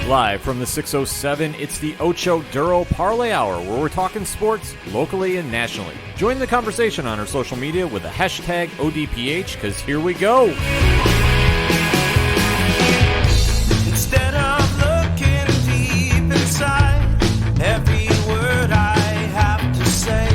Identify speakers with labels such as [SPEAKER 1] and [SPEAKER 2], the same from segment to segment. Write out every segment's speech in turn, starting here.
[SPEAKER 1] Live from the 607, it's the Ocho Duro Parlay Hour, where we're talking sports locally and nationally. Join the conversation on our social media with the hashtag ODPH, because here we go.
[SPEAKER 2] Instead of looking deep inside, every word I have to say,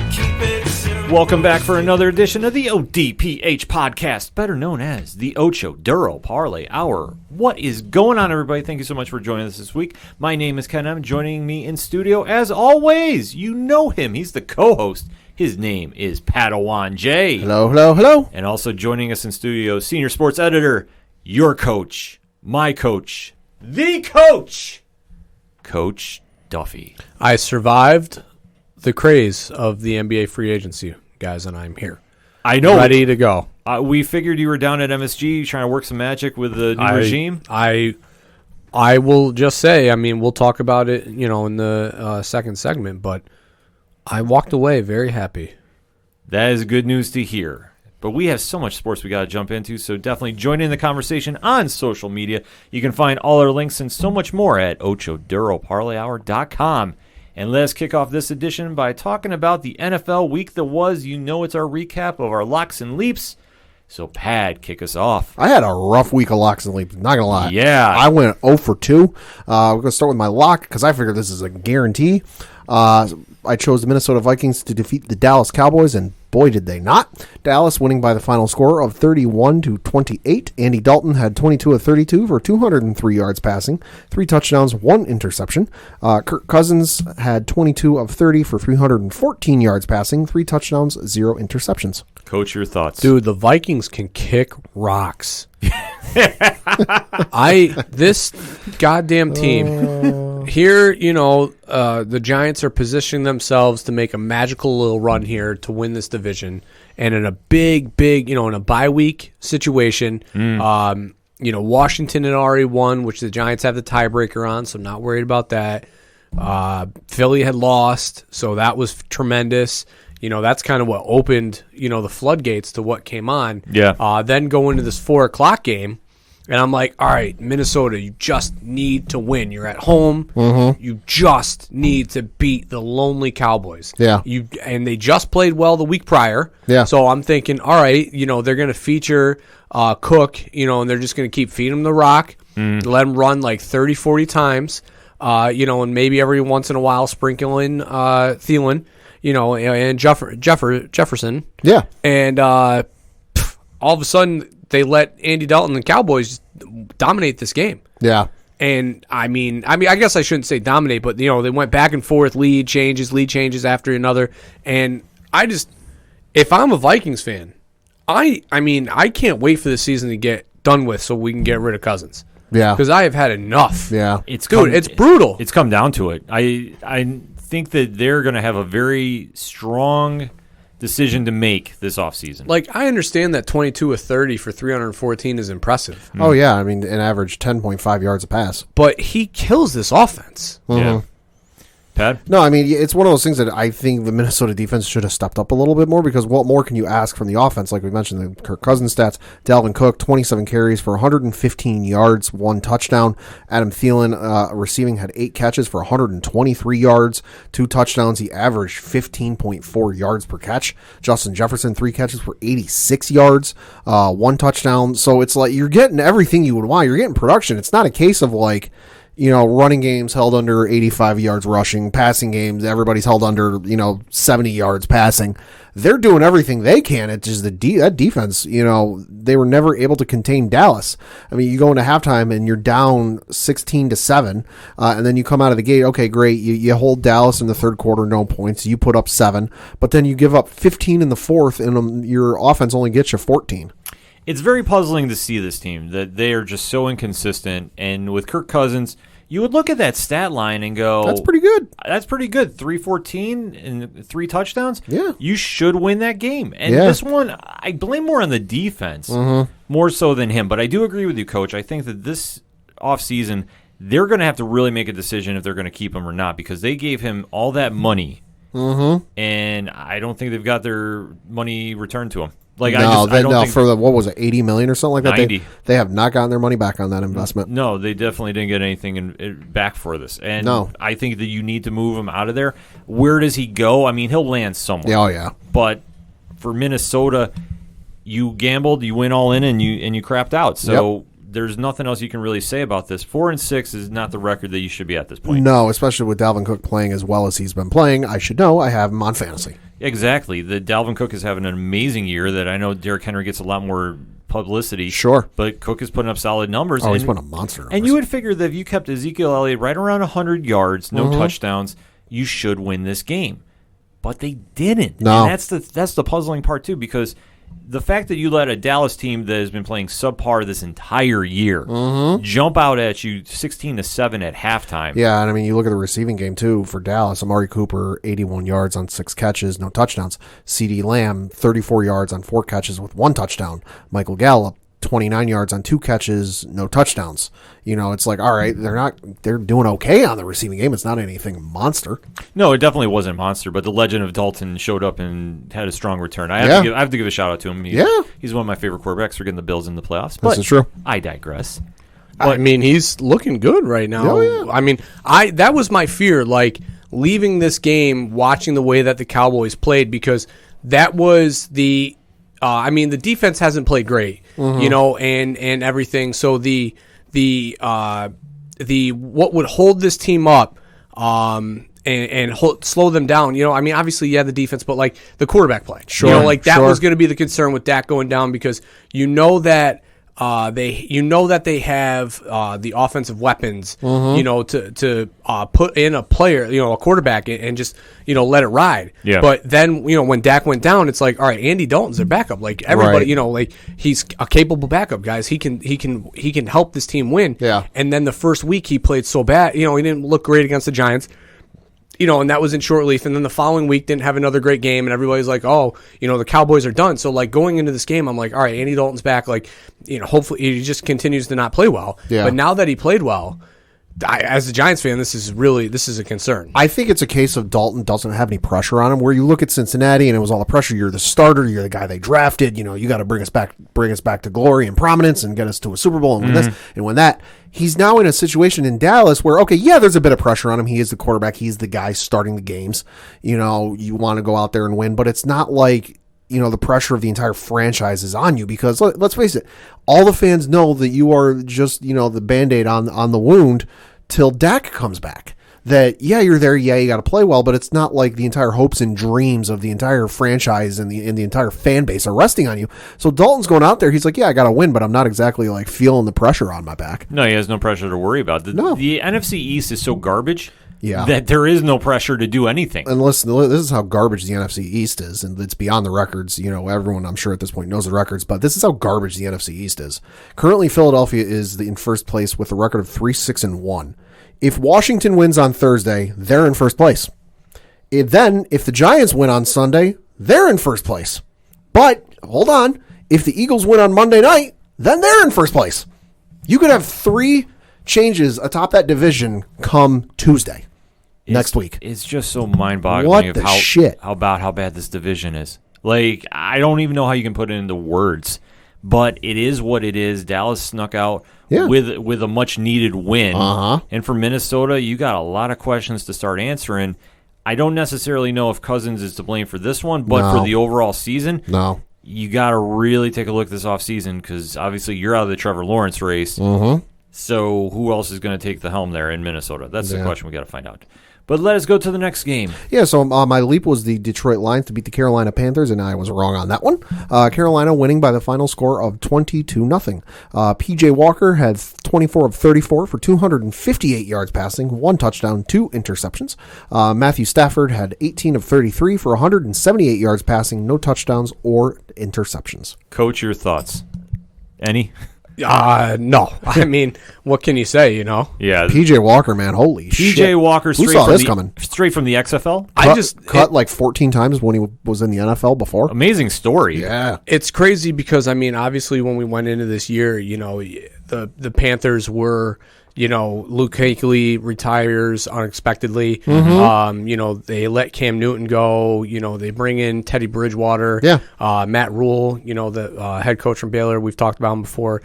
[SPEAKER 2] keep it simple.
[SPEAKER 1] Welcome back for another edition of the ODPH podcast, better known as the Ocho Duro Parlay Hour. What is going on, everybody? Thank you so much for joining us this week. My name is Ken. I'm joining me in studio, as always. You know him. He's the co-host. His name is Padawan J.
[SPEAKER 3] Hello, hello, hello.
[SPEAKER 1] And also joining us in studio, senior sports editor, your coach, my coach, the coach, Coach Duffy.
[SPEAKER 4] I survived the craze of the NBA free agency, guys, and I'm here.
[SPEAKER 1] I know.
[SPEAKER 4] Ready to go.
[SPEAKER 1] We figured you were down at MSG trying to work some magic with the new regime.
[SPEAKER 4] I will just say, I mean, we'll talk about it, in the second segment, but I walked away very happy.
[SPEAKER 1] That is good news to hear. But we have so much sports we got to jump into, so definitely join in the conversation on social media. You can find all our links and so much more at OchoDuroParlayHour.com. And let's kick off this edition by talking about the NFL week that was. You know, it's our recap of our locks and leaps. So, Pad, kick us off.
[SPEAKER 3] I had a rough week of locks and leaps, not going to lie.
[SPEAKER 1] Yeah.
[SPEAKER 3] I went 0 for 2. We're going to start with my lock because I figured this is a guarantee. I chose the Minnesota Vikings to defeat the Dallas Cowboys, and boy, did they not. Dallas winning by the final score of 31-28. Andy Dalton had 22 of 32 for 203 yards passing, 3 touchdowns, 1 interception. Kirk Cousins had 22 of 30 for 314 yards passing, 3 touchdowns, 0 interceptions.
[SPEAKER 1] Coach, your thoughts.
[SPEAKER 4] Dude, the Vikings can kick rocks. This goddamn team here, the Giants are positioning themselves to make a magical little run here to win this division, and in a big, in a bye week situation, Washington had already won, which the Giants have the tiebreaker on, so I'm not worried about that. Philly had lost, so that was tremendous. That's kind of what opened, the floodgates to what came on.
[SPEAKER 1] Yeah.
[SPEAKER 4] Then go into this 4 o'clock game, and I'm like, all right, Minnesota, you just need to win. You're at home. Mm-hmm. You just need to beat the lonely Cowboys.
[SPEAKER 3] Yeah.
[SPEAKER 4] And they just played well the week prior.
[SPEAKER 3] Yeah.
[SPEAKER 4] So I'm thinking, all right, they're going to feature Cook, and they're just going to keep feeding him the rock, let him run like 30, 40 times, and maybe every once in a while sprinkle in Thielen. And Jefferson.
[SPEAKER 3] Yeah.
[SPEAKER 4] And all of a sudden, they let Andy Dalton and the Cowboys dominate this game.
[SPEAKER 3] Yeah.
[SPEAKER 4] And, I guess I shouldn't say dominate, but, they went back and forth, lead changes after another. And if I'm a Vikings fan, I can't wait for the season to get done with so we can get rid of Cousins.
[SPEAKER 3] Yeah.
[SPEAKER 4] Because I have had enough.
[SPEAKER 3] Yeah.
[SPEAKER 4] It's brutal.
[SPEAKER 1] It's come down to it. I think that they're going to have a very strong decision to make this offseason.
[SPEAKER 4] Like, I understand that 22 of 30 for 314 is impressive.
[SPEAKER 3] Oh, yeah. An average 10.5 yards a pass.
[SPEAKER 4] But he kills this offense.
[SPEAKER 3] Mm-hmm.
[SPEAKER 1] Yeah. Pat?
[SPEAKER 3] No, it's one of those things that I think the Minnesota defense should have stepped up a little bit more, because what more can you ask from the offense? Like we mentioned, the Kirk Cousins stats, Dalvin Cook, 27 carries for 115 yards, 1 touchdown. Adam Thielen, receiving, had 8 catches for 123 yards, 2 touchdowns. He averaged 15.4 yards per catch. Justin Jefferson, 3 catches for 86 yards, 1 touchdown. So it's like you're getting everything you would want. You're getting production. It's not a case of like, running games held under 85 yards rushing, passing games, everybody's held under, 70 yards passing. They're doing everything they can. It's just that defense, they were never able to contain Dallas. You go into halftime and you're down 16-7, and then you come out of the gate, okay, great, you hold Dallas in the third quarter, no points, you put up 7, but then you give up 15 in the fourth, and your offense only gets you 14.
[SPEAKER 1] It's very puzzling to see this team, that they are just so inconsistent, and with Kirk Cousins, you would look at that stat line and go,
[SPEAKER 3] that's pretty good.
[SPEAKER 1] That's pretty good. 314 and 3 touchdowns.
[SPEAKER 3] Yeah.
[SPEAKER 1] You should win that game. And this one, I blame more on the defense, more so than him. But I do agree with you, Coach. I think that this offseason, they're going to have to really make a decision if they're going to keep him or not, because they gave him all that money, and I don't think they've got their money returned to him. Like
[SPEAKER 3] No,
[SPEAKER 1] I don't think
[SPEAKER 3] for the, what was it, $80 million or something like that?
[SPEAKER 1] 90.
[SPEAKER 3] They have not gotten their money back on that investment.
[SPEAKER 1] No, they definitely didn't get anything back for this. And
[SPEAKER 3] No.
[SPEAKER 1] I think that you need to move him out of there. Where does he go? I mean, he'll land somewhere.
[SPEAKER 3] Yeah, oh yeah.
[SPEAKER 1] But for Minnesota, you gambled, you went all in, and you crapped out. So there's nothing else you can really say about this. 4-6 is not the record that you should be at this point.
[SPEAKER 3] No, especially with Dalvin Cook playing as well as he's been playing. I should know. I have him on fantasy.
[SPEAKER 1] Exactly. The Dalvin Cook is having an amazing year that I know Derrick Henry gets a lot more publicity.
[SPEAKER 3] Sure.
[SPEAKER 1] But Cook is putting up solid numbers.
[SPEAKER 3] Oh, he's putting a monster numbers.
[SPEAKER 1] And you would figure that if you kept Ezekiel Elliott right around 100 yards, no touchdowns, you should win this game. But they didn't.
[SPEAKER 3] No.
[SPEAKER 1] And that's the puzzling part, too, because the fact that you let a Dallas team that has been playing subpar this entire year jump out at you 16-7 at halftime.
[SPEAKER 3] Yeah, and I mean, you look at the receiving game, too, for Dallas. Amari Cooper, 81 yards on 6 catches, no touchdowns. CeeDee Lamb, 34 yards on 4 catches with 1 touchdown. Michael Gallup, 29 yards on 2 catches, no touchdowns. You know, it's like, all right, they're doing okay on the receiving game. It's not anything monster.
[SPEAKER 1] No, it definitely wasn't monster, but the legend of Dalton showed up and had a strong return. I have to give a shout out to him. He's one of my favorite quarterbacks for getting the Bills in the playoffs. But
[SPEAKER 3] This is true.
[SPEAKER 1] I digress.
[SPEAKER 4] I mean, he's looking good right now.
[SPEAKER 3] Oh, yeah.
[SPEAKER 4] I mean, that was my fear, like leaving this game, watching the way that the Cowboys played, because that was the the defense hasn't played great, you know, and everything. So the what would hold this team up, and slow them down, you know. I mean, obviously, the defense, but like the quarterback play,
[SPEAKER 3] Sure,
[SPEAKER 4] you know, like that
[SPEAKER 3] sure.
[SPEAKER 4] was going to be the concern with Dak going down, because you know that. They have the offensive weapons, you know, to put in a player, you know, a quarterback, and just, you know, let it ride.
[SPEAKER 1] Yeah.
[SPEAKER 4] But then, you know, when Dak went down, it's like, all right, Andy Dalton's their backup. Like everybody,
[SPEAKER 3] Right.
[SPEAKER 4] you know, like he's a capable backup, guys. He can help this team win.
[SPEAKER 3] Yeah.
[SPEAKER 4] And then the first week he played so bad, you know, he didn't look great against the Giants. You know, and that was in short relief. And then the following week didn't have another great game, and everybody's like, oh, you know, the Cowboys are done. So, like, going into this game, I'm like, all right, Andy Dalton's back. Like, you know, hopefully he just continues to not play well.
[SPEAKER 3] Yeah.
[SPEAKER 4] But now that he played well, as a Giants fan, this is a concern.
[SPEAKER 3] I think it's a case of Dalton doesn't have any pressure on him. Where you look at Cincinnati and it was all the pressure. You're the starter. You're the guy they drafted. You know, you got to bring us back to glory and prominence and get us to a Super Bowl and win this and win that. He's now in a situation in Dallas where, okay, yeah, there's a bit of pressure on him. He is the quarterback. He's the guy starting the games. You know, you want to go out there and win, but it's not like, you know, the pressure of the entire franchise is on you, because let's face it, all the fans know that you are just, you know, the Band-Aid on the wound till Dak comes back. That, yeah, you're there, yeah, you got to play well, but it's not like the entire hopes and dreams of the entire franchise and the entire fan base are resting on you. So Dalton's going out there, he's like, yeah, I got to win, but I'm not exactly like feeling the pressure on my back.
[SPEAKER 1] No, he has no pressure to worry about. The NFC East is so garbage that there is no pressure to do anything.
[SPEAKER 3] And listen, this is how garbage the NFC East is, and it's beyond the records. You know, everyone, I'm sure at this point, knows the records, but this is how garbage the NFC East is. Currently, Philadelphia is in first place with a record of 3-6-1. If Washington wins on Thursday, they're in first place. If the Giants win on Sunday, they're in first place. But, hold on, if the Eagles win on Monday night, then they're in first place. You could have 3 changes atop that division come Tuesday next week.
[SPEAKER 1] It's just so mind-boggling
[SPEAKER 3] What
[SPEAKER 1] of
[SPEAKER 3] the
[SPEAKER 1] how
[SPEAKER 3] shit?
[SPEAKER 1] how bad this division is. Like, I don't even know how you can put it into words. But it is what it is. Dallas snuck out with a much-needed win. And for Minnesota, you got a lot of questions to start answering. I don't necessarily know if Cousins is to blame for this one, but for the overall season, you got to really take a look this offseason, because obviously you're out of the Trevor Lawrence race. So who else is going to take the helm there in Minnesota? That's the question we got to find out. But let us go to the next game.
[SPEAKER 3] Yeah, so my leap was the Detroit Lions to beat the Carolina Panthers, and I was wrong on that one. Carolina winning by the final score of 22-0. P.J. Walker had 24 of 34 for 258 yards passing, 1 touchdown, 2 interceptions. Matthew Stafford had 18 of 33 for 178 yards passing, no touchdowns or interceptions.
[SPEAKER 1] Coach, your thoughts? Any?
[SPEAKER 4] No. I mean, what can you say, you know?
[SPEAKER 1] Yeah.
[SPEAKER 3] P.J. Walker, man, holy shit.
[SPEAKER 1] P.J. Walker
[SPEAKER 3] Who saw this coming?
[SPEAKER 1] Straight from the XFL?
[SPEAKER 4] I just
[SPEAKER 3] cut like 14 times when he was in the NFL before.
[SPEAKER 1] Amazing story.
[SPEAKER 3] Yeah.
[SPEAKER 4] It's crazy because, I mean, obviously when we went into this year, you know, the Panthers were, Luke Kuechly retires unexpectedly. They let Cam Newton go. They bring in Teddy Bridgewater. Matt Rule, the head coach from Baylor, we've talked about him before,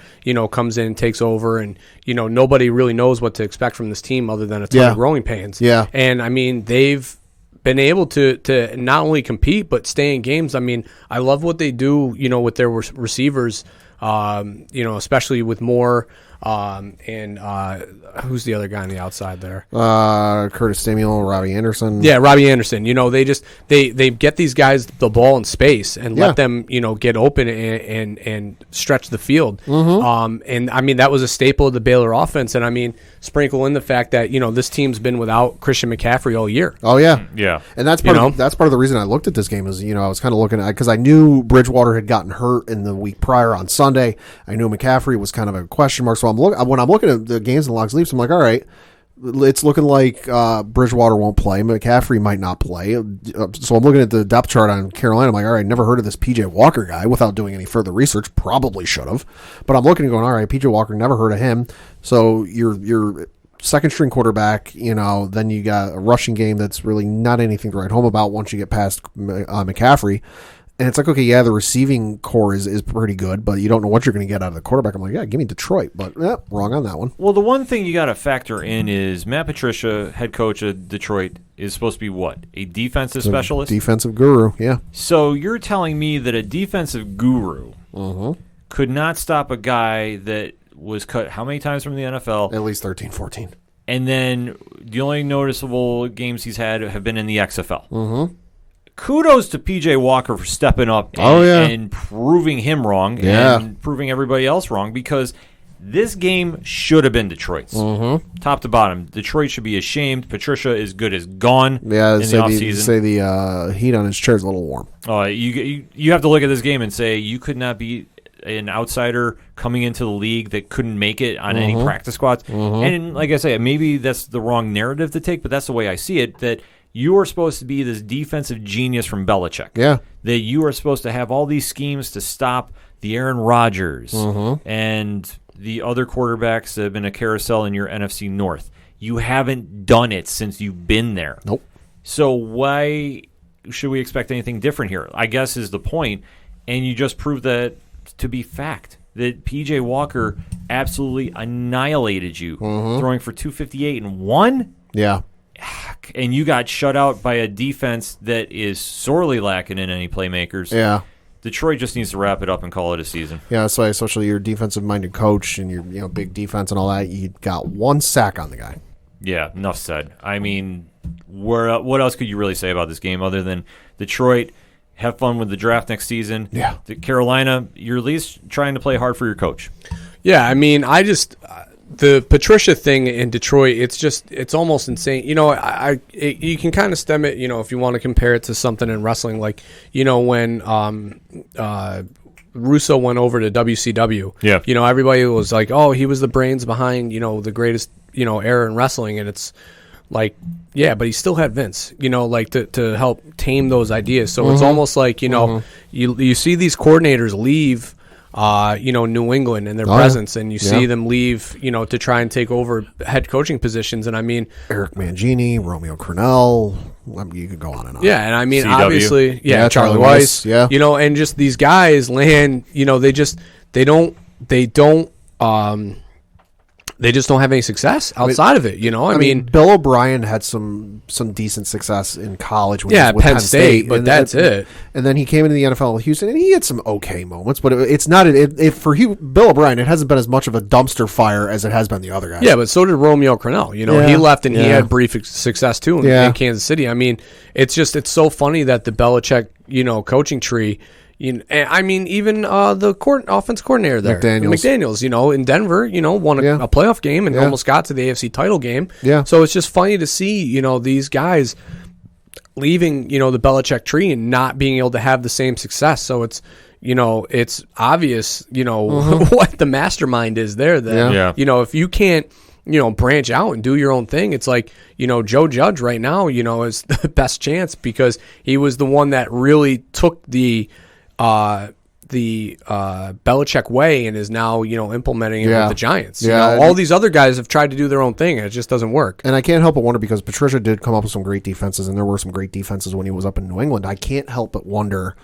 [SPEAKER 4] comes in and takes over. And, nobody really knows what to expect from this team other than a ton of growing pains.
[SPEAKER 3] Yeah.
[SPEAKER 4] And, I mean, they've been able to not only compete but stay in games. I mean, I love what they do, with their receivers, especially with Moore. And who's the other guy on the outside there?
[SPEAKER 3] Curtis Samuel, Robbie Anderson.
[SPEAKER 4] Yeah, Robbie Anderson. They get these guys the ball in space and let them, get open and stretch the field. And I mean, that was a staple of the Baylor offense. And I mean, sprinkle in the fact that, this team's been without Christian McCaffrey all year.
[SPEAKER 3] Oh yeah.
[SPEAKER 1] Yeah.
[SPEAKER 3] And that's part of the reason I looked at this game is, I was kind of looking at, because I knew Bridgewater had gotten hurt in the week prior on Sunday. I knew McCaffrey was kind of a question mark. So when I'm looking at the games and logs leaps, I'm like, all right, it's looking like Bridgewater won't play. McCaffrey might not play. So I'm looking at the depth chart on Carolina. I'm like, all right, never heard of this PJ Walker guy without doing any further research. Probably should have. But I'm looking and going, all right, PJ Walker, never heard of him. So your second string quarterback, then you got a rushing game that's really not anything to write home about once you get past McCaffrey. And it's like, okay, yeah, the receiving core is pretty good, but you don't know what you're going to get out of the quarterback. I'm like, yeah, give me Detroit, but wrong on that one.
[SPEAKER 1] Well, the one thing you got to factor in is Matt Patricia, head coach of Detroit, is supposed to be what? A defensive specialist?
[SPEAKER 3] Defensive guru, yeah.
[SPEAKER 1] So you're telling me that a defensive guru could not stop a guy that was cut how many times from the NFL?
[SPEAKER 3] At least 13, 14.
[SPEAKER 1] And then the only noticeable games he's had have been in the XFL. Kudos to PJ Walker for stepping up and proving him wrong and proving everybody else wrong, because this game should have been Detroit's. Top to bottom. Detroit should be ashamed. Patricia is good as gone in the offseason.
[SPEAKER 3] Say the heat on his chair is a little warm.
[SPEAKER 1] You have to look at this game and say you could not be an outsider coming into the league that couldn't make it on any practice squads. And like I say, maybe that's the wrong narrative to take, but that's the way I see it, that you are supposed to be this defensive genius from Belichick.
[SPEAKER 3] Yeah.
[SPEAKER 1] That you are supposed to have all these schemes to stop the Aaron Rodgers and the other quarterbacks that have been a carousel in your NFC North. You haven't done it since you've been there.
[SPEAKER 3] Nope.
[SPEAKER 1] So why should we expect anything different here? I guess is the point. And you just proved that to be fact. That P.J. Walker absolutely annihilated you, throwing for 258 and 1?
[SPEAKER 3] Yeah.
[SPEAKER 1] And you got shut out by a defense that is sorely lacking in any playmakers.
[SPEAKER 3] Yeah.
[SPEAKER 1] Detroit just needs to wrap it up and call it a season.
[SPEAKER 3] Yeah, that's why, especially your defensive-minded coach and your big defense and all that, you got one sack on the guy.
[SPEAKER 1] Yeah, enough said. I mean, what else could you really say about this game other than Detroit, have fun with the draft next season?
[SPEAKER 3] Yeah.
[SPEAKER 1] Carolina, you're at least trying to play hard for your coach.
[SPEAKER 4] Yeah, I mean, the Patricia thing in Detroit, it's almost insane. You can kind of stem it, if you want to compare it to something in wrestling, like, when Russo went over to WCW.
[SPEAKER 1] Yeah.
[SPEAKER 4] Everybody was like, oh, he was the brains behind, the greatest, era in wrestling. And it's like, yeah, but he still had Vince, to help tame those ideas. So it's almost like, you see these coordinators leave New England and their presence, and you see them leave, to try and take over head coaching positions. And I mean,
[SPEAKER 3] Eric Mangini, Romeo Crennel, you could go on and on.
[SPEAKER 4] Yeah, and I mean,
[SPEAKER 1] CW.
[SPEAKER 4] Obviously, Charlie Weiss, and just these guys land, they just don't have any success outside of it, I mean,
[SPEAKER 3] Bill O'Brien had some decent success in college. When he was with
[SPEAKER 4] Penn State, but that's it.
[SPEAKER 3] And then he came into the NFL with Houston, and he had some okay moments. But it's not for Bill O'Brien. It hasn't been as much of a dumpster fire as it has been the other guys.
[SPEAKER 4] Yeah, but so did Romeo Crennel. He left and he had brief success too in Kansas City. I mean, it's so funny that the Belichick coaching tree. I mean, even the offense coordinator there, McDaniels, in Denver, won a playoff game and almost got to the AFC title game.
[SPEAKER 3] Yeah.
[SPEAKER 4] So it's just funny to see, these guys leaving, the Belichick tree and not being able to have the same success. So it's, it's obvious, what the mastermind is there. That, if you can't, branch out and do your own thing. It's like, Joe Judge right now, is the best chance because he was the one that really took the the Belichick way and is now, implementing it with the Giants.
[SPEAKER 3] Yeah.
[SPEAKER 4] All these other guys have tried to do their own thing, and it just doesn't work.
[SPEAKER 3] And I can't help but wonder, because Patricia did come up with some great defenses, and there were some great defenses when he was up in New England. I can't help but wonder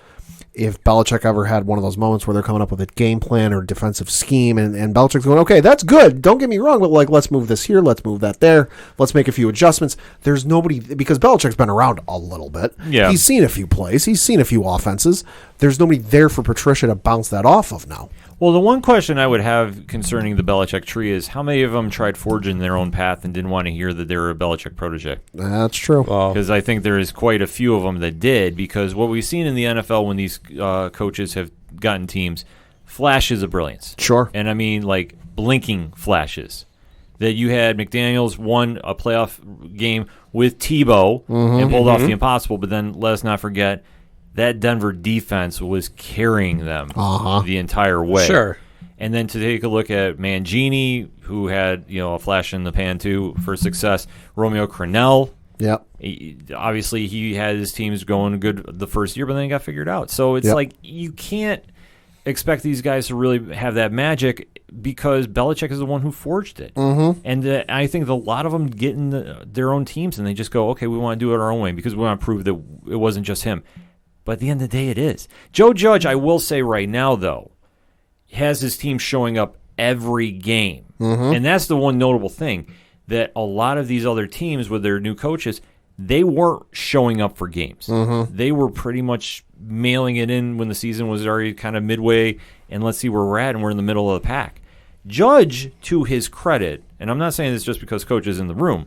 [SPEAKER 3] if Belichick ever had one of those moments where they're coming up with a game plan or defensive scheme, and Belichick's going, okay, that's good. Don't get me wrong, but let's move this here, let's move that there, let's make a few adjustments. There's nobody, because Belichick's been around a little bit.
[SPEAKER 1] Yeah.
[SPEAKER 3] He's seen a few plays. He's seen a few offenses. There's nobody there for Patricia to bounce that off of now.
[SPEAKER 1] Well, the one question I would have concerning the Belichick tree is how many of them tried forging their own path and didn't want to hear that they were a Belichick protege?
[SPEAKER 3] That's true.
[SPEAKER 1] Because I think there is quite a few of them that did, because what we've seen in the NFL when these coaches have gotten teams, flashes of brilliance.
[SPEAKER 3] Sure.
[SPEAKER 1] And I mean, blinking flashes. That you had McDaniels won a playoff game with Tebow and pulled off the impossible, but then let us not forget that Denver defense was carrying them the entire way.
[SPEAKER 4] Sure.
[SPEAKER 1] And then to take a look at Mangini, who had a flash in the pan too for success. Romeo Crennel.
[SPEAKER 3] Yep.
[SPEAKER 1] Obviously, he had his teams going good the first year, but then he got figured out. So it's you can't expect these guys to really have that magic, because Belichick is the one who forged it. Mm-hmm. And I think a lot of them get in their own teams and they just go, okay, we want to do it our own way because we want to prove that it wasn't just him. But at the end of the day, it is. Joe Judge, I will say right now, though, has his team showing up every game. Mm-hmm. And that's the one notable thing, that a lot of these other teams with their new coaches, they weren't showing up for games. Mm-hmm. They were pretty much mailing it in when the season was already kind of midway, and let's see where we're at, and we're in the middle of the pack. Judge, to his credit, and I'm not saying this just because Coach is in the room,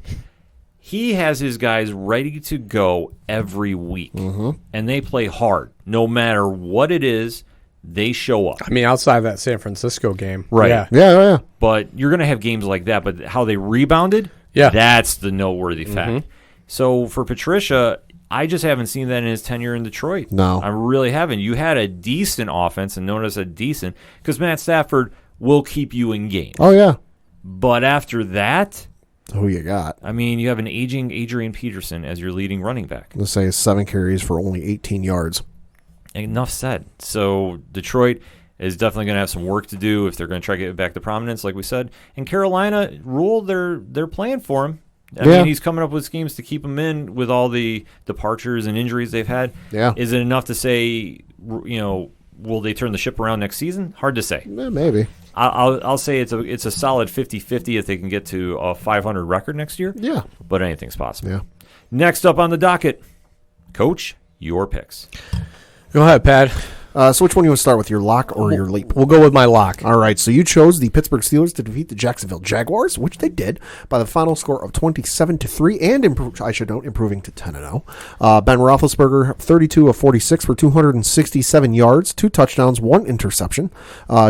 [SPEAKER 1] he has his guys ready to go every week, and they play hard. No matter what it is, they show up.
[SPEAKER 4] I mean, outside of that San Francisco game.
[SPEAKER 1] Right.
[SPEAKER 3] Yeah.
[SPEAKER 1] But you're going to have games like that, but how they rebounded, that's the noteworthy fact. So for Patricia, I just haven't seen that in his tenure in Detroit.
[SPEAKER 3] No.
[SPEAKER 1] I really haven't. You had a decent offense, and notice a decent, because Matt Stafford will keep you in games.
[SPEAKER 3] Oh, yeah.
[SPEAKER 1] But after that,
[SPEAKER 3] who you got?
[SPEAKER 1] I mean, you have an aging Adrian Peterson as your leading running back.
[SPEAKER 3] Let's say 7 carries for only 18 yards.
[SPEAKER 1] Enough said. So Detroit is definitely going to have some work to do if they're going to try to get back to prominence, like we said. And Carolina ruled their plan for him. I mean, he's coming up with schemes to keep him in with all the departures and injuries they've had.
[SPEAKER 3] Yeah.
[SPEAKER 1] Is it enough to say, will they turn the ship around next season? Hard to say.
[SPEAKER 3] Maybe.
[SPEAKER 1] I'll say it's a solid 50-50 if they can get to a 500 record next year.
[SPEAKER 3] Yeah.
[SPEAKER 1] But anything's possible.
[SPEAKER 3] Yeah.
[SPEAKER 1] Next up on the docket, Coach, your picks.
[SPEAKER 4] Go ahead, Pat.
[SPEAKER 3] So which one you want to start with, your lock or your leap?
[SPEAKER 4] We'll go with my lock.
[SPEAKER 3] All right, so you chose the Pittsburgh Steelers to defeat the Jacksonville Jaguars, which they did by the final score of 27-3, and improving to 10-0. Ben Roethlisberger, 32 of 46 for 267 yards, 2 touchdowns, 1 interception.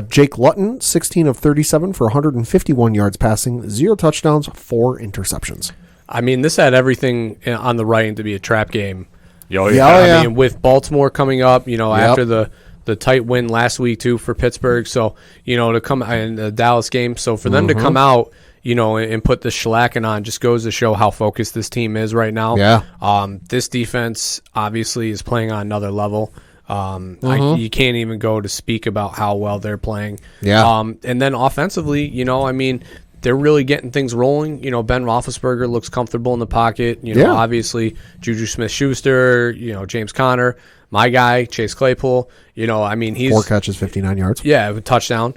[SPEAKER 3] Jake Luton, 16 of 37 for 151 yards passing, 0 touchdowns, 4 interceptions.
[SPEAKER 4] I mean, this had everything on the writing to be a trap game.
[SPEAKER 3] Yeah.
[SPEAKER 4] I mean, with Baltimore coming up, after the tight win last week too for Pittsburgh, so to come in the Dallas game, so for them to come out, and put the shellacking on just goes to show how focused this team is right now.
[SPEAKER 3] Yeah.
[SPEAKER 4] This defense obviously is playing on another level. You can't even go to speak about how well they're playing.
[SPEAKER 3] Yeah.
[SPEAKER 4] And then offensively, I mean, they're really getting things rolling. Ben Roethlisberger looks comfortable in the pocket. Obviously Juju Smith-Schuster, James Conner, my guy, Chase Claypool. I mean, he's
[SPEAKER 3] 4 catches, 59 yards.
[SPEAKER 4] Yeah, a touchdown.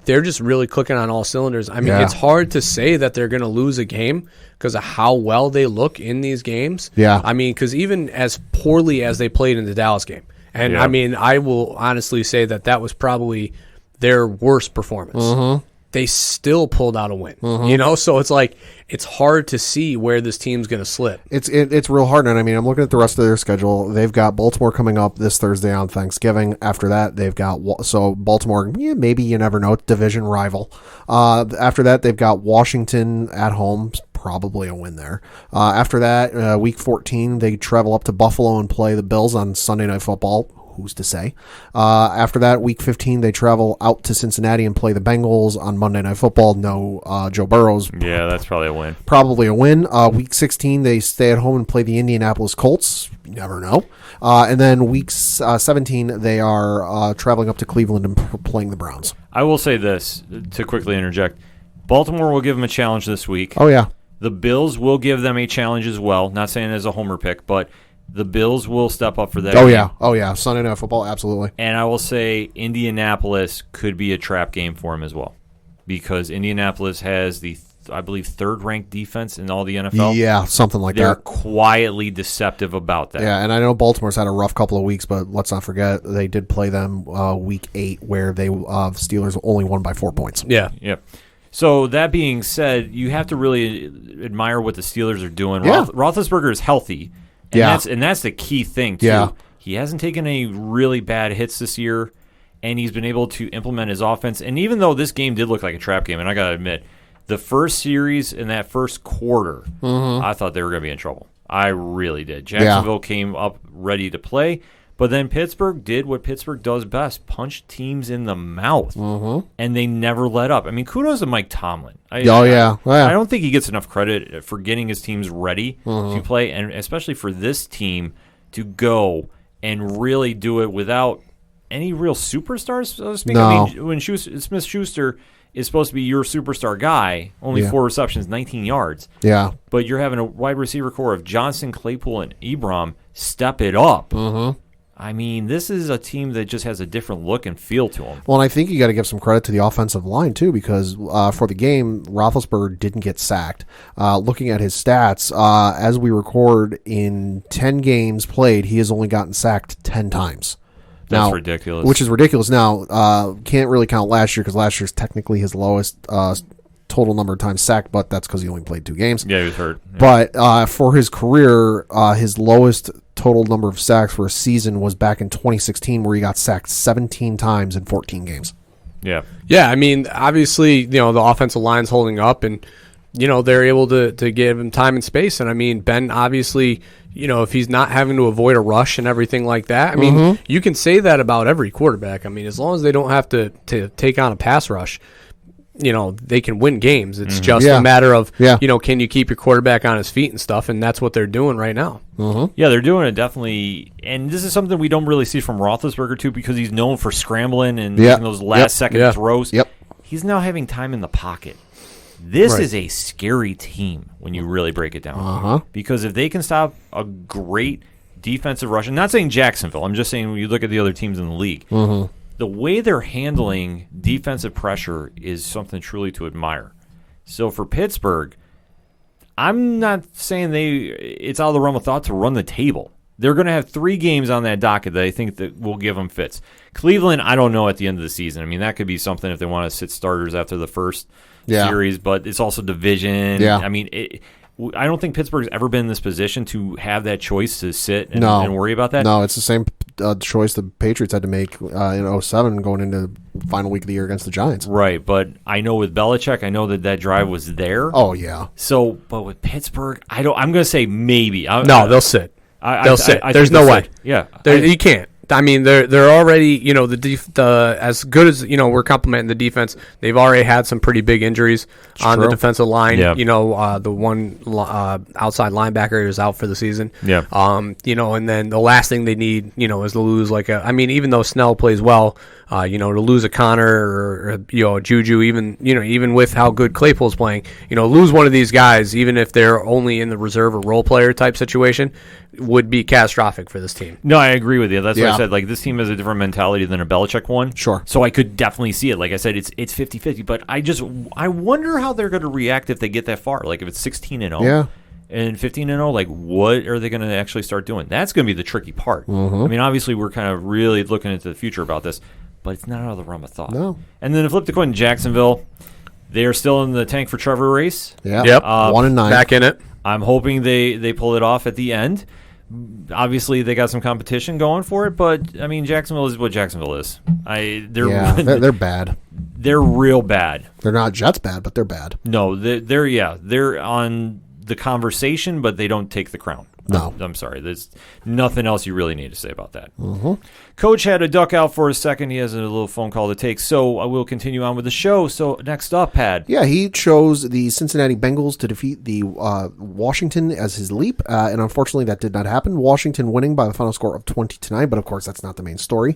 [SPEAKER 4] They're just really clicking on all cylinders. I mean, it's hard to say that they're going to lose a game because of how well they look in these games.
[SPEAKER 3] Yeah.
[SPEAKER 4] I mean, because even as poorly as they played in the Dallas game, and I mean, I will honestly say that was probably their worst performance. They still pulled out a win, so it's like it's hard to see where this team's going to slip.
[SPEAKER 3] It's real hard, and I mean, I'm looking at the rest of their schedule. They've got Baltimore coming up this Thursday on Thanksgiving. After that, they've got Baltimore. Maybe you never know, division rival. After that, they've got Washington at home. Probably a win there. After that, week 14, they travel up to Buffalo and play the Bills on Sunday Night Football. Who's to say? After that, week 15, they travel out to Cincinnati and play the Bengals on Monday Night Football. No Joe Burrows.
[SPEAKER 1] Yeah, that's probably a win.
[SPEAKER 3] Probably a win. Week 16, they stay at home and play the Indianapolis Colts. You never know. And then week 17, they are traveling up to Cleveland and playing the Browns.
[SPEAKER 1] I will say this, to quickly interject. Baltimore will give them a challenge this week.
[SPEAKER 3] Oh, yeah.
[SPEAKER 1] The Bills will give them a challenge as well. Not saying as a homer pick, but the Bills will step up for that.
[SPEAKER 3] Oh,
[SPEAKER 1] game.
[SPEAKER 3] yeah. Oh, yeah. Sunday Night Football, absolutely.
[SPEAKER 1] And I will say Indianapolis could be a trap game for him as well, because Indianapolis has the, I believe, third-ranked defense in all the NFL.
[SPEAKER 3] Yeah, something like
[SPEAKER 1] They're
[SPEAKER 3] that.
[SPEAKER 1] quietly deceptive about that.
[SPEAKER 3] Yeah, and I know Baltimore's had a rough couple of weeks, but let's not forget they did play them week 8, where they Steelers only won by 4 points.
[SPEAKER 4] Yeah.
[SPEAKER 1] Yep. So that being said, you have to really admire what the Steelers are doing.
[SPEAKER 3] Yeah.
[SPEAKER 1] Roethlisberger is healthy, and that's the key thing too.
[SPEAKER 3] Yeah.
[SPEAKER 1] He hasn't taken any really bad hits this year, and he's been able to implement his offense. And even though this game did look like a trap game, and I got to admit, the first series in that first quarter, I thought they were going to be in trouble. I really did. Jacksonville came up ready to play, but then Pittsburgh did what Pittsburgh does best, punch teams in the mouth, and they never let up. I mean, kudos to Mike Tomlin. I don't think he gets enough credit for getting his teams ready to play, and especially for this team to go and really do it without any real superstars, so to speak.
[SPEAKER 3] No.
[SPEAKER 1] I mean, when Smith-Schuster is supposed to be your superstar guy, only 4 receptions, 19 yards.
[SPEAKER 3] Yeah.
[SPEAKER 1] But you're having a wide receiver core of Johnson, Claypool, and Ebram step it up. I mean, this is a team that just has a different look and feel to them.
[SPEAKER 3] Well, and I think you got to give some credit to the offensive line, too, because for the game, Roethlisberger didn't get sacked. Looking at his stats, as we record, in 10 games played, he has only gotten sacked 10 times.
[SPEAKER 1] That's ridiculous.
[SPEAKER 3] Which is ridiculous. Now, can't really count last year because last year's technically his lowest total number of times sacked, but that's because he only played 2 games.
[SPEAKER 1] Yeah, he was hurt. Yeah.
[SPEAKER 3] But for his career, his lowest total number of sacks for a season was back in 2016, where he got sacked 17 times in 14 games.
[SPEAKER 1] Yeah.
[SPEAKER 4] Yeah, I mean, obviously, the offensive line's holding up, and, they're able to give him time and space. And, I mean, Ben, obviously, if he's not having to avoid a rush and everything like that, I mean, you can say that about every quarterback. I mean, as long as they don't have to take on a pass rush, they can win games. It's just a matter of, can you keep your quarterback on his feet and stuff, and that's what they're doing right now.
[SPEAKER 1] Yeah, they're doing it definitely, and this is something we don't really see from Roethlisberger, too, because he's known for scrambling and making those last-second throws.
[SPEAKER 3] Yep.
[SPEAKER 1] He's now having time in the pocket. This is a scary team when you really break it down. Because if they can stop a great defensive rush, I'm not saying Jacksonville, I'm just saying when you look at the other teams in the league, the way they're handling defensive pressure is something truly to admire. So for Pittsburgh, I'm not saying it's out of the realm of thought to run the table. They're going to have 3 games on that docket that I think that will give them fits. Cleveland, I don't know at the end of the season. I mean, that could be something if they want to sit starters after the first series, but it's also division.
[SPEAKER 3] Yeah.
[SPEAKER 1] I mean, I don't think Pittsburgh's ever been in this position to have that choice to sit and worry about that.
[SPEAKER 3] No, it's the same choice the Patriots had to make in 07 going into the final week of the year against the Giants.
[SPEAKER 1] Right, but I know with Belichick, I know that drive was there.
[SPEAKER 3] Oh, yeah.
[SPEAKER 1] So, but with Pittsburgh, I'm going to say maybe.
[SPEAKER 4] They'll sit. They'll sit. There's no way.
[SPEAKER 1] Yeah.
[SPEAKER 4] You can't. I mean, they're already, the as good as, we're complimenting the defense, they've already had some pretty big injuries on the defensive line.
[SPEAKER 1] Yep.
[SPEAKER 4] The one outside linebacker is out for the season.
[SPEAKER 1] Yeah.
[SPEAKER 4] And then the last thing they need, is to lose even though Snell plays well, to lose a Connor or Juju, even with how good Claypool's playing, lose one of these guys, even if they're only in the reserve or role player type situation, would be catastrophic for this team.
[SPEAKER 1] No, I agree with you. That's why I said, this team has a different mentality than a Belichick one.
[SPEAKER 3] Sure.
[SPEAKER 1] So I could definitely see it. Like I said, it's 50-50, but I wonder how they're going to react if they get that far. Like if it's 16-0.
[SPEAKER 3] Yeah.
[SPEAKER 1] And 15-0, what are they going to actually start doing? That's going to be the tricky part. I mean, obviously, we're kind of really looking into the future about this, but it's not out of the realm of thought.
[SPEAKER 3] No.
[SPEAKER 1] And then to flip the coin, Jacksonville, they are still in the tank for Trevor race.
[SPEAKER 3] Yeah.
[SPEAKER 4] Yep.
[SPEAKER 3] 1-9.
[SPEAKER 4] Back in it.
[SPEAKER 1] I'm hoping they pull it off at the end. Obviously, they got some competition going for it, but I mean, Jacksonville is what Jacksonville is.
[SPEAKER 3] They're bad.
[SPEAKER 1] They're real bad.
[SPEAKER 3] They're not Jets bad, but they're bad.
[SPEAKER 1] No, they're on the conversation, but they don't take the crown.
[SPEAKER 3] No.
[SPEAKER 1] I'm sorry. There's nothing else you really need to say about that. Coach had to duck out for a second. He has a little phone call to take. So I will continue on with the show. So next up, Pad.
[SPEAKER 3] Yeah, he chose the Cincinnati Bengals to defeat the Washington as his leap, and unfortunately that did not happen. Washington winning by the final score of 20-9, but of course that's not the main story.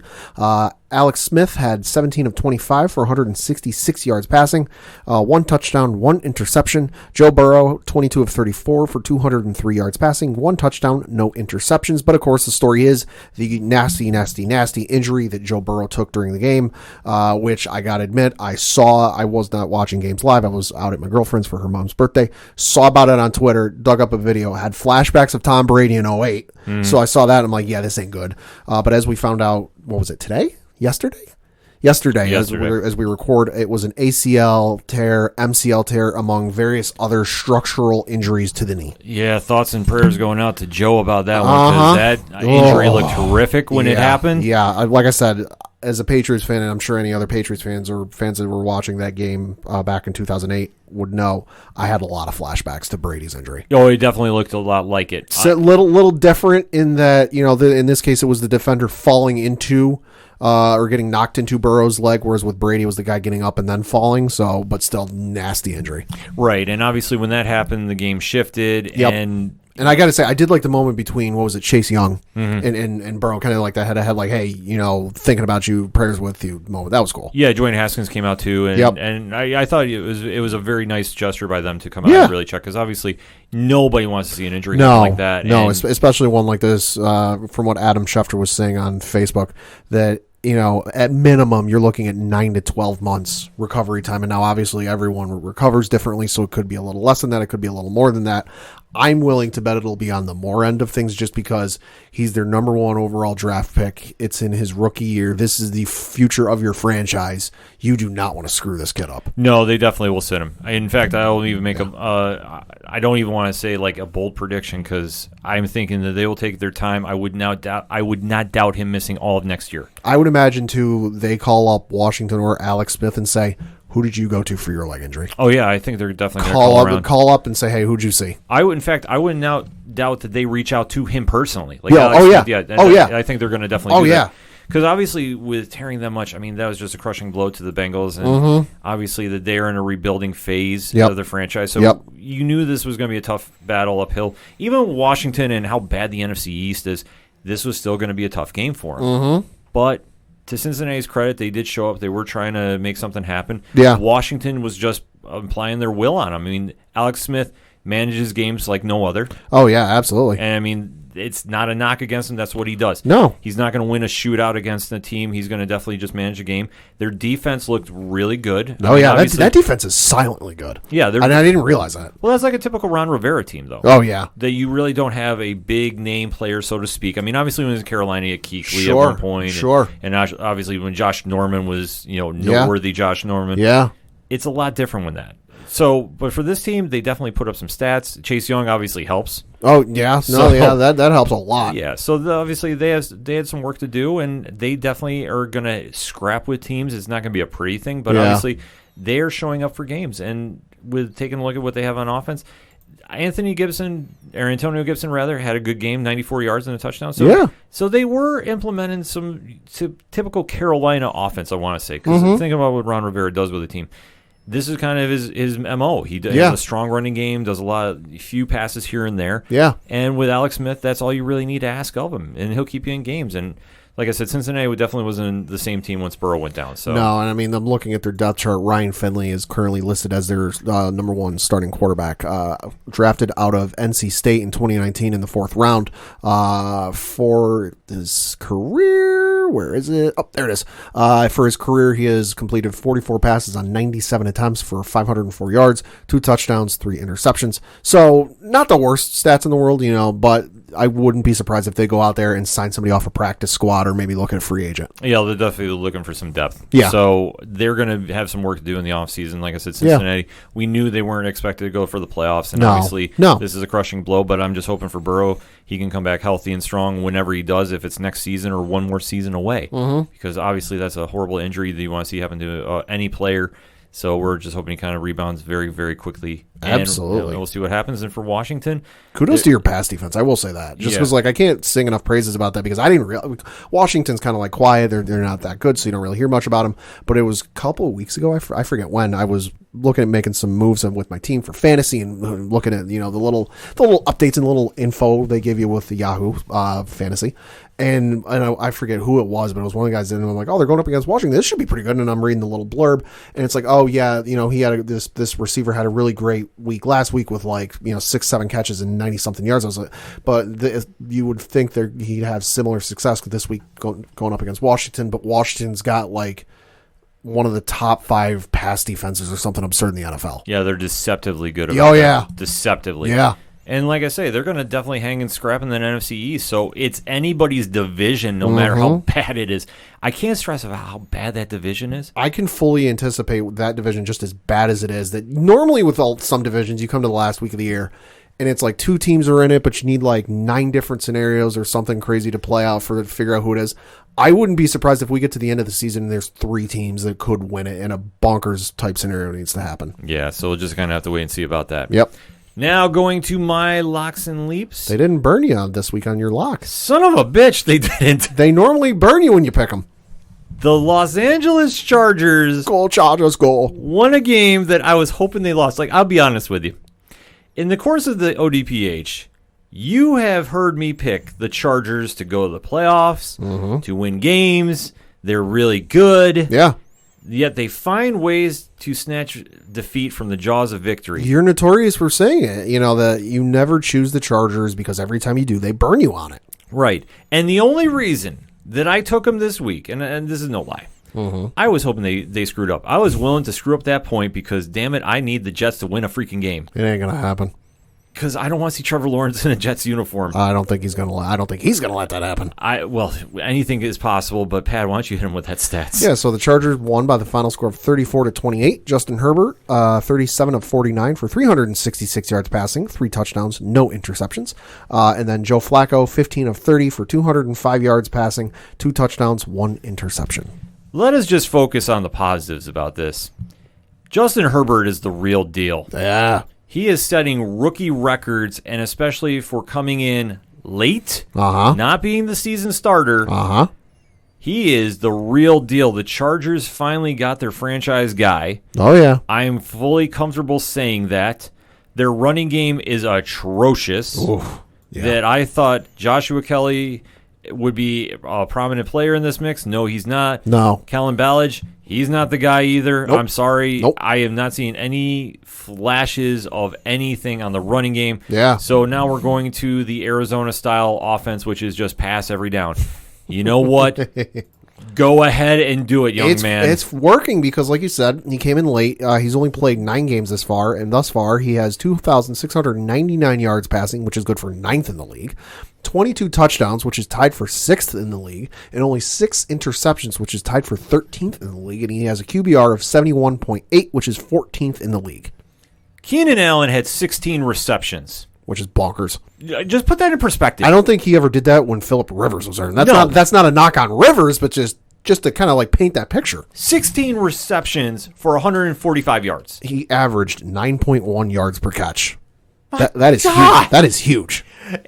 [SPEAKER 3] Alex Smith had 17 of 25 for 166 yards passing, 1 touchdown, 1 interception. Joe Burrow, 22 of 34 for 203 yards passing, 1 touchdown, no interceptions. But of course the story is the nasty injury that Joe Burrow took during the game, which I gotta admit, I was not watching games live. I was out at my girlfriend's for her mom's birthday, saw about it on Twitter, dug up a video, had flashbacks of Tom Brady in 08. So I saw that and I'm like, yeah, this ain't good. But as we found out, what was it, today? Yesterday, as we record, it was an ACL tear, MCL tear, among various other structural injuries to the knee.
[SPEAKER 1] Yeah, thoughts and prayers going out to Joe about that one, because that injury looked horrific when it happened.
[SPEAKER 3] Yeah, like I said, as a Patriots fan, and I'm sure any other Patriots fans or fans that were watching that game back in 2008 would know, I had a lot of flashbacks to Brady's injury.
[SPEAKER 1] Oh, it definitely looked a lot like it.
[SPEAKER 3] It's a little different in that, in this case, it was the defender falling into or getting knocked into Burrow's leg, whereas with Brady it was the guy getting up and then falling. So, but still, nasty injury.
[SPEAKER 1] Right, and obviously when that happened, the game shifted.
[SPEAKER 3] Yep.
[SPEAKER 1] And
[SPEAKER 3] I got to say, I did like the moment between, what was it, Chase Young and Burrow, kind of like that head-to-head, like, hey, thinking about you, prayers with you moment. That was cool.
[SPEAKER 1] Yeah, Dwayne Haskins came out too, and I thought it was a very nice gesture by them to come out and really check, because obviously nobody wants to see an injury like that.
[SPEAKER 3] No, especially one like this, from what Adam Schefter was saying on Facebook, that at minimum, you're looking at 9 to 12 months recovery time. And now, obviously, everyone recovers differently, so it could be a little less than that. It could be a little more than that. I'm willing to bet it'll be on the more end of things, just because he's their number 1 overall draft pick. It's in his rookie year. This is the future of your franchise. You do not want to screw this kid up.
[SPEAKER 1] No, they definitely will sit him. In fact, I will even make I don't even want to say like a bold prediction, because I'm thinking that they will take their time. I would not doubt him missing all of next year.
[SPEAKER 3] I would imagine too, they call up Washington or Alex Smith and say, who did you go to for your leg injury?
[SPEAKER 1] Oh yeah, I think they're definitely going to
[SPEAKER 3] call up and say, hey, who'd you see?
[SPEAKER 1] I wouldn't now doubt that they reach out to him personally. Like
[SPEAKER 3] yeah.
[SPEAKER 1] I think they're going to definitely do that. Because obviously with tearing that much, I mean, that was just a crushing blow to the Bengals, and obviously that they are in a rebuilding phase of the franchise. So you knew this was going to be a tough battle uphill. Even Washington and how bad the NFC East is, this was still going to be a tough game for them. But to Cincinnati's credit, they did show up. They were trying to make something happen.
[SPEAKER 3] Yeah.
[SPEAKER 1] Washington was just applying their will on them. I mean, Alex Smith manages games like no other.
[SPEAKER 3] Oh, yeah, absolutely.
[SPEAKER 1] And, I mean, it's not a knock against him. That's what he does.
[SPEAKER 3] No.
[SPEAKER 1] He's not going to win a shootout against a team. He's going to definitely just manage a game. Their defense looked really good.
[SPEAKER 3] Oh, yeah, that defense is silently good.
[SPEAKER 1] Yeah.
[SPEAKER 3] I didn't realize that.
[SPEAKER 1] Well, that's like a typical Ron Rivera team, though.
[SPEAKER 3] Oh, yeah.
[SPEAKER 1] That you really don't have a big name player, so to speak. I mean, obviously when he was in Carolina, he had Kuechly at one point.
[SPEAKER 3] Sure.
[SPEAKER 1] And obviously when Josh Norman was, noteworthy Josh Norman.
[SPEAKER 3] Yeah.
[SPEAKER 1] It's a lot different with that. So, but for this team, they definitely put up some stats. Chase Young obviously helps.
[SPEAKER 3] Oh, yeah. That helps a lot.
[SPEAKER 1] Yeah, so obviously they had some work to do, and they definitely are going to scrap with teams. It's not going to be a pretty thing, but obviously they are showing up for games. And with taking a look at what they have on offense, Antonio Gibson, had a good game, 94 yards and a touchdown. So they were implementing some typical Carolina offense, I want to say, because think about what Ron Rivera does with a team. This is kind of his MO. He has a strong running game, does few passes here and there.
[SPEAKER 3] Yeah.
[SPEAKER 1] And with Alex Smith, that's all you really need to ask of him, and he'll keep you in games. And like I said, Cincinnati definitely wasn't the same team once Burrow went down. So
[SPEAKER 3] no, and I mean, I'm looking at their depth chart. Ryan Finley is currently listed as their number 1 starting quarterback, drafted out of NC State in 2019 in the 4th round. For his career, where is it? Oh, there it is. For his career, he has completed 44 passes on 97 attempts for 504 yards, 2 touchdowns, 3 interceptions. So not the worst stats in the world, but I wouldn't be surprised if they go out there and sign somebody off a practice squad or maybe look at a free agent.
[SPEAKER 1] Yeah, they're definitely looking for some depth.
[SPEAKER 3] Yeah.
[SPEAKER 1] So they're going to have some work to do in the offseason. Like I said, Cincinnati, we knew they weren't expected to go for the playoffs, and obviously this is a crushing blow, but I'm just hoping for Burrow he can come back healthy and strong whenever he does, if it's next season or one more season away. Because obviously that's a horrible injury that you want to see happen to any player. So we're just hoping he kind of rebounds very, very quickly And
[SPEAKER 3] Absolutely.
[SPEAKER 1] we'll see what happens. And for Washington,
[SPEAKER 3] Kudos to your pass defense. I will say that. Just because, I can't sing enough praises about that because I didn't realize Washington's kind of like quiet. They're not that good, so you don't really hear much about them. But it was a couple of weeks ago. I forget when. I was looking at making some moves with my team for fantasy and looking at the little updates and little info they give you with the Yahoo fantasy. And I forget who it was, but it was one of the guys. And I'm like, oh, they're going up against Washington. This should be pretty good. And I'm reading the little blurb, and it's like, oh yeah, he had this receiver had a really great week last week with 6-7 catches and 90-something yards. I was like, but you would think he'd have similar success this week going up against Washington, but Washington's got one of the top 5 pass defenses or something absurd in the NFL.
[SPEAKER 1] Yeah, they're deceptively good. Deceptively.
[SPEAKER 3] Yeah.
[SPEAKER 1] And like I say, they're going to definitely hang and scrap in the NFC East. So it's anybody's division, no matter how bad it is. I can't stress about how bad that division is.
[SPEAKER 3] I can fully anticipate that division just as bad as it is. That normally with some divisions, you come to the last week of the year, and it's 2 teams are in it, but you need 9 different scenarios or something crazy to play out to figure out who it is. I wouldn't be surprised if we get to the end of the season and there's 3 teams that could win it, and a bonkers type scenario needs to happen.
[SPEAKER 1] Yeah, so we'll just kind of have to wait and see about that.
[SPEAKER 3] Yep.
[SPEAKER 1] Now going to my locks and leaps.
[SPEAKER 3] They didn't burn you on this week on your locks.
[SPEAKER 1] Son of a bitch, they didn't.
[SPEAKER 3] They normally burn you when you pick them.
[SPEAKER 1] The Los Angeles Chargers
[SPEAKER 3] Goal.
[SPEAKER 1] won a game that I was hoping they lost. I'll be honest with you. In the course of the ODPH, you have heard me pick the Chargers to go to the playoffs, to win games. They're really good.
[SPEAKER 3] Yeah.
[SPEAKER 1] Yet they find ways to snatch defeat from the jaws of victory.
[SPEAKER 3] You're notorious for saying it. That you never choose the Chargers because every time you do, they burn you on it.
[SPEAKER 1] Right. And the only reason that I took them this week, and this is no lie, I was hoping they screwed up. I was willing to screw up that point because, damn it, I need the Jets to win a freaking game.
[SPEAKER 3] It ain't going to happen.
[SPEAKER 1] Because I don't want to see Trevor Lawrence in a Jets uniform.
[SPEAKER 3] I don't think he's going to let that happen.
[SPEAKER 1] Well, anything is possible, but Pat, why don't you hit him with that stats?
[SPEAKER 3] Yeah, so the Chargers won by the final score of 34-28. Justin Herbert, 37 of 49 for 366 yards passing, 3 touchdowns, no interceptions. And then Joe Flacco, 15 of 30 for 205 yards passing, 2 touchdowns, 1 interception.
[SPEAKER 1] Let us just focus on the positives about this. Justin Herbert is the real deal.
[SPEAKER 3] Yeah.
[SPEAKER 1] He is setting rookie records, and especially for coming in late, not being the season starter, he is the real deal. The Chargers finally got their franchise guy.
[SPEAKER 3] Oh, yeah.
[SPEAKER 1] I am fully comfortable saying that. Their running game is atrocious.
[SPEAKER 3] Oof. Yeah.
[SPEAKER 1] That I thought Joshua Kelly would be a prominent player in this mix. No, he's not.
[SPEAKER 3] No.
[SPEAKER 1] Kellen Ballage, he's not the guy either.
[SPEAKER 3] Nope.
[SPEAKER 1] I'm sorry.
[SPEAKER 3] Nope.
[SPEAKER 1] I have not seen any flashes of anything on the running game.
[SPEAKER 3] Yeah.
[SPEAKER 1] So now we're going to the Arizona-style offense, which is just pass every down. You know what? Go ahead and do it, young man.
[SPEAKER 3] It's working because, like you said, he came in late. He's only played 9 games this far, and thus far he has 2,699 yards passing, which is good for 9th in the league, 22 touchdowns, which is tied for 6th in the league, and only 6 interceptions, which is tied for 13th in the league, and he has a QBR of 71.8, which is 14th in the league.
[SPEAKER 1] Keenan Allen had 16 receptions.
[SPEAKER 3] Which is bonkers.
[SPEAKER 1] Just put that in perspective.
[SPEAKER 3] I don't think he ever did that when Phillip Rivers was there.
[SPEAKER 1] No.
[SPEAKER 3] That's not a knock on Rivers, but just to kind of paint that picture.
[SPEAKER 1] 16 receptions for 145 yards.
[SPEAKER 3] He averaged 9.1 yards per catch. That is
[SPEAKER 1] God.
[SPEAKER 3] huge. That is huge.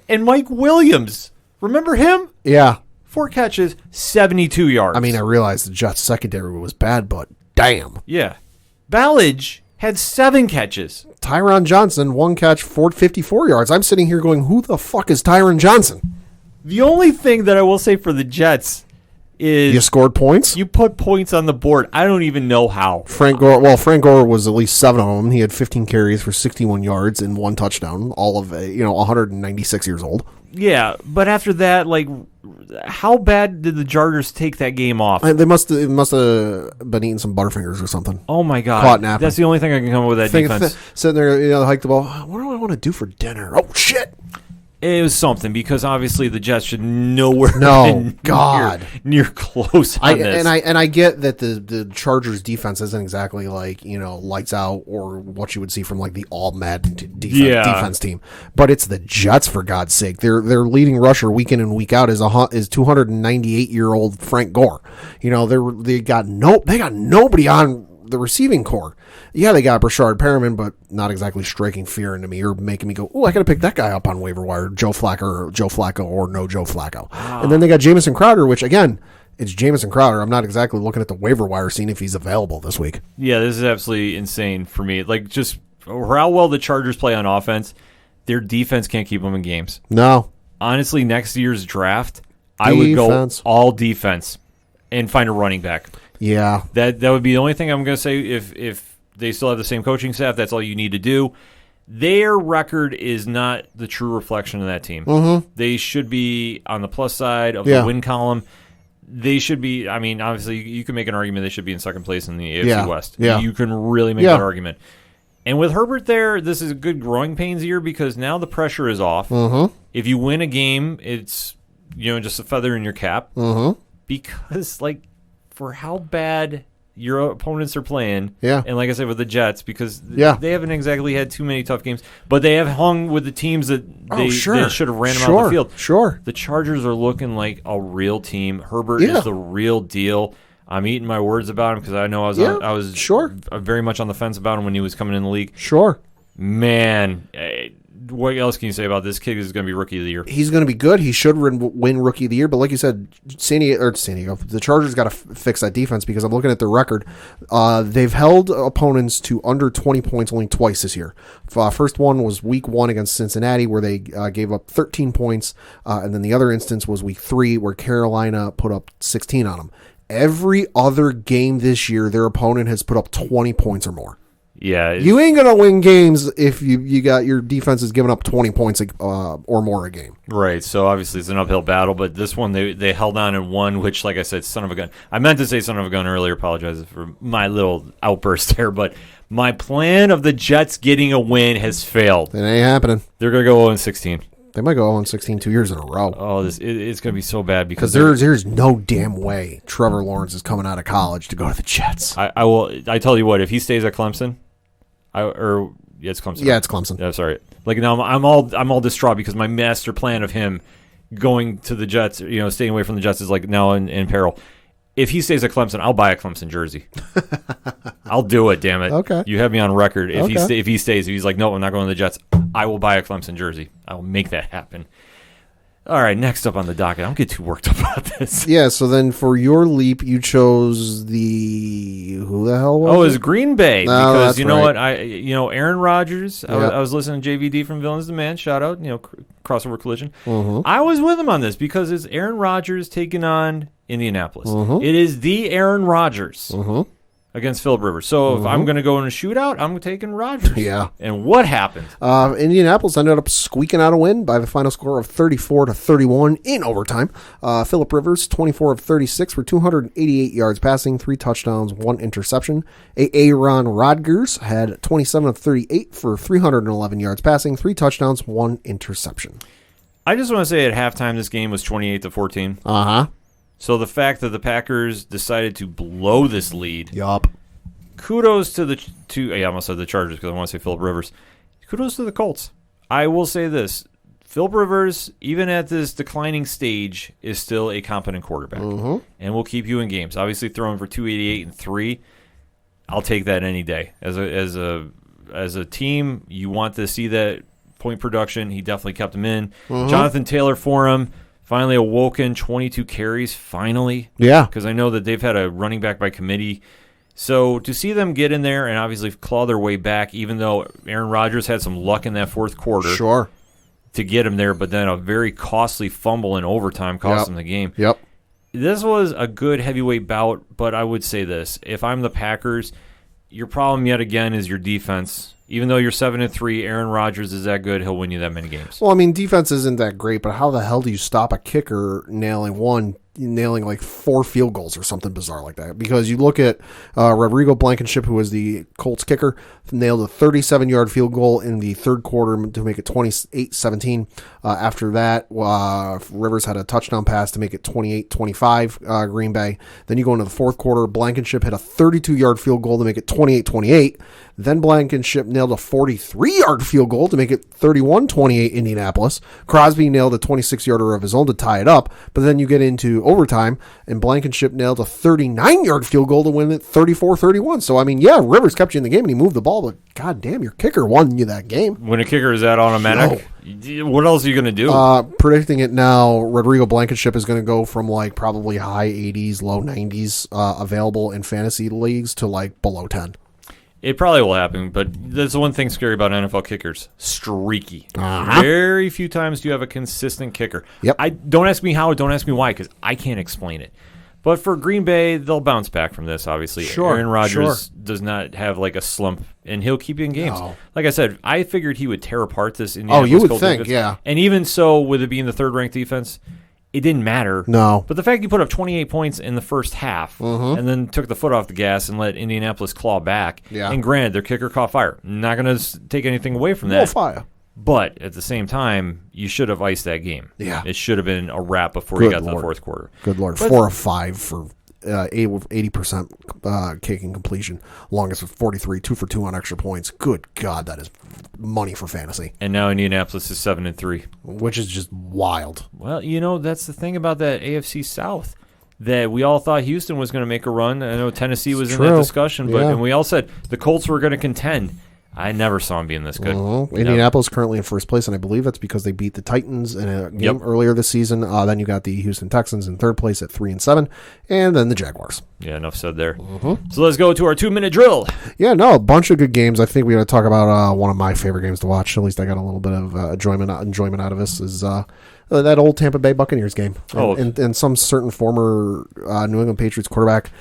[SPEAKER 1] And Mike Williams, remember him?
[SPEAKER 3] Yeah.
[SPEAKER 1] 4 catches, 72 yards.
[SPEAKER 3] I mean, I realized the Jets secondary was bad, but damn.
[SPEAKER 1] Yeah. Ballage had 7 catches.
[SPEAKER 3] Tyron Johnson, 1 catch, 54 yards. I'm sitting here going, who the fuck is Tyron Johnson?
[SPEAKER 1] The only thing that I will say for the Jets is
[SPEAKER 3] You scored points?
[SPEAKER 1] you put points on the board. I don't even know how.
[SPEAKER 3] Frank Gore was at least 7 of them. He had 15 carries for 61 yards and 1 touchdown, all of 196 years old.
[SPEAKER 1] Yeah, but after that, how bad did the Chargers take that game off?
[SPEAKER 3] They must have been eating some Butterfingers or something.
[SPEAKER 1] Oh my God.
[SPEAKER 3] Caught napping.
[SPEAKER 1] That's the only thing I can come up with that defense.
[SPEAKER 3] Sitting there, hike the ball. What do I want to do for dinner? Oh, shit.
[SPEAKER 1] It was something because obviously the Jets should nowhere
[SPEAKER 3] God.
[SPEAKER 1] near close on this.
[SPEAKER 3] And I get that the Chargers defense isn't exactly lights out or what you would see from the all Madden defense team, but it's the Jets, for God's sake. Their leading rusher week in and week out is 298-year-old Frank Gore. They got nobody on the receiving core. Yeah, they got Brashard Perriman, but not exactly striking fear into me or making me go, oh, I got to pick that guy up on waiver wire, Joe Flacco or no Joe Flacco. And then they got Jamison Crowder, which, again, it's Jamison Crowder. I'm not exactly looking at the waiver wire seeing if he's available this week.
[SPEAKER 1] Yeah, this is absolutely insane for me. Like, just for how well the Chargers play on offense, their defense can't keep them in games.
[SPEAKER 3] No.
[SPEAKER 1] Honestly, next year's draft, I would go all defense and find a running back.
[SPEAKER 3] Yeah.
[SPEAKER 1] That would be the only thing I'm going to say. If they still have the same coaching staff, that's all you need to do. Their record is not the true reflection of that team.
[SPEAKER 3] Mm-hmm.
[SPEAKER 1] They should be on the plus side of the win column. They should be, I mean, obviously, you can make an argument they should be in second place in the AFC West.
[SPEAKER 3] Yeah.
[SPEAKER 1] You can really make that argument. And with Herbert there, this is a good growing pains year because now the pressure is off.
[SPEAKER 3] Mm-hmm.
[SPEAKER 1] If you win a game, it's just a feather in your cap.
[SPEAKER 3] Mm-hmm.
[SPEAKER 1] Because, for how bad your opponents are playing,
[SPEAKER 3] and
[SPEAKER 1] like I said with the Jets, because they haven't exactly had too many tough games, but they have hung with the teams that they should have ran them out of the field.
[SPEAKER 3] Sure.
[SPEAKER 1] The Chargers are looking like a real team. Herbert is the real deal. I'm eating my words about him because I know I was very much on the fence about him when he was coming in the league.
[SPEAKER 3] Sure.
[SPEAKER 1] Man, what else can you say about this kid? Is going to be Rookie of the Year.
[SPEAKER 3] He's going to be good. He should win Rookie of the Year. But like you said, San Diego, the Chargers got to fix that defense because I'm looking at their record. They've held opponents to under 20 points only twice this year. First one was Week 1 against Cincinnati where they gave up 13 points. And then the other instance was Week 3 where Carolina put up 16 on them. Every other game this year, their opponent has put up 20 points or more.
[SPEAKER 1] Yeah,
[SPEAKER 3] you ain't gonna win games if you got your defense is giving up 20 points or more a game.
[SPEAKER 1] Right. So obviously it's an uphill battle, but this one they held on and won. Which, like I said, son of a gun. I meant to say son of a gun earlier. Apologize for my little outburst there, but my plan of the Jets getting a win has failed.
[SPEAKER 3] It ain't happening.
[SPEAKER 1] They're gonna go 0-16.
[SPEAKER 3] They might go 0-16 2 years in a row.
[SPEAKER 1] Oh, it's going to be so bad because
[SPEAKER 3] there's no damn way Trevor Lawrence is coming out of college to go to the Jets.
[SPEAKER 1] I tell you what, if he stays at Clemson, it's Clemson.
[SPEAKER 3] Yeah, it's Clemson.
[SPEAKER 1] Yeah, sorry. Like now I'm all distraught because my master plan of him going to the Jets, staying away from the Jets is like now in peril. If he stays at Clemson, I'll buy a Clemson jersey. I'll do it, damn it.
[SPEAKER 3] Okay.
[SPEAKER 1] You have me on record. If he stays, if he's like, no, I'm not going to the Jets, I will buy a Clemson jersey. I will make that happen. All right, next up on the docket. I don't get too worked up about this.
[SPEAKER 3] Yeah, so then for your leap, you chose who the hell was it?
[SPEAKER 1] Oh, it was Green Bay.
[SPEAKER 3] No,
[SPEAKER 1] because
[SPEAKER 3] that's
[SPEAKER 1] what?
[SPEAKER 3] Aaron
[SPEAKER 1] Rodgers, I was listening to JVD from Villains to Man. Shout out, crossover collision.
[SPEAKER 3] Mm-hmm.
[SPEAKER 1] I was with him on this because it's Aaron Rodgers taking on Indianapolis. Mm-hmm. It is the Aaron Rodgers against Philip Rivers. So if I'm going to go in a shootout, I'm taking Rodgers.
[SPEAKER 3] Yeah.
[SPEAKER 1] And what happened?
[SPEAKER 3] Indianapolis ended up squeaking out a win by the final score of 34-31 in overtime. Philip Rivers, 24 of 36 for 288 yards passing, 3 touchdowns, 1 interception. Aaron Rodgers had 27 of 38 for 311 yards passing, 3 touchdowns, 1 interception.
[SPEAKER 1] I just want to say at halftime this game was 28-14.
[SPEAKER 3] Uh-huh.
[SPEAKER 1] So the fact that the Packers decided to blow this lead,
[SPEAKER 3] yup.
[SPEAKER 1] Kudos to I almost said the Chargers because I want to say Philip Rivers. Kudos to the Colts. I will say this: Philip Rivers, even at this declining stage, is still a competent quarterback, and will keep you in games. Obviously, throwing for 288 and 3, I'll take that any day. As a team, you want to see that point production. He definitely kept him in. Jonathan Taylor for him. Finally awoken, 22 carries, finally.
[SPEAKER 3] Yeah.
[SPEAKER 1] Because I know that they've had a running back by committee. So to see them get in there and obviously claw their way back, even though Aaron Rodgers had some luck in that fourth quarter to get him there, but then a very costly fumble in overtime cost him the game.
[SPEAKER 3] Yep.
[SPEAKER 1] This was a good heavyweight bout, but I would say this. If I'm the Packers, your problem yet again is your defense. Even though you're 7-3, Aaron Rodgers is that good, he'll win you that many games.
[SPEAKER 3] Well, I mean, defense isn't that great, but how the hell do you stop a kicker nailing like 4 field goals or something bizarre like that? Because you look at Rodrigo Blankenship, who was the Colts kicker, nailed a 37-yard field goal in the third quarter to make it 28-17. After that, Rivers had a touchdown pass to make it 28-25 Green Bay. Then you go into the fourth quarter, Blankenship hit a 32-yard field goal to make it 28-28. Then Blankenship nailed a 43-yard field goal to make it 31-28 Indianapolis. Crosby nailed a 26-yarder of his own to tie it up. But then you get into into overtime, and Blankenship nailed a 39-yard field goal to win it 34-31. So, I mean, yeah, Rivers kept you in the game and he moved the ball, but god damn, your kicker won you that game.
[SPEAKER 1] When a kicker is that automatic, what else are you going to do?
[SPEAKER 3] Predicting it now, Rodrigo Blankenship is going to go from like probably high 80s, low 90s available in fantasy leagues to like below 10.
[SPEAKER 1] It probably will happen, but there's one thing scary about NFL kickers: streaky. Very few times do you have a consistent kicker.
[SPEAKER 3] Yep.
[SPEAKER 1] Don't ask me how, don't ask me why, because I can't explain it. But for Green Bay, they'll bounce back from this, obviously.
[SPEAKER 3] Sure,
[SPEAKER 1] Aaron Rodgers does not have like a slump, and he'll keep you in games.
[SPEAKER 3] No.
[SPEAKER 1] Like I said, I figured he would tear apart this Indianapolis
[SPEAKER 3] you would
[SPEAKER 1] Colts
[SPEAKER 3] think,
[SPEAKER 1] defense.
[SPEAKER 3] yeah.
[SPEAKER 1] And even so, with it being the third-ranked defense, it didn't matter.
[SPEAKER 3] No.
[SPEAKER 1] But the fact you put up 28 points in the first half and then took the foot off the gas and let Indianapolis claw back.
[SPEAKER 3] Yeah.
[SPEAKER 1] And granted, their kicker caught fire. Not going to take anything away from that.
[SPEAKER 3] Well, fire.
[SPEAKER 1] But at the same time, you should have iced that game.
[SPEAKER 3] Yeah.
[SPEAKER 1] It should have been a wrap before you got to the fourth quarter.
[SPEAKER 3] Good Lord. 4 of 5 for 80% kicking completion. Longest of 43, 2 for 2 on extra points. Good God, that is money for fantasy.
[SPEAKER 1] And now Indianapolis is 7-3.
[SPEAKER 3] Which is just wild.
[SPEAKER 1] Well, that's the thing about that AFC South. That we all thought Houston was going to make a run. I know Tennessee was in that discussion, but and we all said the Colts were going to contend. I never saw them being this good.
[SPEAKER 3] Indianapolis currently in first place, and I believe that's because they beat the Titans in a game earlier this season. Then you got the Houston Texans in third place at 3-7, and then the Jaguars.
[SPEAKER 1] Yeah, enough said there. So let's go to our 2-minute drill.
[SPEAKER 3] Yeah, no, a bunch of good games. I think we got to talk about one of my favorite games to watch. At least I got a little bit of enjoyment out of this. Is that old Tampa Bay Buccaneers game. And some certain former New England Patriots quarterback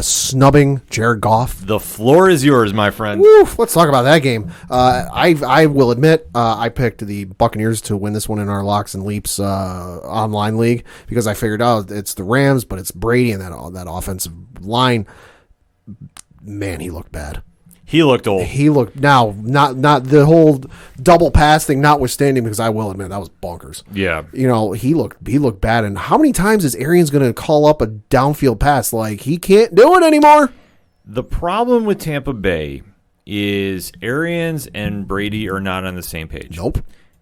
[SPEAKER 3] snubbing Jared Goff.
[SPEAKER 1] The floor is yours, my friend.
[SPEAKER 3] Woo, let's talk about that game. I will admit I picked the Buccaneers to win this one in our Locks and Leaps online league because I figured out it's the Rams, but it's Brady and that offensive line. Man, he looked bad.
[SPEAKER 1] He looked old.
[SPEAKER 3] He looked not the whole double pass thing notwithstanding, because I will admit that was bonkers.
[SPEAKER 1] Yeah.
[SPEAKER 3] He looked bad. And how many times is Arians going to call up a downfield pass? Like, he can't do it anymore.
[SPEAKER 1] The problem with Tampa Bay is Arians and Brady are not on the same page.
[SPEAKER 3] Nope.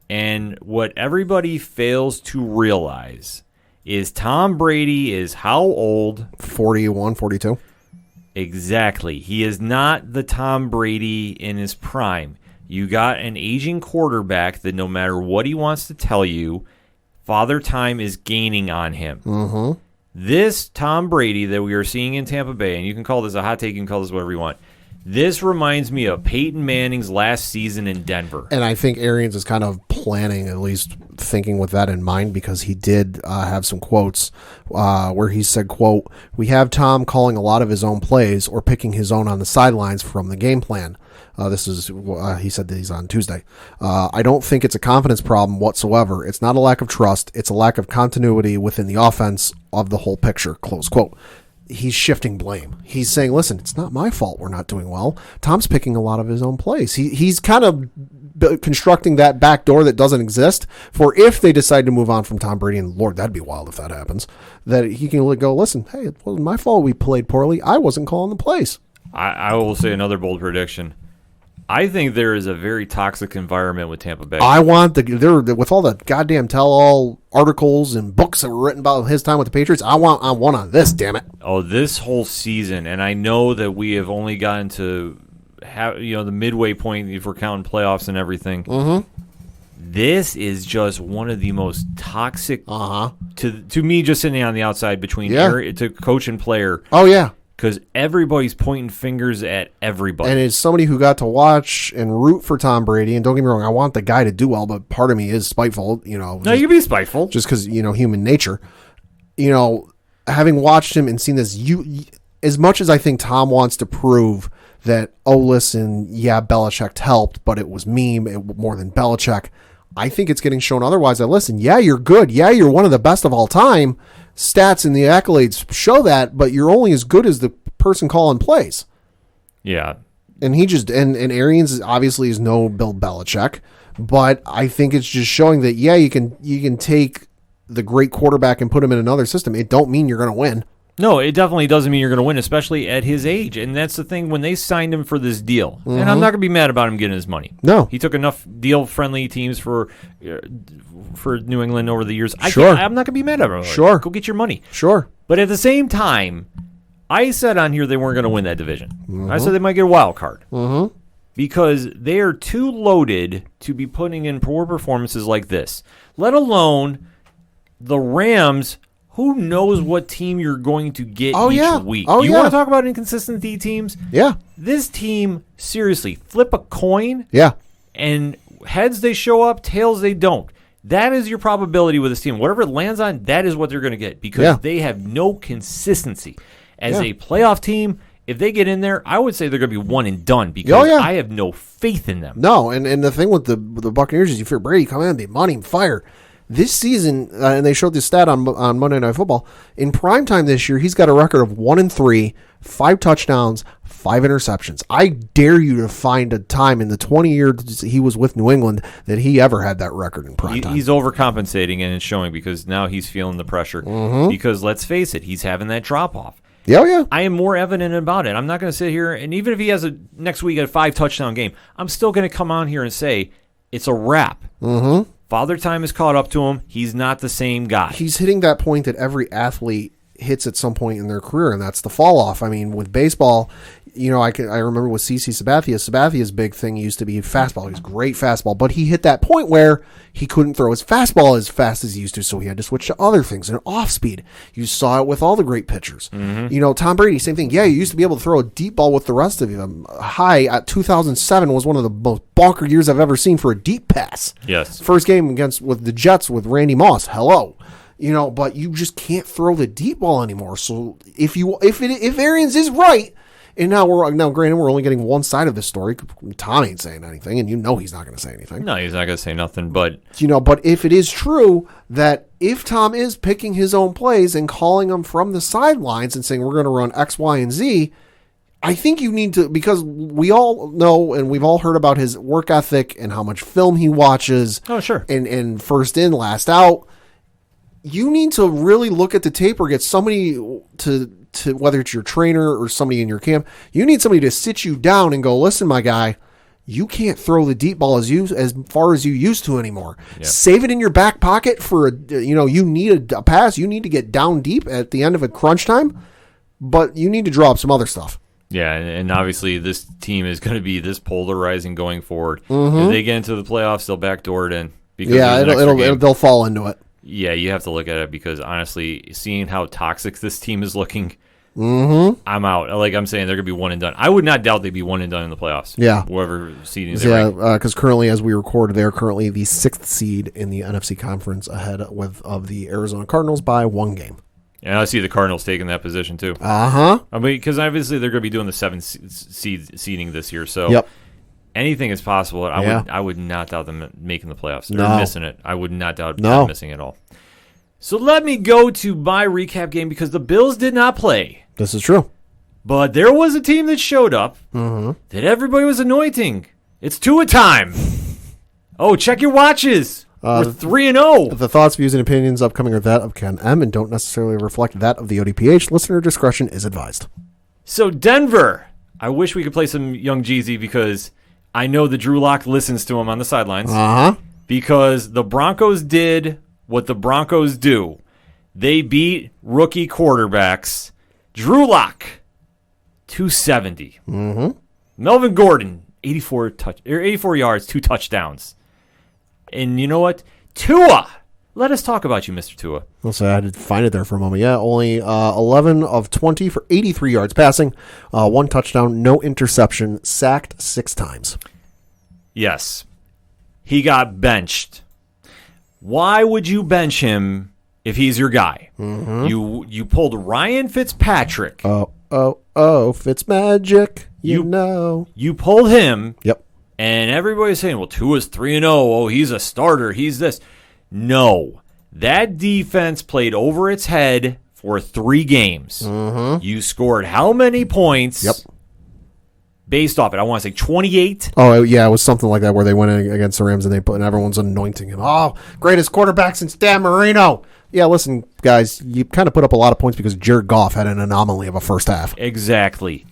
[SPEAKER 1] And what everybody fails to realize is Tom Brady is how old?
[SPEAKER 3] 41, 42.
[SPEAKER 1] Exactly. He is not the Tom Brady in his prime. You got an aging quarterback that no matter what he wants to tell you, Father Time is gaining on him. This Tom Brady that we are seeing in Tampa Bay, and you can call this a hot take, you can call this whatever you want, this reminds me of Peyton Manning's last season in Denver.
[SPEAKER 3] And I think Arians is kind of planning, at least thinking with that in mind, because he did have some quotes where he said, quote, "We have Tom calling a lot of his own plays or picking his own on the sidelines from the game plan." This is, he said these on Tuesday. "I don't think it's a confidence problem whatsoever. It's not a lack of trust. It's a lack of continuity within the offense of the whole picture," close quote. He's shifting blame. He's saying, listen, it's not my fault we're not doing well. Tom's picking a lot of his own plays. He's kind of constructing that back door that doesn't exist for if they decide to move on from Tom Brady, and Lord, that'd be wild if that happens, that he can go, listen, hey, it wasn't my fault we played poorly. I wasn't calling the plays.
[SPEAKER 1] I will say another bold prediction. I think there is a very toxic environment with Tampa Bay.
[SPEAKER 3] I want with all the goddamn tell-all articles and books that were written about his time with the Patriots. I want one on this, damn it.
[SPEAKER 1] Oh, this whole season, and I know that we have only gotten to have the midway point if we're counting playoffs and everything. This is just one of the most toxic to me, just sitting on the outside between to coach and player.
[SPEAKER 3] Oh yeah.
[SPEAKER 1] Because everybody's pointing fingers at everybody.
[SPEAKER 3] And as somebody who got to watch and root for Tom Brady, and don't get me wrong, I want the guy to do well, but part of me is spiteful,
[SPEAKER 1] No, you can be spiteful.
[SPEAKER 3] Just because, human nature. Having watched him and seen this, as much as I think Tom wants to prove that, oh, listen, yeah, Belichick helped, but it was me more than Belichick, I think it's getting shown otherwise. That, listen, yeah, you're good. Yeah, you're one of the best of all time. Stats and the accolades show that, but you're only as good as the person calling plays.
[SPEAKER 1] Yeah.
[SPEAKER 3] And and Arians obviously is no Bill Belichick, but I think it's just showing that, yeah, you can take the great quarterback and put him in another system. It don't mean you're going to win.
[SPEAKER 1] No, it definitely doesn't mean you're going to win, especially at his age. And that's the thing, when they signed him for this deal, and I'm not going to be mad about him getting his money.
[SPEAKER 3] No.
[SPEAKER 1] He took enough deal-friendly teams for New England over the years.
[SPEAKER 3] Sure.
[SPEAKER 1] I'm not going to be mad at him.
[SPEAKER 3] Sure.
[SPEAKER 1] Go get your money.
[SPEAKER 3] Sure.
[SPEAKER 1] But at the same time, I said on here they weren't going to win that division. I said they might get a wild card. Because they are too loaded to be putting in poor performances like this. Let alone the Rams, who knows what team you're going to get each week. You want to talk about inconsistency teams?
[SPEAKER 3] Yeah.
[SPEAKER 1] This team, seriously, flip a coin,
[SPEAKER 3] Yeah.
[SPEAKER 1] and heads they show up, tails they don't. That is your probability with this team. Whatever it lands on, that is what they're going to get because they have no consistency. As a playoff team, if they get in there, I would say they're going to be one and done because I have no faith in them.
[SPEAKER 3] No, and the thing with the Buccaneers is you fear Brady come in, be money and fire. This season, and they showed this stat on Monday Night Football, in primetime this year, he's got a record of 1-3, 5 touchdowns, 5 interceptions. I dare you to find a time in the 20 years he was with New England that he ever had that record in primetime.
[SPEAKER 1] He's overcompensating, and it's showing because now he's feeling the pressure. Because let's face it, he's having that drop-off.
[SPEAKER 3] Yeah.
[SPEAKER 1] I am more evident about it. I'm not going to sit here, and even if he has next week a 5-touchdown game, I'm still going to come on here and say it's a wrap. Father Time has caught up to him. He's not the same guy.
[SPEAKER 3] He's hitting that point that every athlete hits at some point in their career, and that's the fall off. I mean, with baseball, I remember with CC Sabathia's big thing used to be fastball. He's great fastball, but he hit that point where he couldn't throw his fastball as fast as he used to, so he had to switch to other things and off speed. You saw it with all the great pitchers. Tom Brady, same thing. Yeah, you used to be able to throw a deep ball with the rest of them. High at 2007 was one of the most bonker years I've ever seen for a deep pass.
[SPEAKER 1] Yes.
[SPEAKER 3] First game with the Jets with Randy Moss. Hello. But you just can't throw the deep ball anymore. So if Arians is right, and now granted we're only getting one side of this story. Tom ain't saying anything, and he's not going to say anything.
[SPEAKER 1] No, he's not going to say nothing. But
[SPEAKER 3] but if it is true that if Tom is picking his own plays and calling them from the sidelines and saying we're going to run X, Y, and Z, I think you need to, because we all know and we've all heard about his work ethic and how much film he watches.
[SPEAKER 1] Oh, sure.
[SPEAKER 3] And first in, last out. You need to really look at the tape or get somebody to whether it's your trainer or somebody in your camp, you need somebody to sit you down and go, listen, my guy, you can't throw the deep ball as far as you used to anymore. Yep. Save it in your back pocket for you need a pass. You need to get down deep at the end of a crunch time, but you need to draw up some other stuff.
[SPEAKER 1] Yeah, and obviously this team is going to be this polarizing going forward. If they get into the playoffs, they'll backdoor it in. Because
[SPEAKER 3] they'll fall into it.
[SPEAKER 1] Yeah, you have to look at it because honestly, seeing how toxic this team is looking, I'm out. Like I'm saying, they're going to be one and done. I would not doubt they'd be one and done in the playoffs.
[SPEAKER 3] Yeah.
[SPEAKER 1] Whoever seeding they're in.
[SPEAKER 3] Because currently, as we record, they're currently the 6th seed in the NFC conference ahead of the Arizona Cardinals by 1 game.
[SPEAKER 1] And I see the Cardinals taking that position too.
[SPEAKER 3] I
[SPEAKER 1] mean, because obviously they're going to be doing the 7th seeding this year. So
[SPEAKER 3] yep.
[SPEAKER 1] Anything is possible. I would not doubt them making the playoffs. They're missing it. I would not doubt them missing it all. So let me go to my recap game because the Bills did not play.
[SPEAKER 3] This is true.
[SPEAKER 1] But there was a team that showed up that everybody was anointing. It's Tua time. Oh, check your watches. We're 3-0.
[SPEAKER 3] The thoughts, views, and opinions upcoming are that of Ken M. and don't necessarily reflect that of the ODPH. Listener discretion is advised.
[SPEAKER 1] So Denver. I wish we could play some Young Jeezy because I know that Drew Lock listens to him on the sidelines. Because the Broncos did what the Broncos do. They beat rookie quarterbacks. Drew Lock, 270. Melvin Gordon, 84 yards, 2 touchdowns. And you know what? Tua. Let us talk about you, Mr. Tua.
[SPEAKER 3] I'll say I had to find it there for a moment. Yeah, only 11 of 20 for 83 yards passing, 1 touchdown, no interception, sacked 6 times.
[SPEAKER 1] Yes. He got benched. Why would you bench him if he's your guy? You pulled Ryan Fitzpatrick.
[SPEAKER 3] Oh, Fitzmagic, you know.
[SPEAKER 1] You pulled him.
[SPEAKER 3] Yep.
[SPEAKER 1] And everybody's saying, well, Tua's 3-0. Oh, he's a starter. He's this. No. That defense played over its head for 3 games. You scored how many points?
[SPEAKER 3] Yep.
[SPEAKER 1] Based off it, I want to say 28.
[SPEAKER 3] Oh, yeah, it was something like that where they went in against the Rams and everyone's anointing him. Oh, greatest quarterback since Dan Marino. yeah, listen, guys, you kind of put up a lot of points because Jared Goff had an anomaly of a first half.
[SPEAKER 1] Exactly.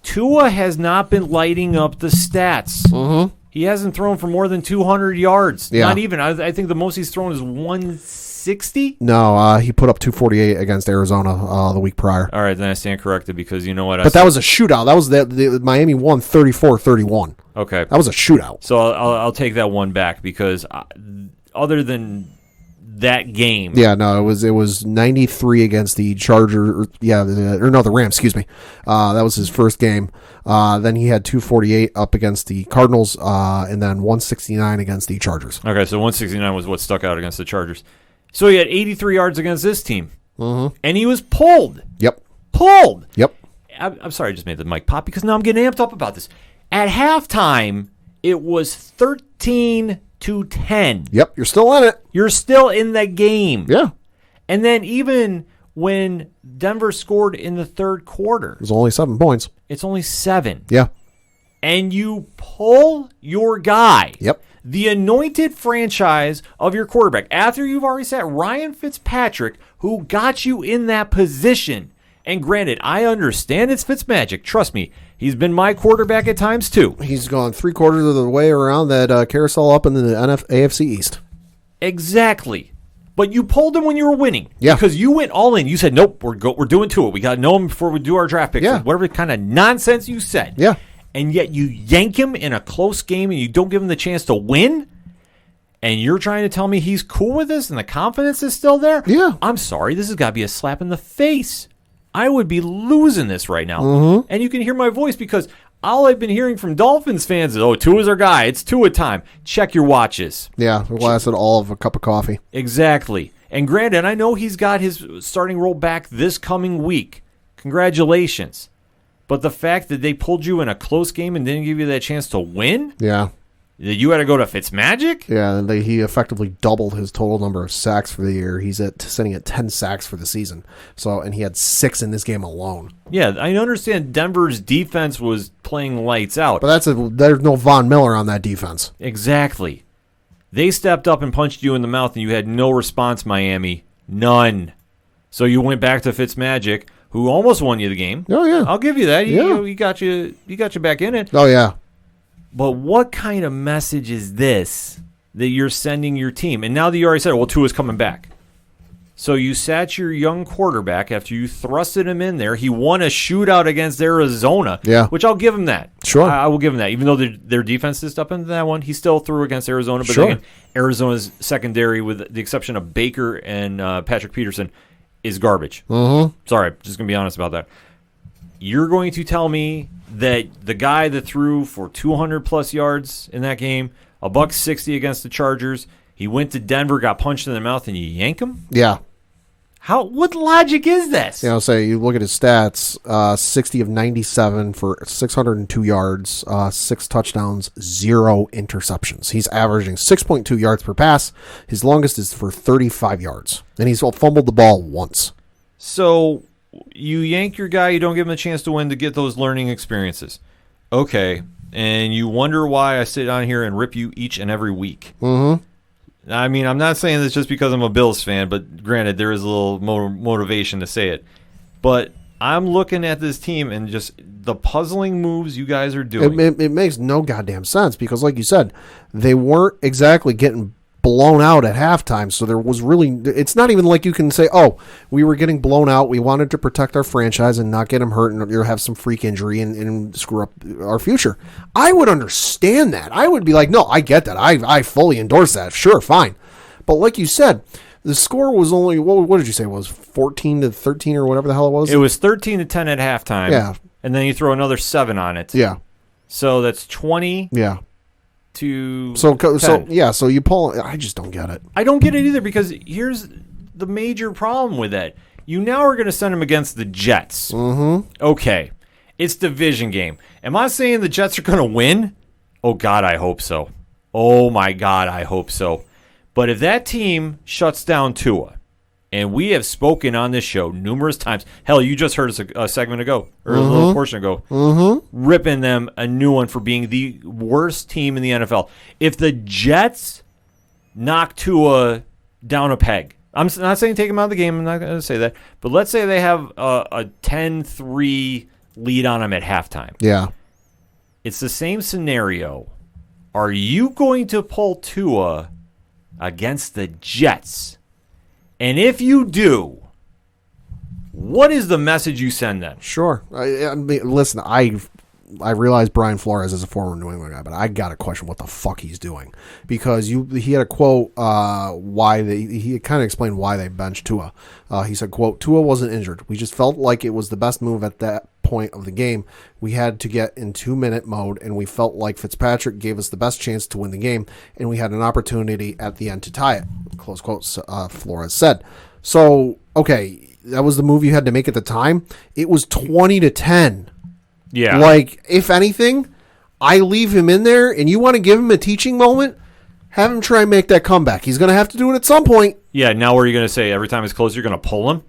[SPEAKER 1] Tua has not been lighting up the stats.
[SPEAKER 3] Mm-hmm.
[SPEAKER 1] He hasn't thrown for more than 200 yards.
[SPEAKER 3] Yeah.
[SPEAKER 1] Not even. I think the most he's thrown is 160.
[SPEAKER 3] No, he put up 248 against Arizona the week prior.
[SPEAKER 1] All right, then I stand corrected because you know what?
[SPEAKER 3] But that was a shootout. That was the Miami won 34-31.
[SPEAKER 1] Okay.
[SPEAKER 3] That was a shootout.
[SPEAKER 1] So I'll take that one back because other than that game.
[SPEAKER 3] Yeah, no, it was 93 against the Chargers. The Rams. Excuse me. That was his first game. Then he had 248 up against the Cardinals, and then 169 against the Chargers.
[SPEAKER 1] Okay, so 169 was what stuck out against the Chargers. So he had 83 yards against this team, and he was pulled.
[SPEAKER 3] Yep.
[SPEAKER 1] Pulled.
[SPEAKER 3] Yep.
[SPEAKER 1] I'm sorry, I just made the mic pop because now I'm getting amped up about this. At halftime, it was 13-10.
[SPEAKER 3] Yep. You're still in it.
[SPEAKER 1] You're still in the game.
[SPEAKER 3] Yeah.
[SPEAKER 1] And then even when Denver scored in the third quarter,
[SPEAKER 3] It was only 7 points.
[SPEAKER 1] it's only 7.
[SPEAKER 3] Yeah.
[SPEAKER 1] And you pull your guy,
[SPEAKER 3] Yep.
[SPEAKER 1] the anointed franchise of your quarterback, after you've already sat Ryan Fitzpatrick, who got you in that position. And granted, I understand it's Fitzmagic. Trust me, he's been my quarterback at times too.
[SPEAKER 3] He's gone 3/4 of the way around that carousel up in the AFC East.
[SPEAKER 1] Exactly. But you pulled him when you were winning.
[SPEAKER 3] Yeah.
[SPEAKER 1] Because you went all in. You said, nope, we're doing to it. We got to know him before we do our draft picks.
[SPEAKER 3] Yeah.
[SPEAKER 1] Whatever kind of nonsense you said.
[SPEAKER 3] Yeah.
[SPEAKER 1] And yet you yank him in a close game and you don't give him the chance to win? And you're trying to tell me he's cool with this and the confidence is still there?
[SPEAKER 3] Yeah.
[SPEAKER 1] I'm sorry. This has got to be a slap in the face. I would be losing this right now.
[SPEAKER 3] Mm-hmm.
[SPEAKER 1] And you can hear my voice because all I've been hearing from Dolphins fans is, Tua's our guy. It's Tua time. Check your watches.
[SPEAKER 3] Yeah. It lasted all of a cup of coffee.
[SPEAKER 1] Exactly. And granted, I know he's got his starting role back this coming week. Congratulations. But the fact that they pulled you in a close game and didn't give you that chance to win,
[SPEAKER 3] Yeah.
[SPEAKER 1] that you had to go to Fitzmagic?
[SPEAKER 3] Yeah, and he effectively doubled his total number of sacks for the year. He's sitting at 10 sacks for the season. And he had 6 in this game alone.
[SPEAKER 1] Yeah, I understand Denver's defense was playing lights out.
[SPEAKER 3] But there's no Von Miller on that defense.
[SPEAKER 1] Exactly. They stepped up and punched you in the mouth, and you had no response, Miami. None. So you went back to Fitzmagic, who almost won you the game.
[SPEAKER 3] Oh yeah,
[SPEAKER 1] I'll give you that.
[SPEAKER 3] Yeah.
[SPEAKER 1] He got you back in it.
[SPEAKER 3] Oh yeah.
[SPEAKER 1] But what kind of message is this that you're sending your team? And now that you already said, well, Tua's coming back. So you sat your young quarterback after you thrusted him in there. He won a shootout against Arizona,
[SPEAKER 3] Yeah.
[SPEAKER 1] which I'll give him that.
[SPEAKER 3] Sure.
[SPEAKER 1] I will give him that. Even though their defense is up into that one, he still threw against Arizona. But
[SPEAKER 3] Sure.
[SPEAKER 1] again, Arizona's secondary, with the exception of Baker and Patrick Peterson, is garbage.
[SPEAKER 3] Mm-hmm.
[SPEAKER 1] Sorry, just going to be honest about that. You're going to tell me that the guy that threw for 200-plus yards in that game, $160 against the Chargers, he went to Denver, got punched in the mouth, and you yank him?
[SPEAKER 3] Yeah.
[SPEAKER 1] What logic is this?
[SPEAKER 3] You look at his stats, 60 of 97 for 602 yards, 6 touchdowns, 0 interceptions. He's averaging 6.2 yards per pass. His longest is for 35 yards. And he's fumbled the ball once.
[SPEAKER 1] So you yank your guy, you don't give him a chance to win to get those learning experiences. Okay, and you wonder why I sit on here and rip you each and every week.
[SPEAKER 3] Mm-hmm.
[SPEAKER 1] I mean, I'm not saying this just because I'm a Bills fan, but granted, there is a little motivation to say it. But I'm looking at this team and just the puzzling moves you guys are doing.
[SPEAKER 3] It makes no goddamn sense because, like you said, they weren't exactly getting blown out at halftime. So there was really, it's not even like you can say, oh, we were getting blown out. We wanted to protect our franchise and not get them hurt and have some freak injury and screw up our future. I would understand that. I would be like, no, I get that. I fully endorse that. Sure, fine. But like you said, the score was only, what did you say it was, 14-13 or whatever the hell it was?
[SPEAKER 1] It was 13-10 at halftime.
[SPEAKER 3] Yeah.
[SPEAKER 1] And then you throw another 7 on it.
[SPEAKER 3] Yeah.
[SPEAKER 1] So that's 20
[SPEAKER 3] Yeah.
[SPEAKER 1] to
[SPEAKER 3] 10. So you pull, I just don't get it.
[SPEAKER 1] I don't get it either because here's the major problem with that. You now are going to send him against the Jets.
[SPEAKER 3] Mm-hmm.
[SPEAKER 1] Okay. It's division game. Am I saying the Jets are going to win? Oh, God, I hope so. Oh, my God, I hope so. But if that team shuts down Tua, and we have spoken on this show numerous times, hell, you just heard us a segment ago, or a little portion ago, ripping them a new one for being the worst team in the NFL. If the Jets knock Tua down a peg, I'm not saying take him out of the game. I'm not going to say that. But let's say they have a 10-3 lead on him at halftime.
[SPEAKER 3] Yeah.
[SPEAKER 1] It's the same scenario. Are you going to pull Tua against the Jets? And if you do, what is the message you send them?
[SPEAKER 3] Sure. I mean, listen, I realize Brian Flores is a former New England guy, but I got to question what the fuck he's doing, because he had a quote he kind of explained why they benched Tua. He said, quote, "Tua wasn't injured. We just felt like it was the best move at that point of the game. We had to get in 2-minute mode, and we felt like Fitzpatrick gave us the best chance to win the game, and we had an opportunity at the end to tie it," close quotes, Flores said. So, okay, that was the move you had to make at the time. It was 20-10.
[SPEAKER 1] Yeah.
[SPEAKER 3] Like, if anything, I leave him in there, and you want to give him a teaching moment, have him try and make that comeback. He's going to have to do it at some point.
[SPEAKER 1] Yeah, now what are you going to say? Every time it's close, you're going to pull him?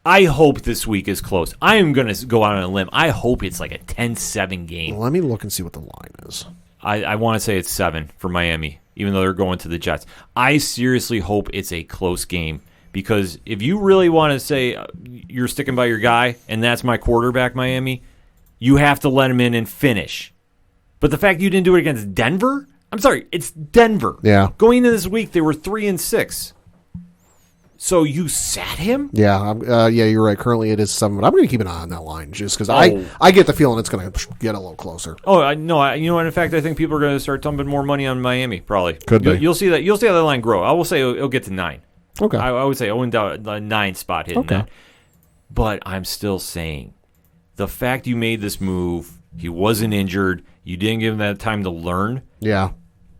[SPEAKER 1] I hope this week is close. I am going to go out on a limb. I hope it's like a 10-7 game.
[SPEAKER 3] Let me look and see what the line is.
[SPEAKER 1] I want to say it's 7 for Miami, even though they're going to the Jets. I seriously hope it's a close game, because if you really want to say you're sticking by your guy, and that's my quarterback, Miami, you have to let him in and finish. But the fact you didn't do it against Denver? I'm sorry, it's Denver.
[SPEAKER 3] Yeah.
[SPEAKER 1] Going into this week, they were 3-6. So you sat him?
[SPEAKER 3] Yeah, you're right. Currently it is 7, but I'm going to keep an eye on that line just because I get the feeling it's going to get a little closer.
[SPEAKER 1] Oh, no, you know what? In fact, I think people are going to start dumping more money on Miami, probably.
[SPEAKER 3] Could be.
[SPEAKER 1] You'll see that. You'll see how that line grow. I will say it'll get to 9.
[SPEAKER 3] Okay.
[SPEAKER 1] I would say Owen down the 9 spot hitting
[SPEAKER 3] Okay.
[SPEAKER 1] that. But I'm still saying, the fact you made this move, he wasn't injured, you didn't give him that time to learn.
[SPEAKER 3] Yeah.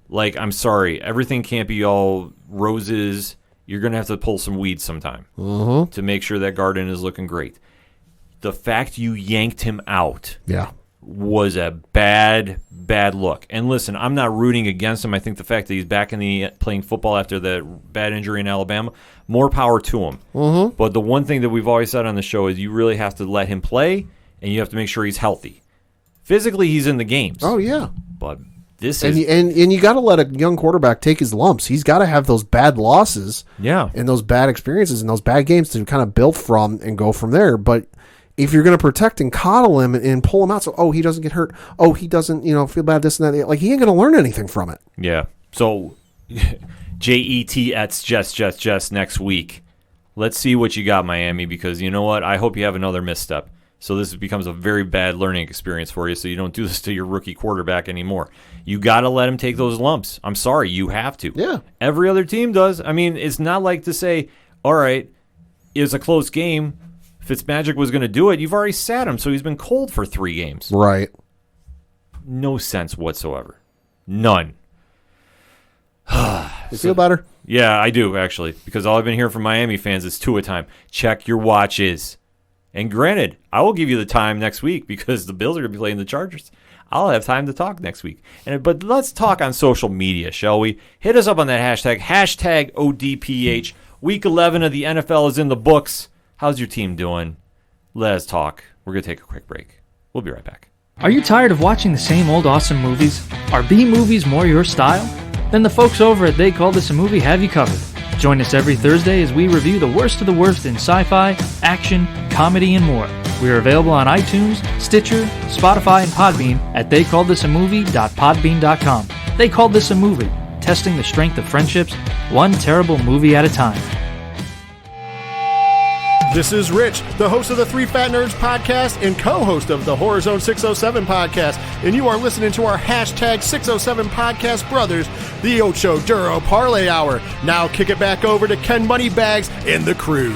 [SPEAKER 1] Like, I'm sorry, everything can't be all roses. You're going to have to pull some weeds sometime to make sure that garden is looking great. The fact you yanked him out was a bad look. And listen, I'm not rooting against him. I think the fact that he's back in the playing football after the bad injury in Alabama, more power to him. But the one thing that we've always said on the show is you really have to let him play, and you have to make sure he's healthy. Physically, he's in the games.
[SPEAKER 3] Oh, yeah.
[SPEAKER 1] But this
[SPEAKER 3] And
[SPEAKER 1] is...
[SPEAKER 3] you got to let a young quarterback take his lumps. He's got to have those bad losses and those bad experiences and those bad games to kind of build from and go from there. But if you're going to protect and coddle him and pull him out so, he doesn't get hurt, he doesn't feel bad, this and that, like, he ain't going to learn anything from it.
[SPEAKER 1] Yeah. So, Jets next week. Let's see what you got, Miami, because you know what? I hope you have another misstep. So this becomes a very bad learning experience for you, so you don't do this to your rookie quarterback anymore. You got to let him take those lumps. I'm sorry, you have to.
[SPEAKER 3] Yeah.
[SPEAKER 1] Every other team does. I mean, it's not like to say, all right, it's a close game. Fitzmagic was going to do it. You've already sat him, so he's been cold for 3 games.
[SPEAKER 3] Right.
[SPEAKER 1] No sense whatsoever. None.
[SPEAKER 3] You feel better?
[SPEAKER 1] Yeah, I do, actually, because all I've been hearing from Miami fans is Tua time. Check your watches. And granted, I will give you the time next week because the Bills are going to be playing the Chargers. I'll have time to talk next week. But let's talk on social media, shall we? Hit us up on that hashtag ODPH. Week 11 of the NFL is in the books. How's your team doing? Let us talk. We're going to take a quick break. We'll be right back.
[SPEAKER 5] Are you tired of watching the same old awesome movies? Are B movies more your style? Then the folks over at They Call This a Movie have you covered. Join us every Thursday as we review the worst of the worst in sci-fi, action, comedy, and more. We are available on iTunes, Stitcher, Spotify, and Podbean at theycalledthisamovie.podbean.com. They Called This a Movie, testing the strength of friendships, one terrible movie at a time.
[SPEAKER 6] This is Rich, the host of the Three Fat Nerds podcast and co-host of the Horror Zone 607 podcast, and you are listening to our hashtag 607 podcast brothers, the Ocho Duro Parlay Hour. Now kick it back over to Ken Moneybags and the crew.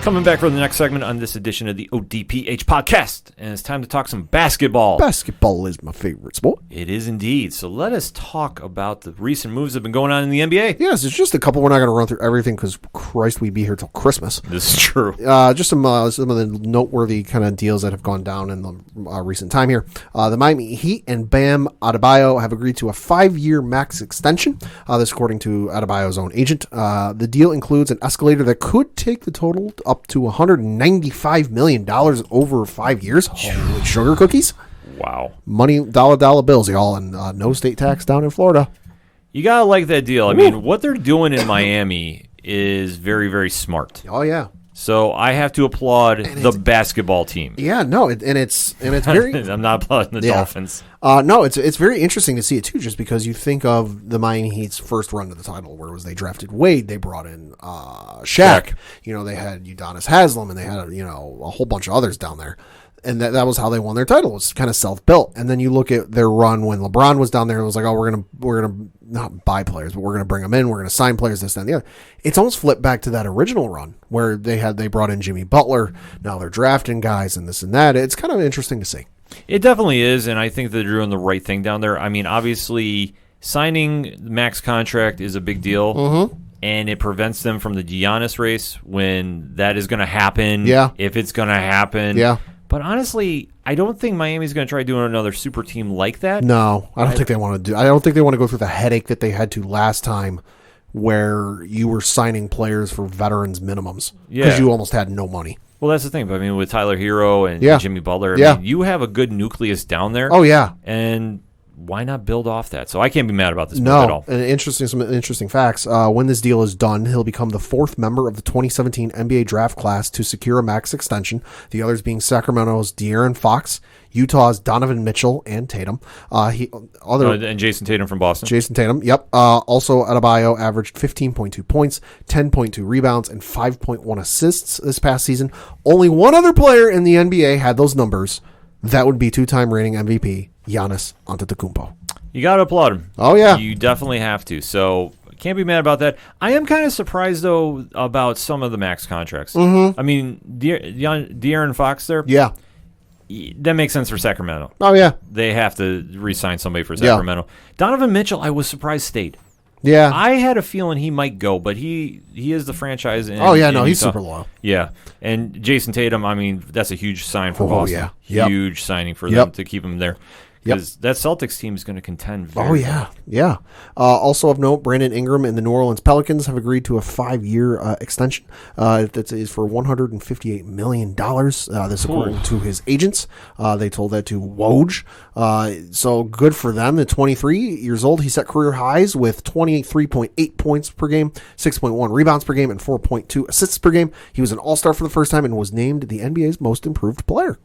[SPEAKER 1] Coming back for the next segment on this edition of the ODPH podcast, and it's time to talk some basketball.
[SPEAKER 3] Basketball is my favorite sport.
[SPEAKER 1] It is indeed. So let us talk about the recent moves that have been going on in the NBA.
[SPEAKER 3] Yes, it's just a couple. We're not going to run through everything because, Christ, we'd be here till Christmas.
[SPEAKER 1] This is true.
[SPEAKER 3] Just some of the noteworthy kind of deals that have gone down in the recent time here. The Miami Heat and Bam Adebayo have agreed to a 5-year max extension. This according to Adebayo's own agent. The deal includes an escalator that could take the total up to $195 million over 5 years. Holy sugar cookies.
[SPEAKER 1] Wow.
[SPEAKER 3] Money, dollar bills, y'all, and no state tax down in Florida.
[SPEAKER 1] You got to like that deal. I mean, what they're doing in Miami is very, very smart.
[SPEAKER 3] Oh, yeah.
[SPEAKER 1] So I have to applaud the basketball team.
[SPEAKER 3] Yeah, no, and it's very.
[SPEAKER 1] I'm not applauding the Dolphins.
[SPEAKER 3] No, it's very interesting to see it too, just because you think of the Miami Heat's first run to the title, where was they drafted Wade, they brought in Shaq. You know, they had Udonis Haslem, and they had a whole bunch of others down there, and that was how they won their title. It was kind of self built. And then you look at their run when LeBron was down there, and it was like, oh, we're gonna not buy players, but we're gonna bring them in, we're gonna sign players, this, that, and the other. It's almost flipped back to that original run where they brought in Jimmy Butler. Now they're drafting guys and this and that. It's kind of interesting to see.
[SPEAKER 1] It definitely is, and I think they're doing the right thing down there. I mean, obviously, signing max contract is a big deal, and it prevents them from the Giannis race when that is going to happen.
[SPEAKER 3] Yeah.
[SPEAKER 1] If it's going to happen.
[SPEAKER 3] Yeah.
[SPEAKER 1] But honestly, I don't think Miami's going to try doing another super team like that.
[SPEAKER 3] No, I don't think they want to do. I don't think they want to go through the headache that they had to last time, where you were signing players for veterans minimums because you almost had no money.
[SPEAKER 1] Well, that's the thing. But I mean, with Tyler Hero and Jimmy Butler, I mean, you have a good nucleus down there.
[SPEAKER 3] Oh yeah,
[SPEAKER 1] and why not build off that? So I can't be mad about this move at all.
[SPEAKER 3] And some interesting facts. When this deal is done, he'll become the fourth member of the 2017 NBA draft class to secure a max extension. The others being Sacramento's De'Aaron Fox, Utah's Donovan Mitchell, and Tatum.
[SPEAKER 1] And Jason Tatum from Boston.
[SPEAKER 3] Jason Tatum, yep. Also, Adebayo averaged 15.2 points, 10.2 rebounds, and 5.1 assists this past season. Only one other player in the NBA had those numbers. That would be two-time reigning MVP, Giannis Antetokounmpo.
[SPEAKER 1] You got to applaud him.
[SPEAKER 3] Oh, yeah.
[SPEAKER 1] You definitely have to. So can't be mad about that. I am kind of surprised, though, about some of the max contracts. I mean, De'Aaron Fox there.
[SPEAKER 3] Yeah.
[SPEAKER 1] That makes sense for Sacramento.
[SPEAKER 3] Oh, yeah.
[SPEAKER 1] They have to re-sign somebody for Sacramento. Donovan Mitchell, I was surprised stayed.
[SPEAKER 3] Yeah.
[SPEAKER 1] I had a feeling he might go, but he is the franchise.
[SPEAKER 3] He's
[SPEAKER 1] Utah.
[SPEAKER 3] super loyal.
[SPEAKER 1] Yeah. And Jason Tatum, I mean, that's a huge sign for Boston.
[SPEAKER 3] Yeah. Yep.
[SPEAKER 1] Huge signing for them to keep him there. Because that Celtics team is going to contend very well.
[SPEAKER 3] Yeah. Also of note, Brandon Ingram and the New Orleans Pelicans have agreed to a 5-year extension. That is for $158 million. This according to his agents. They told that to Woj. So good for them. At 23 years old, he set career highs with 23.8 points per game, 6.1 rebounds per game, and 4.2 assists per game. He was an all-star for the first time and was named the NBA's most improved player.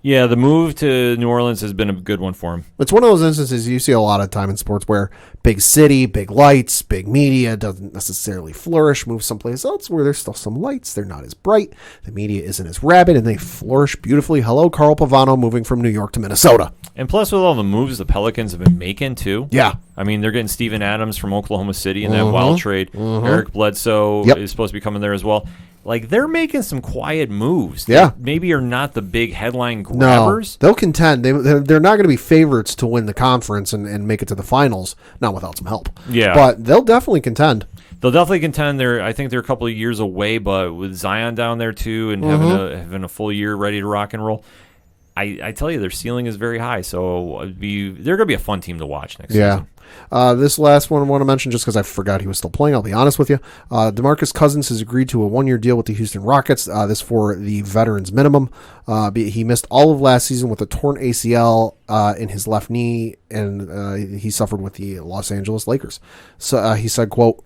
[SPEAKER 1] Yeah, the move to New Orleans has been a good one for him.
[SPEAKER 3] It's one of those instances you see a lot of time in sports where big city, big lights, big media doesn't necessarily flourish. Move someplace else where there's still some lights. They're not as bright. The media isn't as rabid, and they flourish beautifully. Hello, Carl Pavano moving from New York to Minnesota.
[SPEAKER 1] And plus with all the moves the Pelicans have been making, too.
[SPEAKER 3] Yeah.
[SPEAKER 1] I mean, they're getting Steven Adams from Oklahoma City in that wild trade. Eric Bledsoe is supposed to be coming there as well. Like, they're making some quiet moves. That maybe are not the big headline grabbers.
[SPEAKER 3] No, they'll contend. They're not going to be favorites to win the conference and make it to the finals, not without some help.
[SPEAKER 1] Yeah.
[SPEAKER 3] But they'll definitely contend.
[SPEAKER 1] They'll definitely contend. I think they're a couple of years away, but with Zion down there, too, and having a full year ready to rock and roll, I tell you, their ceiling is very high. So they're going to be a fun team to watch next season.
[SPEAKER 3] This last one I want to mention just because I forgot he was still playing. I'll be honest with you. DeMarcus Cousins has agreed to a 1-year deal with the Houston Rockets. This for the veterans minimum. He missed all of last season with a torn ACL in his left knee, and he suffered with the Los Angeles Lakers. So he said, quote,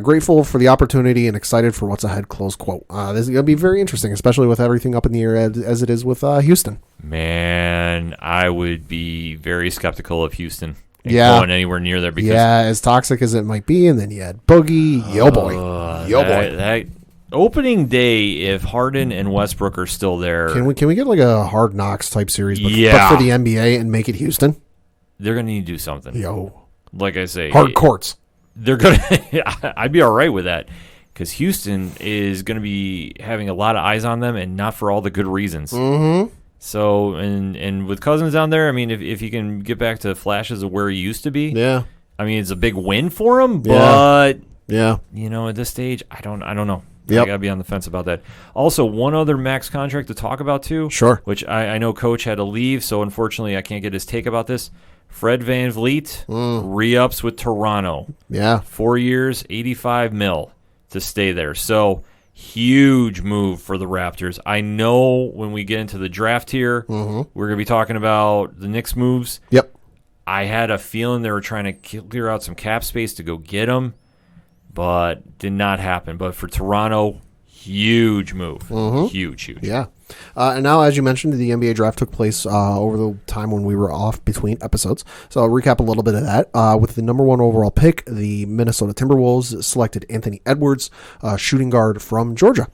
[SPEAKER 3] grateful for the opportunity and excited for what's ahead, close quote. This is going to be very interesting, especially with everything up in the air as it is with Houston.
[SPEAKER 1] Man, I would be very skeptical of Houston. Going anywhere near there because
[SPEAKER 3] as toxic as it might be, and then you had Boogie, boy.
[SPEAKER 1] That opening day, if Harden and Westbrook are still there,
[SPEAKER 3] can we get like a Hard Knocks type series, but for the NBA and make it Houston?
[SPEAKER 1] They're gonna need to do something. Like I say,
[SPEAKER 3] hard courts.
[SPEAKER 1] They're gonna. I'd be all right with that because Houston is gonna be having a lot of eyes on them, and not for all the good reasons. So, and with Cousins down there, I mean, if he can get back to flashes of where he used to be, I mean, it's a big win for him, but, you know, at this stage, I don't know. I got to be on the fence about that. Also, one other max contract to talk about, too.
[SPEAKER 3] Sure.
[SPEAKER 1] Which I know Coach had to leave, so unfortunately I can't get his take about this. Fred VanVleet re-ups with Toronto. 4 years, $85 million to stay there. So Huge move for the Raptors. I know when we get into the draft here, we're going to be talking about the Knicks moves.
[SPEAKER 3] Yep.
[SPEAKER 1] I had a feeling they were trying to clear out some cap space to go get him, but did not happen. But for Toronto, huge move. Huge.
[SPEAKER 3] Yeah. And now, as you mentioned, the NBA draft took place over the time when we were off between episodes. So I'll recap a little bit of that. With the number 1 overall pick, the Minnesota Timberwolves selected Anthony Edwards, shooting guard from Georgia.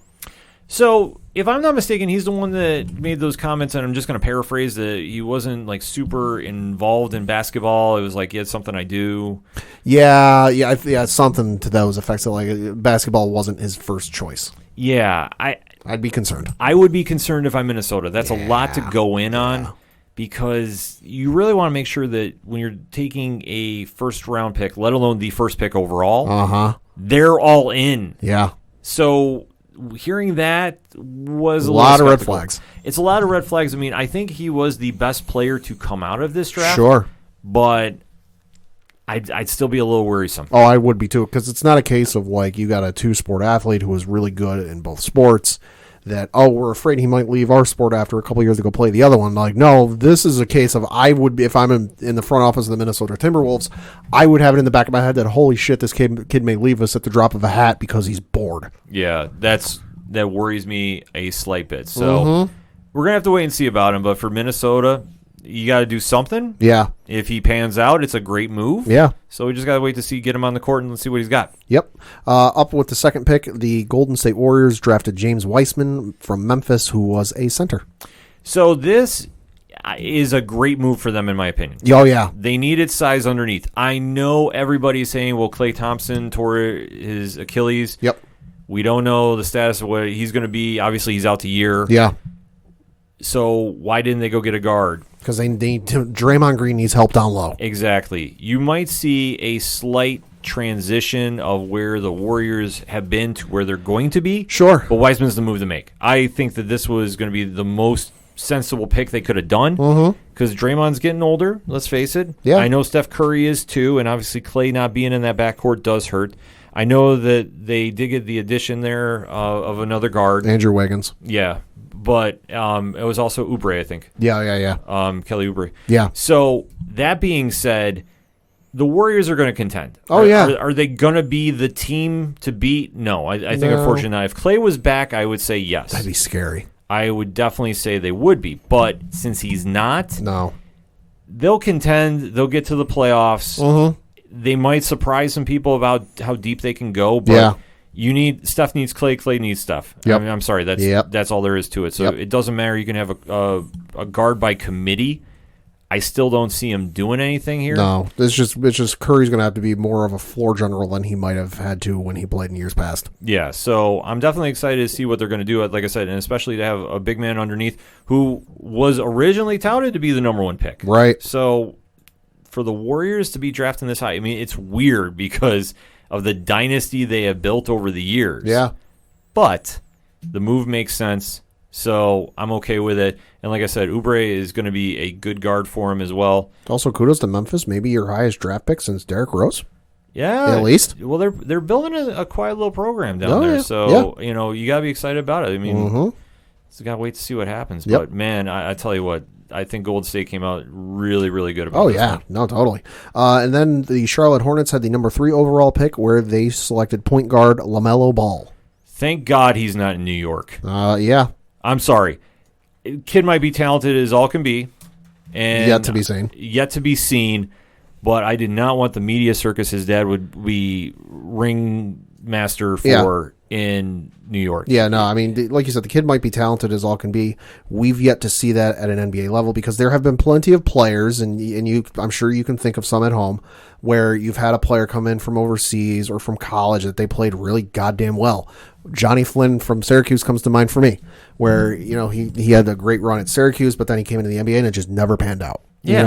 [SPEAKER 1] So, if I'm not mistaken, he's the one that made those comments, and I'm just going to paraphrase that he wasn't like super involved in basketball. It was like, yeah, it's something I do.
[SPEAKER 3] Yeah, something to those effects. That, like, basketball wasn't his first choice.
[SPEAKER 1] Yeah,
[SPEAKER 3] I'd be concerned.
[SPEAKER 1] I would be concerned if I'm Minnesota. That's a lot to go in on, because you really want to make sure that when you're taking a first-round pick, let alone the first pick overall, they're all in.
[SPEAKER 3] Yeah.
[SPEAKER 1] So hearing that was a
[SPEAKER 3] lot of red
[SPEAKER 1] skeptical.
[SPEAKER 3] flags.
[SPEAKER 1] It's a lot of red flags. I mean, I think he was the best player to come out of this draft.
[SPEAKER 3] Sure.
[SPEAKER 1] But I'd still be a little worrisome.
[SPEAKER 3] Oh, I would be too, because it's not a case of like you got a 2-sport athlete who was really good in both sports that, we're afraid he might leave our sport after a couple years to go play the other one. Like, no, this is a case of I would be, if I'm in the front office of the Minnesota Timberwolves, I would have it in the back of my head that, holy shit, this kid may leave us at the drop of a hat because he's bored.
[SPEAKER 1] Yeah, that worries me a slight bit. So we're going to have to wait and see about him. But for Minnesota, you got to do something.
[SPEAKER 3] Yeah.
[SPEAKER 1] If he pans out, it's a great move.
[SPEAKER 3] Yeah.
[SPEAKER 1] So we just got to wait to get him on the court and let's see what he's got.
[SPEAKER 3] Yep. Up with the second pick, the Golden State Warriors drafted James Weissman from Memphis, who was a center.
[SPEAKER 1] So this is a great move for them, in my opinion.
[SPEAKER 3] Oh, yeah.
[SPEAKER 1] They needed size underneath. I know everybody's saying, well, Klay Thompson tore his Achilles.
[SPEAKER 3] Yep.
[SPEAKER 1] We don't know the status of what he's going to be. Obviously, he's out the year.
[SPEAKER 3] Yeah.
[SPEAKER 1] So why didn't they go get a guard?
[SPEAKER 3] Because Draymond Green needs help down low.
[SPEAKER 1] Exactly. You might see a slight transition of where the Warriors have been to where they're going to be.
[SPEAKER 3] Sure.
[SPEAKER 1] But Wiseman's the move to make. I think that this was going to be the most sensible pick they could have done. Because Draymond's getting older, let's face it.
[SPEAKER 3] Yeah.
[SPEAKER 1] I know Steph Curry is too, and obviously Klay not being in that backcourt does hurt. I know that they did get the addition there of another guard.
[SPEAKER 3] Andrew Wiggins.
[SPEAKER 1] Yeah. But it was also Oubre, I think.
[SPEAKER 3] Yeah.
[SPEAKER 1] Kelly Oubre.
[SPEAKER 3] Yeah.
[SPEAKER 1] So that being said, the Warriors are going to contend. Are they going to be the team to beat? No. I think unfortunately not. If Klay was back, I would say yes.
[SPEAKER 3] That'd be scary.
[SPEAKER 1] I would definitely say they would be. But since he's not,
[SPEAKER 3] no,
[SPEAKER 1] they'll contend. They'll get to the playoffs. They might surprise some people about how deep they can go. But Steph needs Klay. Klay needs Steph.
[SPEAKER 3] Yep.
[SPEAKER 1] I mean, I'm sorry. That's all there is to it. So it doesn't matter. You can have a guard by committee. I still don't see him doing anything here.
[SPEAKER 3] No, it's just Curry's going to have to be more of a floor general than he might have had to when he played in years past.
[SPEAKER 1] Yeah, so I'm definitely excited to see what they're going to do. Like I said, and especially to have a big man underneath who was originally touted to be the number 1 pick.
[SPEAKER 3] Right.
[SPEAKER 1] So for the Warriors to be drafting this high, I mean, it's weird because of the dynasty they have built over the years.
[SPEAKER 3] Yeah.
[SPEAKER 1] But the move makes sense, so I'm okay with it. And like I said, Oubre is going to be a good guard for him as well.
[SPEAKER 3] Also, kudos to Memphis, maybe your highest draft pick since Derrick Rose.
[SPEAKER 1] Yeah.
[SPEAKER 3] At least.
[SPEAKER 1] Well, they're building a quiet little program down there, so you got to be excited about it. I mean, you got to wait to see what happens.
[SPEAKER 3] Yep.
[SPEAKER 1] But, man, I tell you what, I think Golden State came out really, really good about this one.
[SPEAKER 3] No, totally. And then the Charlotte Hornets had the number 3 overall pick where they selected point guard LaMelo Ball.
[SPEAKER 1] Thank God he's not in New York.
[SPEAKER 3] Yeah.
[SPEAKER 1] I'm sorry. Kid might be talented as all can be. And
[SPEAKER 3] yet to be seen.
[SPEAKER 1] Yet to be seen. But I did not want the media circus his dad would be ringmaster for in New York.
[SPEAKER 3] Yeah, no, I mean, like you said, the kid might be talented as all can be. We've yet to see that at an NBA level because there have been plenty of players, and I'm sure you can think of some at home, where you've had a player come in from overseas or from college that they played really goddamn well. Johnny Flynn from Syracuse comes to mind for me, where he had a great run at Syracuse, but then he came into the NBA and it just never panned out.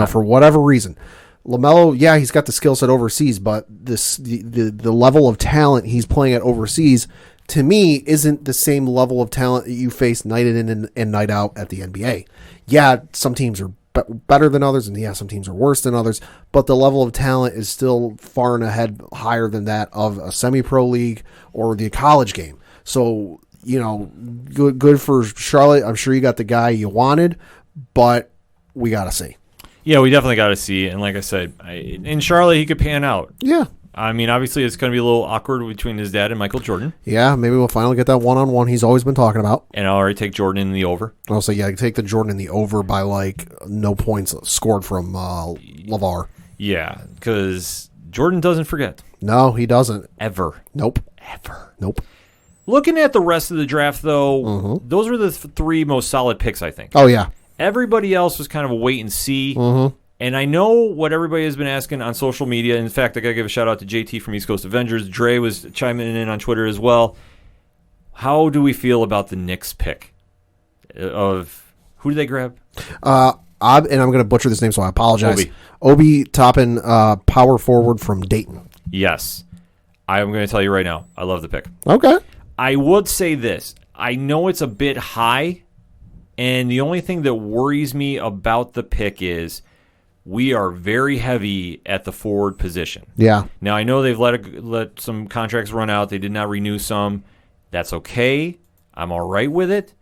[SPEAKER 3] For whatever reason. LaMelo, he's got the skill set overseas, but the level of talent he's playing at overseas, to me, isn't the same level of talent that you face night in and night out at the NBA. Yeah, some teams are better than others, and some teams are worse than others, but the level of talent is still far and ahead higher than that of a semi-pro league or the college game. So good for Charlotte. I'm sure you got the guy you wanted, but we got to see.
[SPEAKER 1] Yeah, we definitely got to see. And like I said, in Charlotte, he could pan out.
[SPEAKER 3] Yeah.
[SPEAKER 1] I mean, obviously, it's going to be a little awkward between his dad and Michael Jordan.
[SPEAKER 3] Yeah, maybe we'll finally get that one-on-one he's always been talking about.
[SPEAKER 1] And I'll already take Jordan in the over.
[SPEAKER 3] I'll say, yeah, take the Jordan in the over by, no points scored from LeVar.
[SPEAKER 1] Yeah, because Jordan doesn't forget.
[SPEAKER 3] No, he doesn't.
[SPEAKER 1] Ever.
[SPEAKER 3] Nope.
[SPEAKER 1] Ever.
[SPEAKER 3] Nope.
[SPEAKER 1] Looking at the rest of the draft, though, those were the three most solid picks, I think.
[SPEAKER 3] Oh, yeah.
[SPEAKER 1] Everybody else was kind of a wait and see. And I know what everybody has been asking on social media. In fact, I got to give a shout out to JT from East Coast Avengers. Dre was chiming in on Twitter as well. How do we feel about the Knicks pick? Of who did they grab?
[SPEAKER 3] And I'm going to butcher this name, so I apologize. Obi Toppin, power forward from Dayton.
[SPEAKER 1] Yes. I'm going to tell you right now, I love the pick.
[SPEAKER 3] Okay.
[SPEAKER 1] I would say this. I know it's a bit high, and the only thing that worries me about the pick is we are very heavy at the forward position.
[SPEAKER 3] Yeah.
[SPEAKER 1] Now, I know they've let some contracts run out. They did not renew some. That's okay. I'm all right with it.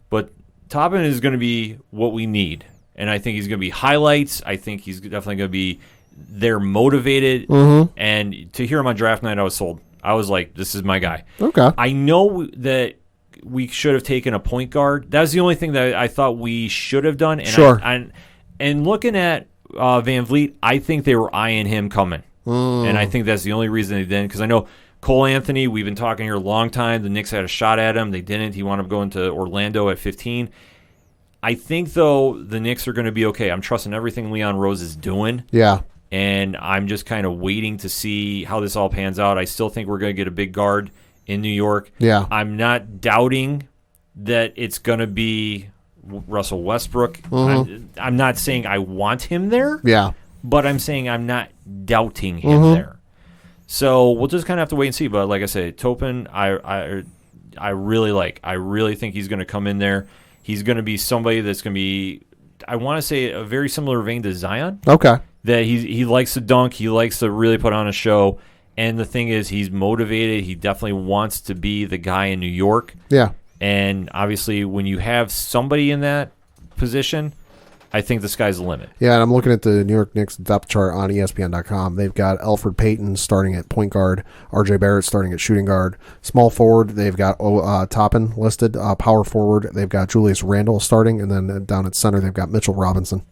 [SPEAKER 1] But Toppin is going to be what we need. And I think he's going to be highlights. I think he's definitely going to be there motivated. And to hear him on draft night, I was sold. I was like, this is my guy. Okay. I know that we should have taken a point guard. That's the only thing that I thought we should have done. And
[SPEAKER 3] sure.
[SPEAKER 1] And looking at Van Vliet, I think they were eyeing him coming. And I think that's the only reason they didn't. Because I know Cole Anthony, we've been talking here a long time. The Knicks had a shot at him. They didn't. He wound up going to Orlando at 15. I think, though, the Knicks are going to be okay. I'm trusting everything Leon Rose is doing.
[SPEAKER 3] Yeah.
[SPEAKER 1] And I'm just kind of waiting to see how this all pans out. I still think we're going to get a big guard in New York.
[SPEAKER 3] Yeah.
[SPEAKER 1] I'm not doubting that it's going to be Russell Westbrook. I'm not saying I want him there.
[SPEAKER 3] Yeah.
[SPEAKER 1] But I'm saying I'm not doubting him there. So we'll just kind of have to wait and see. But like I say, Toppin, I really like. I really think he's going to come in there. He's going to be somebody that's going to be, I want to say, a very similar vein to Zion.
[SPEAKER 3] Okay.
[SPEAKER 1] That he likes to dunk. He likes to really put on a show. And the thing is, he's motivated. He definitely wants to be the guy in New York.
[SPEAKER 3] Yeah.
[SPEAKER 1] And obviously, when you have somebody in that position, I think the sky's the limit.
[SPEAKER 3] Yeah, and I'm looking at the New York Knicks depth chart on ESPN.com. They've got Elfrid Payton starting at point guard, RJ Barrett starting at shooting guard. Small forward, they've got Toppin listed. Power forward, they've got Julius Randle starting, and then down at center, they've got Mitchell Robinson.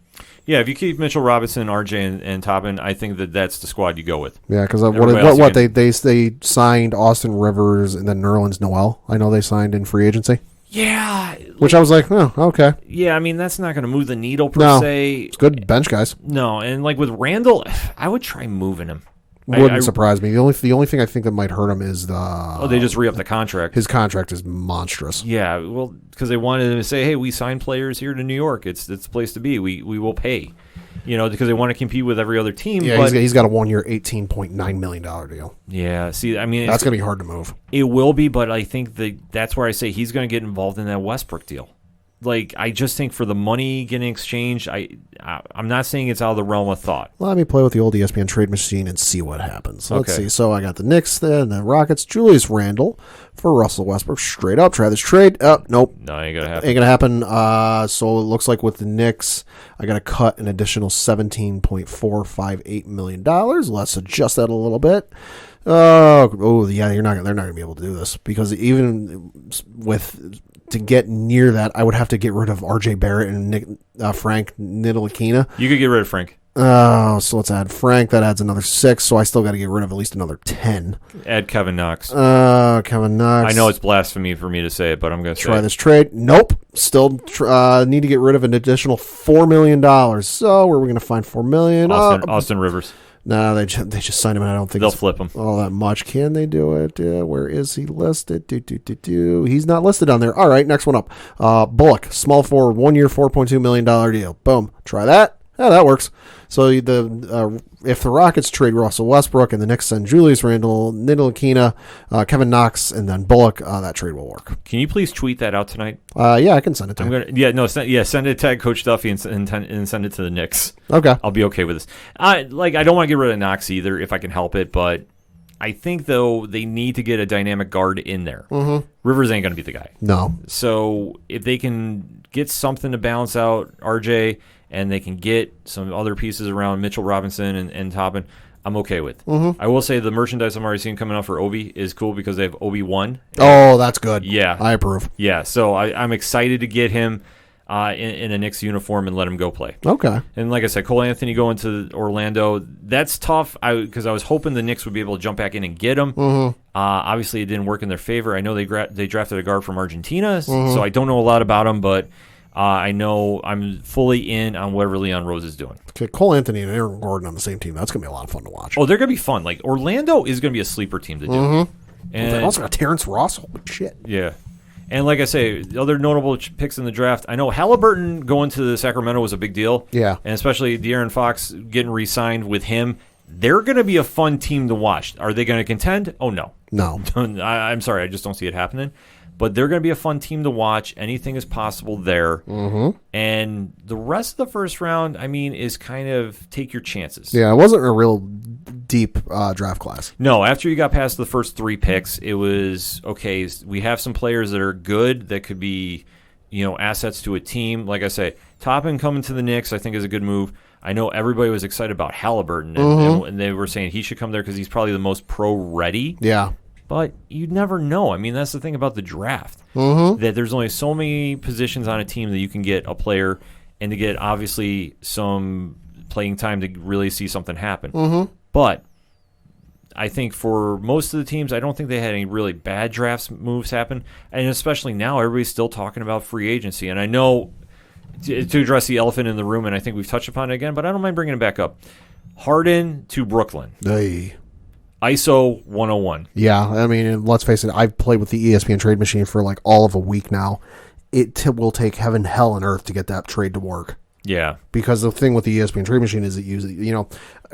[SPEAKER 3] Yeah,
[SPEAKER 1] if you keep Mitchell Robinson, RJ, and Toppin, I think that's the squad you go with.
[SPEAKER 3] Yeah, because what they signed Austin Rivers and then Nerlens Noel. I know they signed in free agency.
[SPEAKER 1] Yeah.
[SPEAKER 3] Which I was like, oh, okay.
[SPEAKER 1] Yeah, I mean, that's not going to move the needle per se.
[SPEAKER 3] It's good bench guys.
[SPEAKER 1] No, and like with Randall, I would try moving him.
[SPEAKER 3] Wouldn't surprise me. The only thing I think that might hurt him is
[SPEAKER 1] they just re-up the contract.
[SPEAKER 3] His contract is monstrous.
[SPEAKER 1] Yeah, well, because they wanted him to say, hey, we signed players here to New York. It's the place to be. We will pay. Because they want to compete with every other team.
[SPEAKER 3] Yeah, but he's got a 1 year, $18.9 million deal.
[SPEAKER 1] Yeah, see, I mean,
[SPEAKER 3] that's going to be hard to move.
[SPEAKER 1] It will be, but I think that's where I say he's going to get involved in that Westbrook deal. Like, I just think for the money getting exchanged, I'm not saying it's out of the realm of thought.
[SPEAKER 3] Let me play with the old ESPN trade machine and see what happens. Let's see. So I got the Knicks then, the Rockets, Julius Randle for Russell Westbrook. Straight up, try this trade. Nope.
[SPEAKER 1] No, ain't going to happen.
[SPEAKER 3] Ain't going to happen. So it looks like with the Knicks, I got to cut an additional $17.458 million. Let's adjust that a little bit. Oh yeah, they're not going to be able to do this because even with to get near that, I would have to get rid of RJ Barrett and Frank Ntilikina.
[SPEAKER 1] You could get rid of Frank.
[SPEAKER 3] So let's add Frank. That adds another 6. So I still got to get rid of at least another 10.
[SPEAKER 1] Add Kevin Knox.
[SPEAKER 3] Kevin Knox.
[SPEAKER 1] I know it's blasphemy for me to say it, but I'm going to
[SPEAKER 3] try this trade. Nope. Still need to get rid of an additional $4 million. So where are we going to find $4 million?
[SPEAKER 1] Austin Rivers.
[SPEAKER 3] No, they just signed him, and I don't think
[SPEAKER 1] they'll flip him
[SPEAKER 3] all that much. Can they do it? Where is he listed? He's not listed on there. All right, next one up. Bullock, small forward, 1 year, $4.2 million deal. Boom. Try that. Yeah, that works. So if the Rockets trade Russell Westbrook and the Knicks send Julius Randle, Ntilikina, Kevin Knox, and then Bullock, that trade will work.
[SPEAKER 1] Can you please tweet that out tonight?
[SPEAKER 3] Yeah, I can send it to him.
[SPEAKER 1] Send it, tag Coach Duffy and send it to the Knicks.
[SPEAKER 3] Okay.
[SPEAKER 1] I'll be okay with this. I don't want to get rid of Knox either if I can help it, but I think, though, they need to get a dynamic guard in there. Rivers ain't going to be the guy.
[SPEAKER 3] No.
[SPEAKER 1] So if they can get something to balance out RJ and they can get some other pieces around Mitchell Robinson and Toppin, I'm okay with. I will say the merchandise I'm already seeing coming out for Obi is cool because they have Obi-Wan.
[SPEAKER 3] Oh, that's good.
[SPEAKER 1] Yeah.
[SPEAKER 3] I approve.
[SPEAKER 1] Yeah, so I'm excited to get him in a Knicks uniform and let him go play.
[SPEAKER 3] Okay.
[SPEAKER 1] And like I said, Cole Anthony going to Orlando, that's tough because I was hoping the Knicks would be able to jump back in and get him. Obviously, it didn't work in their favor. I know they drafted a guard from Argentina, so I don't know a lot about him, but I know I'm fully in on whatever Leon Rose is doing.
[SPEAKER 3] Okay, Cole Anthony and Aaron Gordon on the same team. That's going to be a lot of fun to watch.
[SPEAKER 1] Oh, they're going to be fun. Like, Orlando is going to be a sleeper team to do. And
[SPEAKER 3] They also got Terrence Ross. Holy shit.
[SPEAKER 1] yeah. And like I say, the other notable picks in the draft, I know Halliburton going to Sacramento was a big deal.
[SPEAKER 3] Yeah.
[SPEAKER 1] And especially De'Aaron Fox getting re-signed with him. They're going to be a fun team to watch. Are they going to contend? Oh, no.
[SPEAKER 3] No.
[SPEAKER 1] I'm sorry. I just don't see it happening. But they're going to be a fun team to watch. Anything is possible there. And the rest of the first round, I mean, is kind of take your chances.
[SPEAKER 3] Yeah, it wasn't a real deep draft class.
[SPEAKER 1] No, after you got past the first 3 picks, it was, okay, we have some players that are good that could be, assets to a team. Like I say, Toppin coming to the Knicks, I think, is a good move. I know everybody was excited about Halliburton, and they were saying he should come there because he's probably the most pro-ready.
[SPEAKER 3] Yeah.
[SPEAKER 1] But you never know. I mean, that's the thing about the draft, that there's only so many positions on a team that you can get a player and to get, obviously, some playing time to really see something happen. But I think for most of the teams, I don't think they had any really bad drafts moves happen. And especially now, everybody's still talking about free agency. And I know to address the elephant in the room, and I think we've touched upon it again, but I don't mind bringing it back up. Harden to Brooklyn.
[SPEAKER 3] Hey.
[SPEAKER 1] ISO 101.
[SPEAKER 3] Yeah, I mean, let's face it, I've played with the ESPN trade machine for like all of a week now. It will take heaven, hell, and earth to get that trade to work.
[SPEAKER 1] Yeah.
[SPEAKER 3] Because the thing with the ESPN trade machine is it usually,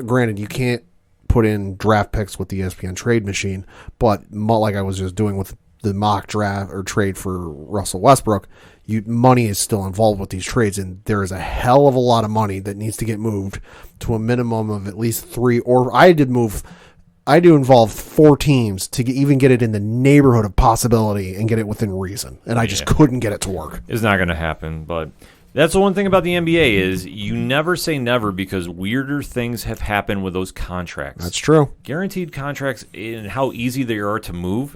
[SPEAKER 3] granted, you can't put in draft picks with the ESPN trade machine, but like I was just doing with the mock draft or trade for Russell Westbrook, money is still involved with these trades, and there is a hell of a lot of money that needs to get moved to a minimum of at least 3, or I do involve 4 teams to even get it in the neighborhood of possibility and get it within reason. And I just couldn't get it to work.
[SPEAKER 1] It's not going to happen. But that's the one thing about the NBA is you never say never because weirder things have happened with those contracts.
[SPEAKER 3] That's true.
[SPEAKER 1] Guaranteed contracts and how easy they are to move,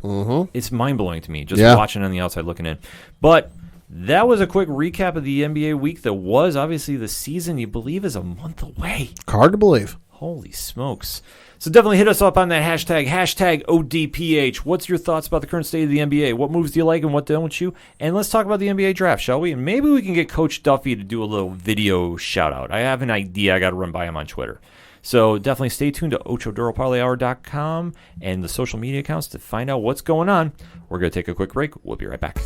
[SPEAKER 1] it's mind-blowing to me just watching on the outside looking in. But that was a quick recap of the NBA week that was obviously the season you believe is a month away.
[SPEAKER 3] Hard to believe.
[SPEAKER 1] Holy smokes. So definitely hit us up on that hashtag ODPH. What's your thoughts about the current state of the NBA? What moves do you like and what don't you? And let's talk about the NBA draft, shall we? And maybe we can get Coach Duffy to do a little video shout-out. I have an idea. I got to run by him on Twitter. So definitely stay tuned to OchoDuroParlayHour.com and the social media accounts to find out what's going on. We're going to take a quick break. We'll be right back.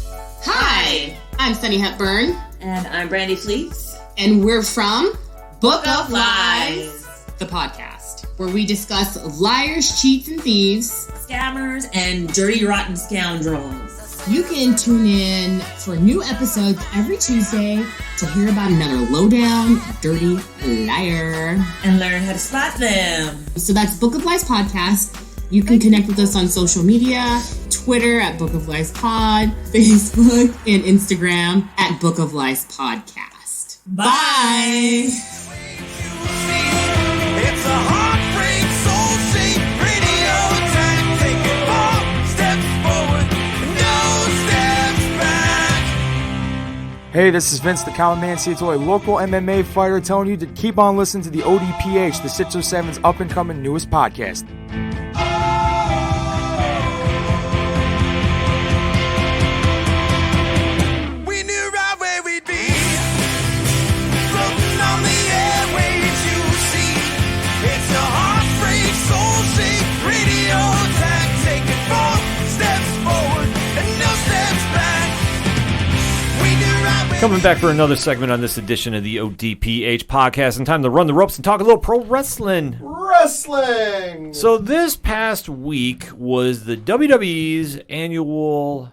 [SPEAKER 7] Hi, I'm Sunny Hepburn.
[SPEAKER 8] And I'm Brandy Fleets.
[SPEAKER 7] And we're from Book of Lies, the podcast, where we discuss liars, cheats, and thieves,
[SPEAKER 8] Scammers and dirty, rotten scoundrels.
[SPEAKER 7] You can tune in for new episodes every Tuesday to hear about another lowdown, dirty liar.
[SPEAKER 8] And learn how to spot them.
[SPEAKER 7] So that's Book of Lies Podcast. You can connect with us on social media, Twitter at Book of Lies Pod, Facebook, and Instagram at Book of Lies Podcast. Bye!
[SPEAKER 2] It's a heartbreak, soul-shaped radio attack. Taking 4 steps forward, no steps back.
[SPEAKER 9] Hey, this is Vince the Common Man Citoy, local MMA fighter, telling you to keep on listening to the ODPH, the 607's up-and-coming newest podcast.
[SPEAKER 2] We knew right where we'd be, floating on the airwaves you see. It's a heartbreak, soul-shaped radio attack. Taking 4 steps forward and no steps back. We knew right where
[SPEAKER 1] Coming back for another segment on this edition of the ODPH podcast, and time to run the ropes and talk a little pro wrestling. So this past week was the WWE's annual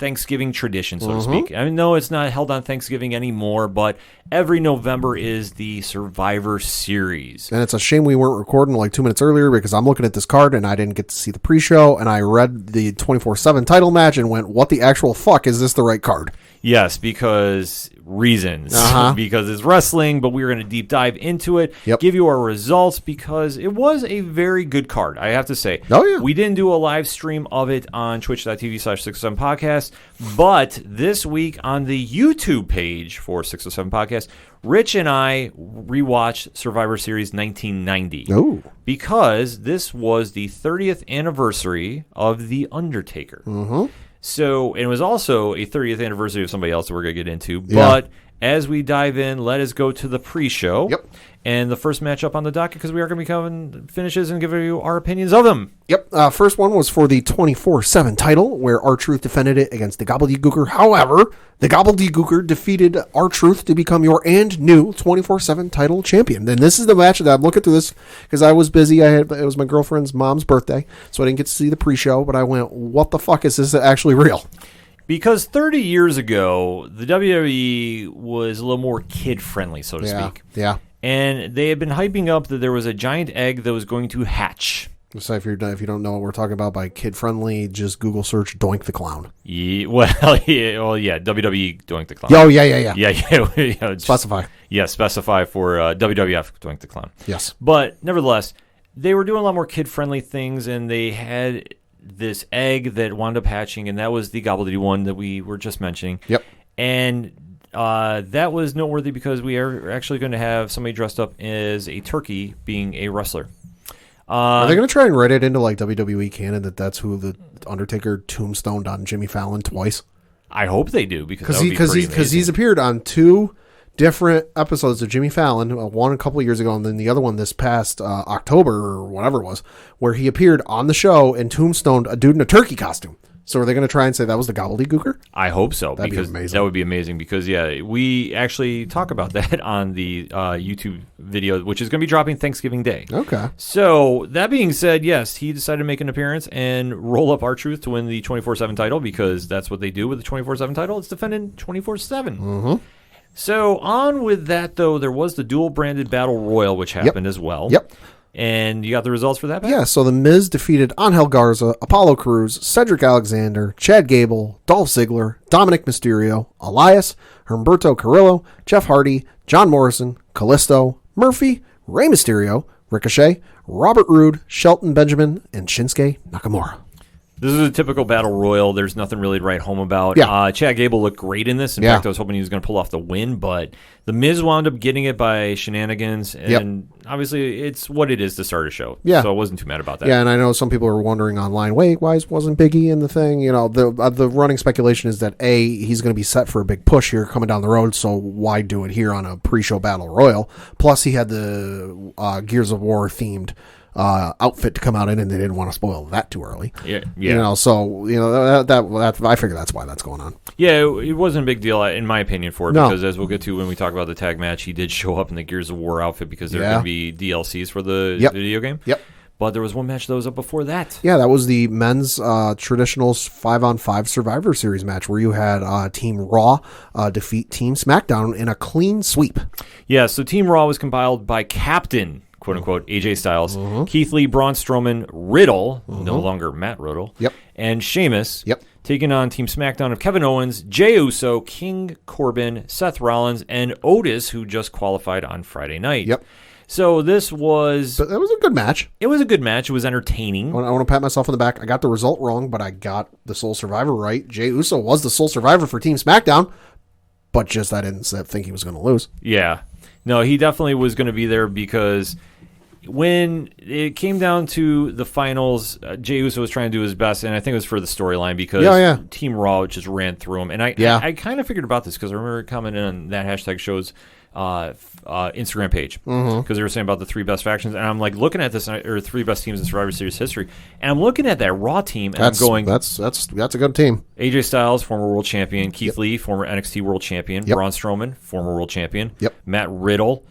[SPEAKER 1] Thanksgiving tradition, so to speak. I mean, no, it's not held on Thanksgiving anymore, but every November is the Survivor Series.
[SPEAKER 3] And it's a shame we weren't recording like 2 minutes earlier because I'm looking at this card and I didn't get to see the pre-show, and I read the 24/7 title match and went, what the actual fuck, is this the right card?
[SPEAKER 1] Yes, because reasons. Because it's wrestling, but we're going to deep dive into it, give you our results, because it was a very good card, I have to say.
[SPEAKER 3] Oh, yeah.
[SPEAKER 1] We didn't do a live stream of it on twitch.tv/607 podcast, but this week on the YouTube page for 607 podcast, Rich and I rewatched Survivor Series 1990.
[SPEAKER 3] Oh.
[SPEAKER 1] Because this was the 30th anniversary of The Undertaker. So, and it was also a 30th anniversary of somebody else that we're going to get into. But as we dive in, let us go to the pre-show. And the first matchup on the docket, because we are going to be covering finishes and giving you our opinions of them.
[SPEAKER 3] First one was for the 24/7 title, where R-Truth defended it against the Gobbledygooker. However, the Gobbledygooker defeated R-Truth to become your and new 24/7 title champion. And this is the match that I'm looking through this because I was busy. It was my girlfriend's mom's birthday, so I didn't get to see the pre-show. But I went, "What the fuck is this actually real?"
[SPEAKER 1] Because 30 years ago, the WWE was a little more kid-friendly, so to speak.
[SPEAKER 3] Yeah.
[SPEAKER 1] And they had been hyping up that there was a giant egg that was going to hatch.
[SPEAKER 3] So if you don't know what we're talking about by kid-friendly, just Google search Doink the Clown.
[SPEAKER 1] WWE Doink the Clown.
[SPEAKER 3] Oh, yeah.
[SPEAKER 1] Yeah.
[SPEAKER 3] Specify.
[SPEAKER 1] Yeah, specify for WWF Doink the Clown.
[SPEAKER 3] Yes.
[SPEAKER 1] But nevertheless, they were doing a lot more kid-friendly things, and they had this egg that wound up hatching, and that was the gobbledygook one that we were just mentioning. And that was noteworthy because we are actually going to have somebody dressed up as a turkey being a wrestler.
[SPEAKER 3] Are they going to try and write it into like WWE canon that's who the Undertaker tombstoned on Jimmy Fallon twice?
[SPEAKER 1] I hope they do, because
[SPEAKER 3] he's appeared on 2 different episodes of Jimmy Fallon, one a couple of years ago and then the other one this past October or whatever it was, where he appeared on the show and tombstoned a dude in a turkey costume. So are they going to try and say that was the Gobbledygooker?
[SPEAKER 1] I hope so.
[SPEAKER 3] That'd
[SPEAKER 1] because
[SPEAKER 3] be amazing.
[SPEAKER 1] That would be amazing because, we actually talk about that on the YouTube video, which is going to be dropping Thanksgiving Day.
[SPEAKER 3] Okay.
[SPEAKER 1] So that being said, yes, he decided to make an appearance and roll up R-Truth to win the 24/7 title, because that's what they do with the 24/7 title. It's defended 24/7. So on with that, though, there was the dual-branded Battle Royal, which happened as well. And you got the results for that, Pat?
[SPEAKER 3] Yeah, so The Miz defeated Angel Garza, Apollo Crews, Cedric Alexander, Chad Gable, Dolph Ziggler, Dominic Mysterio, Elias, Humberto Carrillo, Jeff Hardy, John Morrison, Kalisto, Murphy, Rey Mysterio, Ricochet, Robert Roode, Shelton Benjamin, and Shinsuke Nakamura.
[SPEAKER 1] This is a typical battle royal. There's nothing really to write home about. Chad Gable looked great in this. In fact, I was hoping he was going to pull off the win, but The Miz wound up getting it by shenanigans, and obviously it's what it is to start a show. So I wasn't too mad about that.
[SPEAKER 3] Yeah, and I know some people are wondering online, wait, why wasn't Biggie in the thing? You know, the running speculation is that he's going to be set for a big push here coming down the road, so why do it here on a pre-show battle royal? Plus, he had the Gears of War themed outfit to come out in, and they didn't want to spoil that too early.
[SPEAKER 1] You
[SPEAKER 3] know, so that I figure that's why that's going on.
[SPEAKER 1] Yeah, it wasn't a big deal in my opinion for it, because as we'll get to when we talk about the tag match, he did show up in the Gears of War outfit because there are going to be DLCs for the video game. But there was one match that was up before that.
[SPEAKER 3] Yeah, that was the men's traditional 5-on-5 Survivor Series match where you had Team Raw defeat Team SmackDown in a clean sweep.
[SPEAKER 1] Yeah, so Team Raw was compiled by Captain, quote-unquote, AJ Styles, Keith Lee, Braun Strowman, Riddle, no longer Matt Riddle, and Sheamus, taking on Team SmackDown of Kevin Owens, Jey Uso, King Corbin, Seth Rollins, and Otis, who just qualified on Friday night. So this was...
[SPEAKER 3] But it was a good match.
[SPEAKER 1] It was a good match. It was entertaining.
[SPEAKER 3] I want to pat myself on the back. I got the result wrong, but I got the sole survivor right. Jey Uso was the sole survivor for Team SmackDown, but just I didn't think he was going to lose.
[SPEAKER 1] Yeah. No, he definitely was going to be there because... when it came down to the finals, Jey Uso was trying to do his best, and I think it was for the storyline because Team Raw just ran through him. And I kind of figured about this because I remember commenting on that hashtag show's Instagram page because they were saying about the 3 best factions, and I'm like looking at this, or 3 best teams in Survivor Series history, and I'm looking at that Raw team, and I'm going,
[SPEAKER 3] that's a good team.
[SPEAKER 1] AJ Styles, former world champion; Keith Lee, former NXT world champion; Braun Strowman, former world champion; Matt Riddle,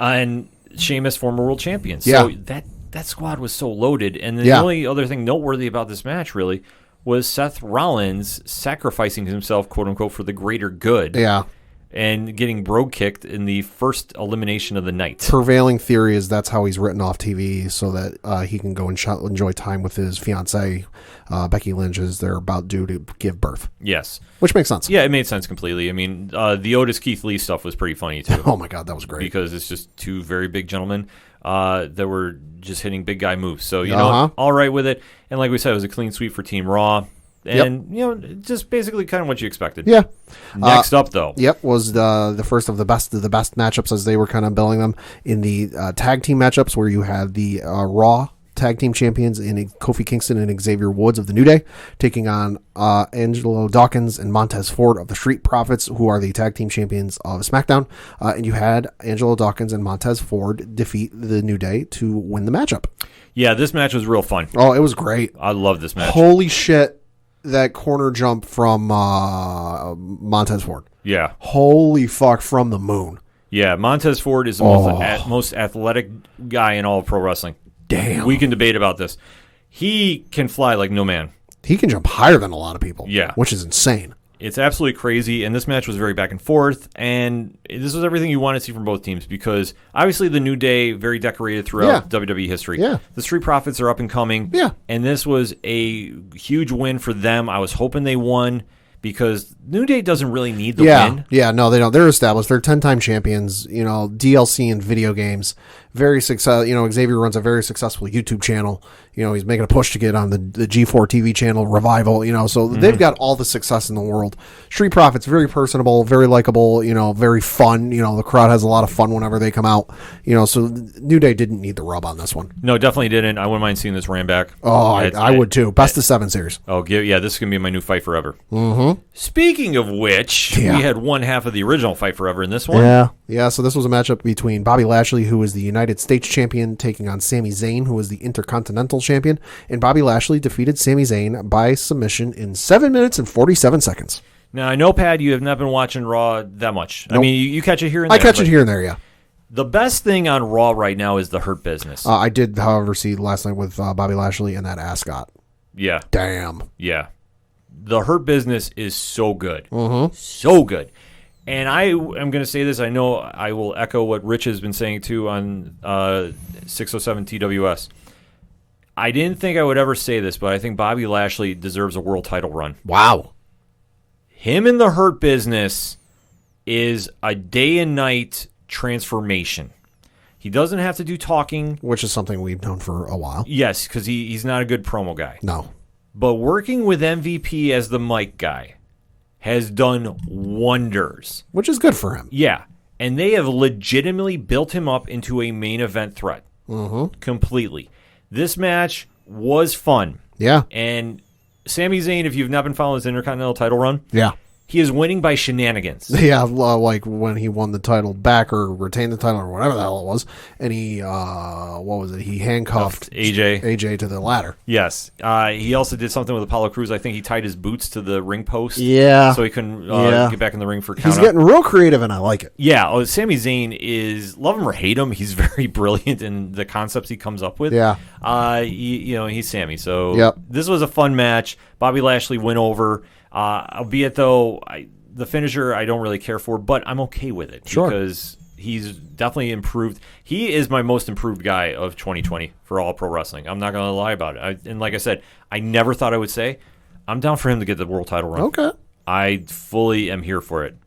[SPEAKER 1] and Sheamus, former world champion. So that squad was so loaded. And the only other thing noteworthy about this match, really, was Seth Rollins sacrificing himself, quote unquote, for the greater good.
[SPEAKER 3] Yeah.
[SPEAKER 1] And getting bro kicked in the first elimination of the night.
[SPEAKER 3] Prevailing theory is that's how he's written off TV so that he can go and enjoy time with his fiancée, Becky Lynch, as they're about due to give birth.
[SPEAKER 1] Yes.
[SPEAKER 3] Which makes sense.
[SPEAKER 1] Yeah, it made sense completely. I mean, the Otis Keith Lee stuff was pretty funny, too.
[SPEAKER 3] Oh, my God, that was great.
[SPEAKER 1] Because it's just two very big gentlemen that were just hitting big guy moves. So, you know, all right with it. And like we said, it was a clean sweep for Team Raw. And, you know, just basically kind of what you expected.
[SPEAKER 3] Yeah.
[SPEAKER 1] Next up, though.
[SPEAKER 3] Yep, was the first of the best matchups, as they were kind of billing them, in the tag team matchups, where you had the Raw tag team champions in Kofi Kingston and Xavier Woods of the New Day taking on Angelo Dawkins and Montez Ford of the Street Profits, who are the tag team champions of SmackDown. And you had Angelo Dawkins and Montez Ford defeat the New Day to win the matchup.
[SPEAKER 1] Yeah, this match was real fun.
[SPEAKER 3] Oh, it was great.
[SPEAKER 1] I love this match.
[SPEAKER 3] Holy shit. That corner jump from Montez Ford.
[SPEAKER 1] Yeah.
[SPEAKER 3] Holy fuck, from the moon.
[SPEAKER 1] Yeah, Montez Ford is the most athletic guy in all of pro wrestling.
[SPEAKER 3] Damn.
[SPEAKER 1] We can debate about this. He can fly like no man.
[SPEAKER 3] He can jump higher than a lot of people.
[SPEAKER 1] Yeah.
[SPEAKER 3] Which is insane.
[SPEAKER 1] It's absolutely crazy, and this match was very back and forth, and this was everything you want to see from both teams, because obviously the New Day, very decorated throughout WWE history.
[SPEAKER 3] Yeah.
[SPEAKER 1] The Street Profits are up and coming.
[SPEAKER 3] Yeah.
[SPEAKER 1] And this was a huge win for them. I was hoping they won, because New Day doesn't really need the win.
[SPEAKER 3] Yeah, no, they don't. They're established. They're 10-time champions, you know, DLC in video games. Very successful. You know, Xavier runs a very successful YouTube channel. You know, he's making a push to get on the G4 TV channel, Revival, you know, so they've got all the success in the world. Street Profits, very personable, very likable, you know, very fun. You know, the crowd has a lot of fun whenever they come out. You know, so New Day didn't need the rub on this one.
[SPEAKER 1] No, definitely didn't. I wouldn't mind seeing this ran back.
[SPEAKER 3] Oh, I would too. Best of 7 series.
[SPEAKER 1] Oh, yeah, this is going to be my new Fight Forever. Mm-hmm. Speaking of which, we had one half of the original Fight Forever in this one.
[SPEAKER 3] Yeah, so this was a matchup between Bobby Lashley, who was the United States champion, taking on Sami Zayn, who was the Intercontinental champion. And Bobby Lashley defeated Sami Zayn by submission in 7 minutes and 47 seconds.
[SPEAKER 1] Now, I know, Pat, you have not been watching Raw that much.
[SPEAKER 3] Nope.
[SPEAKER 1] I mean, you catch it here and there.
[SPEAKER 3] I catch it here and there, yeah.
[SPEAKER 1] The best thing on Raw right now is the Hurt Business.
[SPEAKER 3] I did, however, see last night with Bobby Lashley and that ascot.
[SPEAKER 1] Yeah.
[SPEAKER 3] Damn.
[SPEAKER 1] Yeah. The Hurt Business is so good.
[SPEAKER 3] Mm-hmm.
[SPEAKER 1] So good. And I am going to say this. I know I will echo what Rich has been saying, too, on 607 TWS. I didn't think I would ever say this, but I think Bobby Lashley deserves a world title run.
[SPEAKER 3] Wow.
[SPEAKER 1] Him in the Hurt Business is a day and night transformation. He doesn't have to do talking.
[SPEAKER 3] Which is something we've known for a while.
[SPEAKER 1] Yes, because he's not a good promo guy.
[SPEAKER 3] No.
[SPEAKER 1] But working with MVP as the mic guy has done wonders.
[SPEAKER 3] Which is good for him.
[SPEAKER 1] Yeah. And they have legitimately built him up into a main event threat.
[SPEAKER 3] Mm-hmm.
[SPEAKER 1] Completely. This match was fun.
[SPEAKER 3] Yeah.
[SPEAKER 1] And Sami Zayn, if you've not been following his Intercontinental title run,
[SPEAKER 3] yeah,
[SPEAKER 1] he is winning by shenanigans.
[SPEAKER 3] Yeah, like when he won the title back or retained the title or whatever the hell it was, and he, what was it? He handcuffed AJ to the ladder.
[SPEAKER 1] Yes. He also did something with Apollo Crews. I think he tied his boots to the ring post.
[SPEAKER 3] Yeah.
[SPEAKER 1] So he couldn't get back in the ring for count.
[SPEAKER 3] He's getting real creative, and I like it.
[SPEAKER 1] Yeah. Sami Zayn is, love him or hate him, he's very brilliant in the concepts he comes up with.
[SPEAKER 3] Yeah.
[SPEAKER 1] He's Sami. So this was a fun match. Bobby Lashley went over. Albeit, though, the finisher I don't really care for, but I'm okay with it.
[SPEAKER 3] Sure.
[SPEAKER 1] Because he's definitely improved. He is my most improved guy of 2020 for all pro wrestling. I'm not going to lie about it. And like I said, I never thought I would say, I'm down for him to get the world title run.
[SPEAKER 3] Okay.
[SPEAKER 1] I fully am here for it.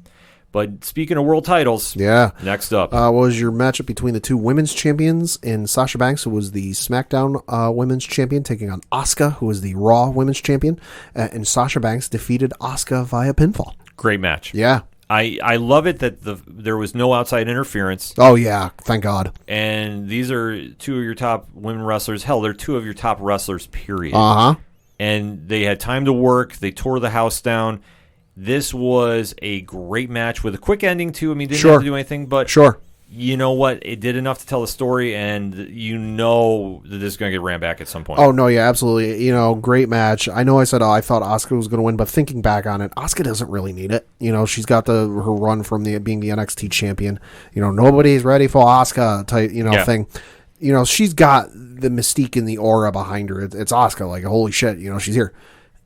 [SPEAKER 1] But speaking of world titles, next up
[SPEAKER 3] was your matchup between the two women's champions in Sasha Banks, who was the SmackDown women's champion, taking on Asuka, who was the Raw women's champion. And Sasha Banks defeated Asuka via pinfall.
[SPEAKER 1] Great match.
[SPEAKER 3] Yeah.
[SPEAKER 1] I love it that there was no outside interference.
[SPEAKER 3] Oh, yeah. Thank God.
[SPEAKER 1] And these are two of your top women wrestlers. Hell, they're two of your top wrestlers, period.
[SPEAKER 3] Uh-huh.
[SPEAKER 1] And they had time to work. They tore the house down. This was a great match with a quick ending, too. I mean, didn't have to do anything, but you know what? It did enough to tell the story, and you know that this is going to get ran back at some point.
[SPEAKER 3] Oh, no, yeah, absolutely. You know, great match. I know I said, I thought Asuka was going to win, but thinking back on it, Asuka doesn't really need it. You know, she's got her run from being the NXT champion. You know, nobody's ready for Asuka type, thing. You know, she's got the mystique and the aura behind her. It's Asuka, like, holy shit, she's here.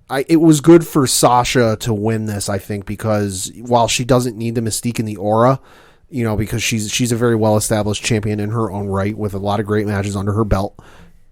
[SPEAKER 3] it was good for Sasha to win this, I think, because while she doesn't need the mystique and the aura, because she's a very well-established champion in her own right with a lot of great matches under her belt,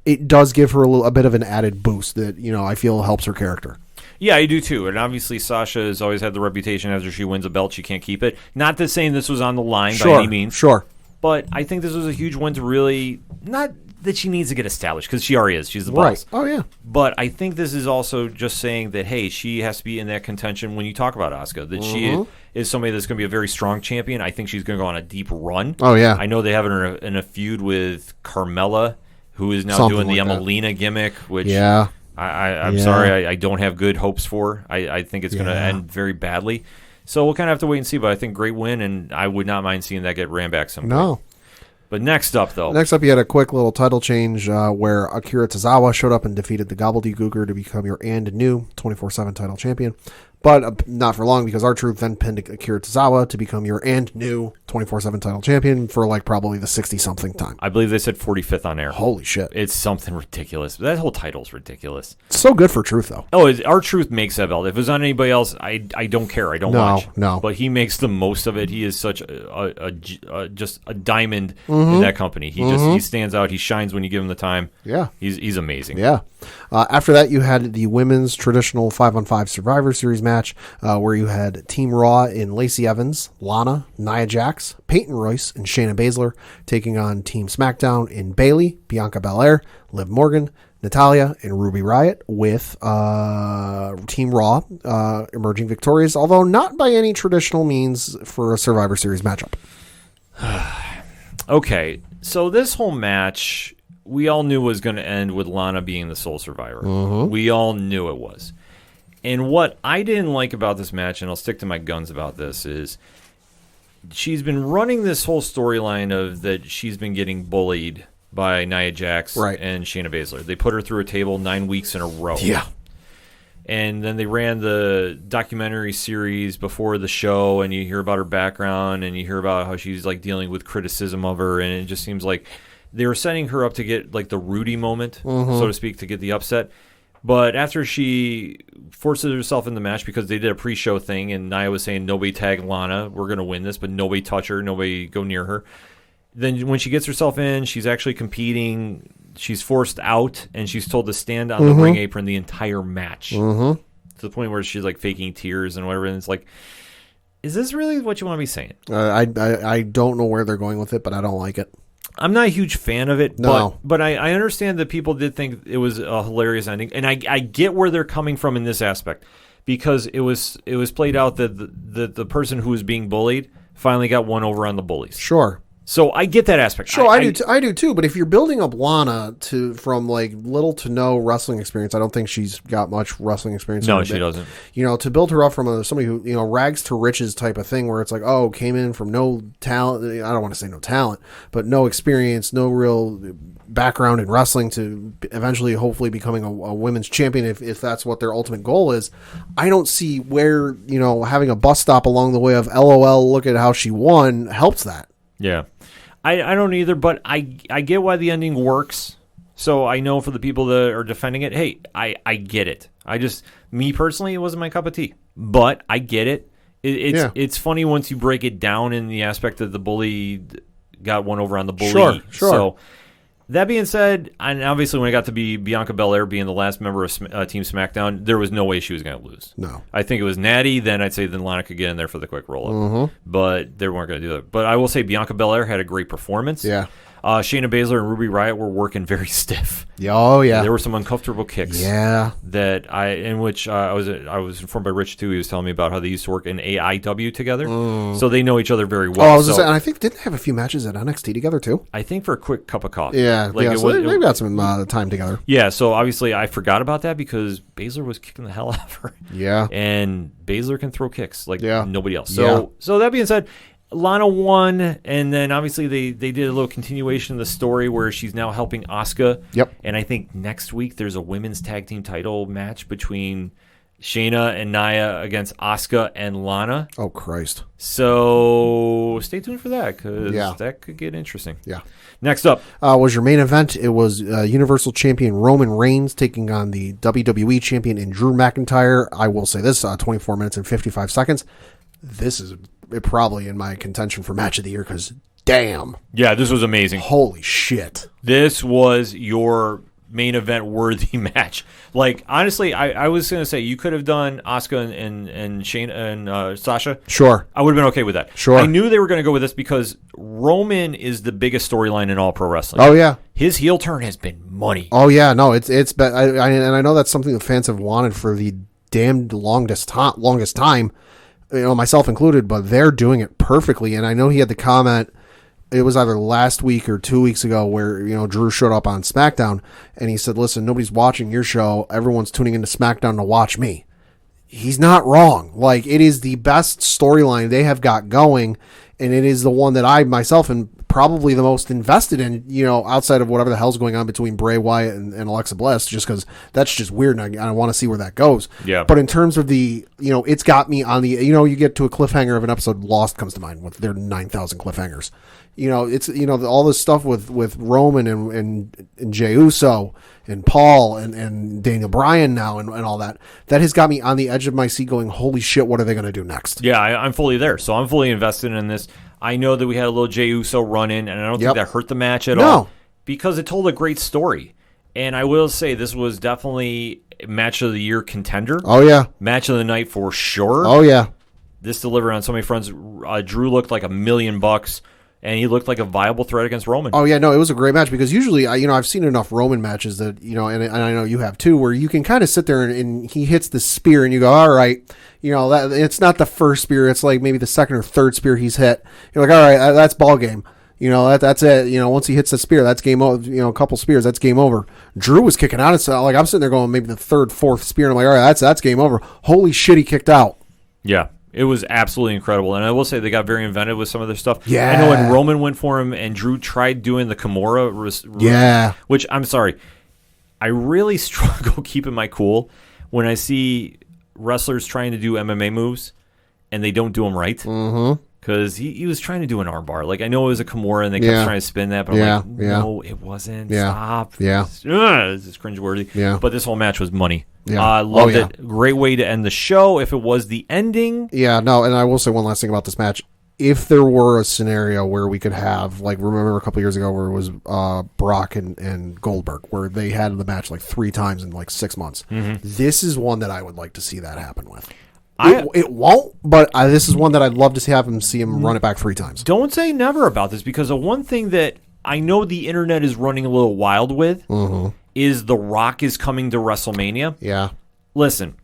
[SPEAKER 3] it does give her a bit of an added boost that, I feel helps her character.
[SPEAKER 1] Yeah, I do too. And obviously Sasha has always had the reputation after she wins a belt, she can't keep it. Not that saying this was on the line by any means.
[SPEAKER 3] Sure.
[SPEAKER 1] But I think this was a huge win to really, not that she needs to get established, because she already is. She's the boss.
[SPEAKER 3] Right. Oh, yeah.
[SPEAKER 1] But I think this is also just saying that, hey, she has to be in that contention when you talk about Asuka, that she is somebody that's going to be a very strong champion. I think she's going to go on a deep run.
[SPEAKER 3] Oh, yeah.
[SPEAKER 1] I know they have her in a feud with Carmella, who is now
[SPEAKER 3] Something
[SPEAKER 1] doing the
[SPEAKER 3] like that.
[SPEAKER 1] Emelina gimmick, which
[SPEAKER 3] Yeah.
[SPEAKER 1] I'm sorry, I don't have good hopes for. I think it's going to end very badly. So we'll kind of have to wait and see, but I think great win, and I would not mind seeing that get ran back someday.
[SPEAKER 3] No.
[SPEAKER 1] But next up, though.
[SPEAKER 3] Next up, you had a quick little title change where Akira Tozawa showed up and defeated the Gobbledygooker to become your new 24/7 title champion. But not for long, because R-Truth then pinned Akira Tozawa to become your new 24/7 title champion for probably the 60-something time.
[SPEAKER 1] I believe they said 45th on air.
[SPEAKER 3] Holy shit.
[SPEAKER 1] It's something ridiculous. That whole title's ridiculous.
[SPEAKER 3] So good for Truth, though.
[SPEAKER 1] Oh, R-Truth makes that belt. If it was on anybody else, I don't care. I don't watch.
[SPEAKER 3] No.
[SPEAKER 1] But he makes the most of it. He is such just a diamond in that company. He stands out. He shines when you give him the time.
[SPEAKER 3] Yeah.
[SPEAKER 1] He's amazing.
[SPEAKER 3] Yeah. After that, you had the women's traditional 5-on-5 Survivor Series match where you had Team Raw in Lacey Evans, Lana, Nia Jax, Peyton Royce, and Shayna Baszler taking on Team SmackDown in Bayley, Bianca Belair, Liv Morgan, Natalya, and Ruby Riott, with Team Raw emerging victorious, although not by any traditional means for a Survivor Series matchup.
[SPEAKER 1] Okay, so this whole match, we all knew was going to end with Lana being the sole survivor. We all knew it was. And what I didn't like about this match, and I'll stick to my guns about this, is she's been running this whole storyline of that she's been getting bullied by Nia Jax and Shayna Baszler. They put her through a table 9 weeks in a row.
[SPEAKER 3] Yeah.
[SPEAKER 1] And then they ran the documentary series before the show, and you hear about her background, and you hear about how she's dealing with criticism of her, and it just seems like they were setting her up to get the Rudy moment, so to speak, to get the upset. But after she forces herself in the match, because they did a pre-show thing, and Nia was saying, nobody tag Lana, we're going to win this, but nobody touch her, nobody go near her. Then when she gets herself in, she's actually competing, she's forced out, and she's told to stand on the ring apron the entire match. To the point where she's faking tears and whatever, and it's is this really what you want to be saying?
[SPEAKER 3] I don't know where they're going with it, but I don't like it.
[SPEAKER 1] I'm not a huge fan of it,
[SPEAKER 3] No.
[SPEAKER 1] but I understand that people did think it was a hilarious ending, and I get where they're coming from in this aspect, because it was played out that the person who was being bullied finally got one over on the bullies.
[SPEAKER 3] Sure.
[SPEAKER 1] So I get that aspect.
[SPEAKER 3] Sure, I do too. But if you're building up Lana from little to no wrestling experience, I don't think she's got much wrestling experience.
[SPEAKER 1] No, she doesn't.
[SPEAKER 3] To build her up from somebody who rags to riches type of thing, where it's came in from no talent. I don't want to say no talent, but no experience, no real background in wrestling, to eventually, hopefully, becoming a women's champion. If that's what their ultimate goal is, I don't see where having a bus stop along the way of LOL, look at how she won helps that.
[SPEAKER 1] Yeah. I don't either, but I get why the ending works. So I know for the people that are defending it, hey, I get it. Me personally, it wasn't my cup of tea. But I get it. It's funny once you break it down in the aspect that the bully got one over on the bully.
[SPEAKER 3] Sure.
[SPEAKER 1] So that being said, and obviously when it got to be Bianca Belair being the last member of Team SmackDown, there was no way she was going to lose.
[SPEAKER 3] No.
[SPEAKER 1] I think it was Natty, then I'd say Lana could get in there for the quick roll-up. But they weren't going to do that. But I will say Bianca Belair had a great performance.
[SPEAKER 3] Yeah.
[SPEAKER 1] Shayna Baszler and Ruby Riott were working very stiff.
[SPEAKER 3] Oh yeah,
[SPEAKER 1] there were some uncomfortable kicks.
[SPEAKER 3] Yeah,
[SPEAKER 1] I was informed by Rich too. He was telling me about how they used to work in AIW together, so they know each other very well.
[SPEAKER 3] Oh, I was just saying, and I think didn't they have a few matches at NXT together too.
[SPEAKER 1] I think for a quick cup of coffee.
[SPEAKER 3] Yeah, so they've got some time together.
[SPEAKER 1] Yeah, so obviously I forgot about that because Baszler was kicking the hell out of her.
[SPEAKER 3] Yeah,
[SPEAKER 1] and Baszler can throw kicks like nobody else.
[SPEAKER 3] So
[SPEAKER 1] that being said, Lana won, and then obviously they did a little continuation of the story where she's now helping Asuka.
[SPEAKER 3] Yep.
[SPEAKER 1] And I think next week there's a women's tag team title match between Shayna and Nia against Asuka and Lana.
[SPEAKER 3] Oh, Christ.
[SPEAKER 1] So stay tuned for that because
[SPEAKER 3] Yeah.
[SPEAKER 1] that could get interesting.
[SPEAKER 3] Yeah.
[SPEAKER 1] Next up.
[SPEAKER 3] Was your main event. It was Universal Champion Roman Reigns taking on the WWE Champion in Drew McIntyre. I will say this, 24 minutes and 55 seconds. This is probably in my contention for match of the year because damn.
[SPEAKER 1] Yeah, this was amazing.
[SPEAKER 3] Holy shit.
[SPEAKER 1] This was your main event worthy match. Like, honestly, I was going to say you could have done Asuka and Shayna and Sasha.
[SPEAKER 3] Sure.
[SPEAKER 1] I would have been okay with that.
[SPEAKER 3] Sure.
[SPEAKER 1] I knew they were going to go with this because Roman is the biggest storyline in all pro wrestling.
[SPEAKER 3] Oh, yeah.
[SPEAKER 1] His heel turn has been money.
[SPEAKER 3] Oh, yeah. No, it's been, and I know that's something the fans have wanted for the damned longest time, myself included, but they're doing it perfectly. And I know he had the comment, it was either last week or 2 weeks ago where, Drew showed up on SmackDown and he said, listen, nobody's watching your show. Everyone's tuning into SmackDown to watch me. He's not wrong. Like, it is the best storyline they have got going. And it is the one that I myself am probably the most invested in, outside of whatever the hell's going on between Bray Wyatt and Alexa Bliss, just because that's just weird and I want to see where that goes.
[SPEAKER 1] Yeah.
[SPEAKER 3] But in terms of the, it's got me on the, you get to a cliffhanger of an episode, Lost comes to mind with their 9,000 cliffhangers. It's, all this stuff with Roman and Jey Uso and Paul and Daniel Bryan now and all that has got me on the edge of my seat going, holy shit, what are they going to do next?
[SPEAKER 1] Yeah, I'm fully there. So I'm fully invested in this. I know that we had a little Jey Uso run in, and I don't think that hurt the match at all because it told a great story. And I will say this was definitely match of the year contender.
[SPEAKER 3] Oh, yeah.
[SPEAKER 1] Match of the night for sure.
[SPEAKER 3] Oh, yeah.
[SPEAKER 1] This delivered on so many fronts. Drew looked like $1 million. And he looked like a viable threat against Roman.
[SPEAKER 3] Oh, yeah, no, it was a great match because usually, I've seen enough Roman matches that, and I know you have too, where you can kind of sit there and he hits the spear and you go, all right, that it's not the first spear. It's like maybe the second or third spear he's hit. You're like, all right, that's ball game. That's it. Once he hits the spear, that's game over. A couple spears, that's game over. Drew was kicking out. So like I'm sitting there going maybe the third, fourth spear. And I'm like, all right, that's game over. Holy shit, he kicked out.
[SPEAKER 1] Yeah. It was absolutely incredible. And I will say they got very inventive with some of their stuff.
[SPEAKER 3] Yeah.
[SPEAKER 1] I know when Roman went for him and Drew tried doing the Kimura.
[SPEAKER 3] Yeah.
[SPEAKER 1] Which, I'm sorry, I really struggle keeping my cool when I see wrestlers trying to do MMA moves and they don't do them right. Mm-hmm. Because he was trying to do an armbar. Like, I know it was a Kimura and they kept trying to spin that, but I'm like, no, it wasn't.
[SPEAKER 3] Yeah.
[SPEAKER 1] Stop.
[SPEAKER 3] Yeah.
[SPEAKER 1] This is cringeworthy.
[SPEAKER 3] Yeah.
[SPEAKER 1] But this whole match was money.
[SPEAKER 3] Yeah.
[SPEAKER 1] I loved it. Great way to end the show. If it was the ending.
[SPEAKER 3] Yeah, no, and I will say one last thing about this match. If there were a scenario where we could have, like, remember a couple years ago where it was Brock and Goldberg, where they had the match like 3 times in like 6 months. Mm-hmm. This is one that I would like to see that happen with. It won't, but this is one that I'd love to see him run it back 3 times.
[SPEAKER 1] Don't say never about this, because the one thing that I know the internet is running a little wild with is The Rock is coming to WrestleMania.
[SPEAKER 3] Yeah.
[SPEAKER 1] Listen,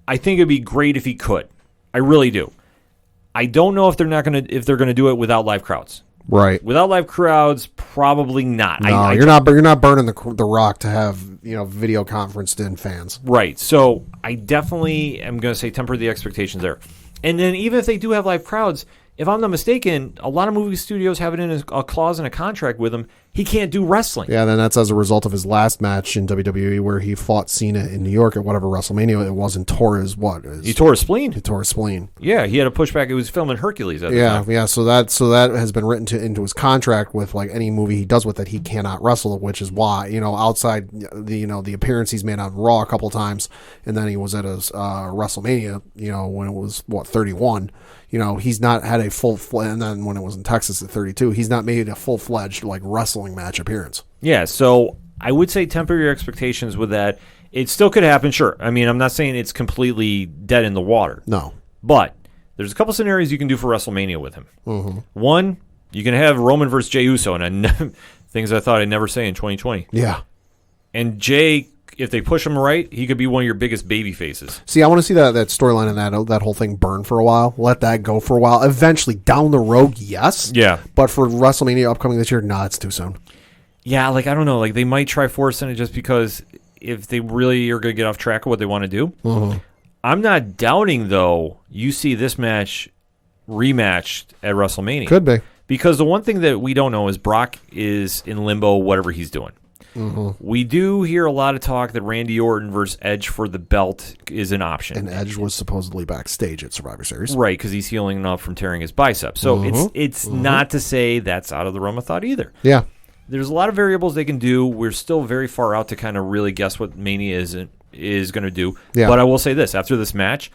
[SPEAKER 1] I think it'd be great if he could. I really do. I don't know if they're gonna do it without live crowds.
[SPEAKER 3] Right.
[SPEAKER 1] Without live crowds, probably not.
[SPEAKER 3] No, you're not burning the Rock to have video conferenced in fans.
[SPEAKER 1] Right. So I definitely am going to say temper the expectations there. And then even if they do have live crowds, if I'm not mistaken, a lot of movie studios have it in a clause in a contract with him. He can't do wrestling.
[SPEAKER 3] Yeah, then that's as a result of his last match in WWE where he fought Cena in New York at whatever WrestleMania it was and tore his
[SPEAKER 1] He tore his spleen.
[SPEAKER 3] He tore his spleen.
[SPEAKER 1] Yeah, he had a pushback. It was filming Hercules at the time.
[SPEAKER 3] Yeah. So that has been written into his contract with like any movie he does with it, he cannot wrestle, which is why outside the appearance he's made on Raw a couple times, and then he was at his WrestleMania, when it was 31. He's not had a and then when it was in Texas at 32, he's not made a full-fledged like wrestling match appearance.
[SPEAKER 1] Yeah, so I would say temper your expectations with that. It still could happen, sure. I mean, I'm not saying it's completely dead in the water.
[SPEAKER 3] No.
[SPEAKER 1] But there's a couple scenarios you can do for WrestleMania with him. Mm-hmm. One, you can have Roman versus Jey Uso, and things I thought I'd never say in 2020.
[SPEAKER 3] Yeah.
[SPEAKER 1] And Jey, if they push him right, he could be one of your biggest baby faces.
[SPEAKER 3] See, I want to see that storyline and that whole thing burn for a while. Let that go for a while. Eventually, down the road, yes.
[SPEAKER 1] Yeah.
[SPEAKER 3] But for WrestleMania upcoming this year, it's too soon.
[SPEAKER 1] Yeah, like, I don't know. Like, they might try forcing it just because if they really are going to get off track of what they want to do. Mm-hmm. I'm not doubting, though, you see this match rematched at WrestleMania.
[SPEAKER 3] Could be.
[SPEAKER 1] Because the one thing that we don't know is Brock is in limbo, whatever he's doing. We do hear a lot of talk that Randy Orton versus Edge for the belt is an option.
[SPEAKER 3] And Edge was supposedly backstage at Survivor Series.
[SPEAKER 1] Right, because he's healing up from tearing his bicep. So it's not to say that's out of the realm of thought either.
[SPEAKER 3] Yeah.
[SPEAKER 1] There's a lot of variables they can do. We're still very far out to kind of really guess what Mania is going to do.
[SPEAKER 3] Yeah.
[SPEAKER 1] But I will say this. After this match,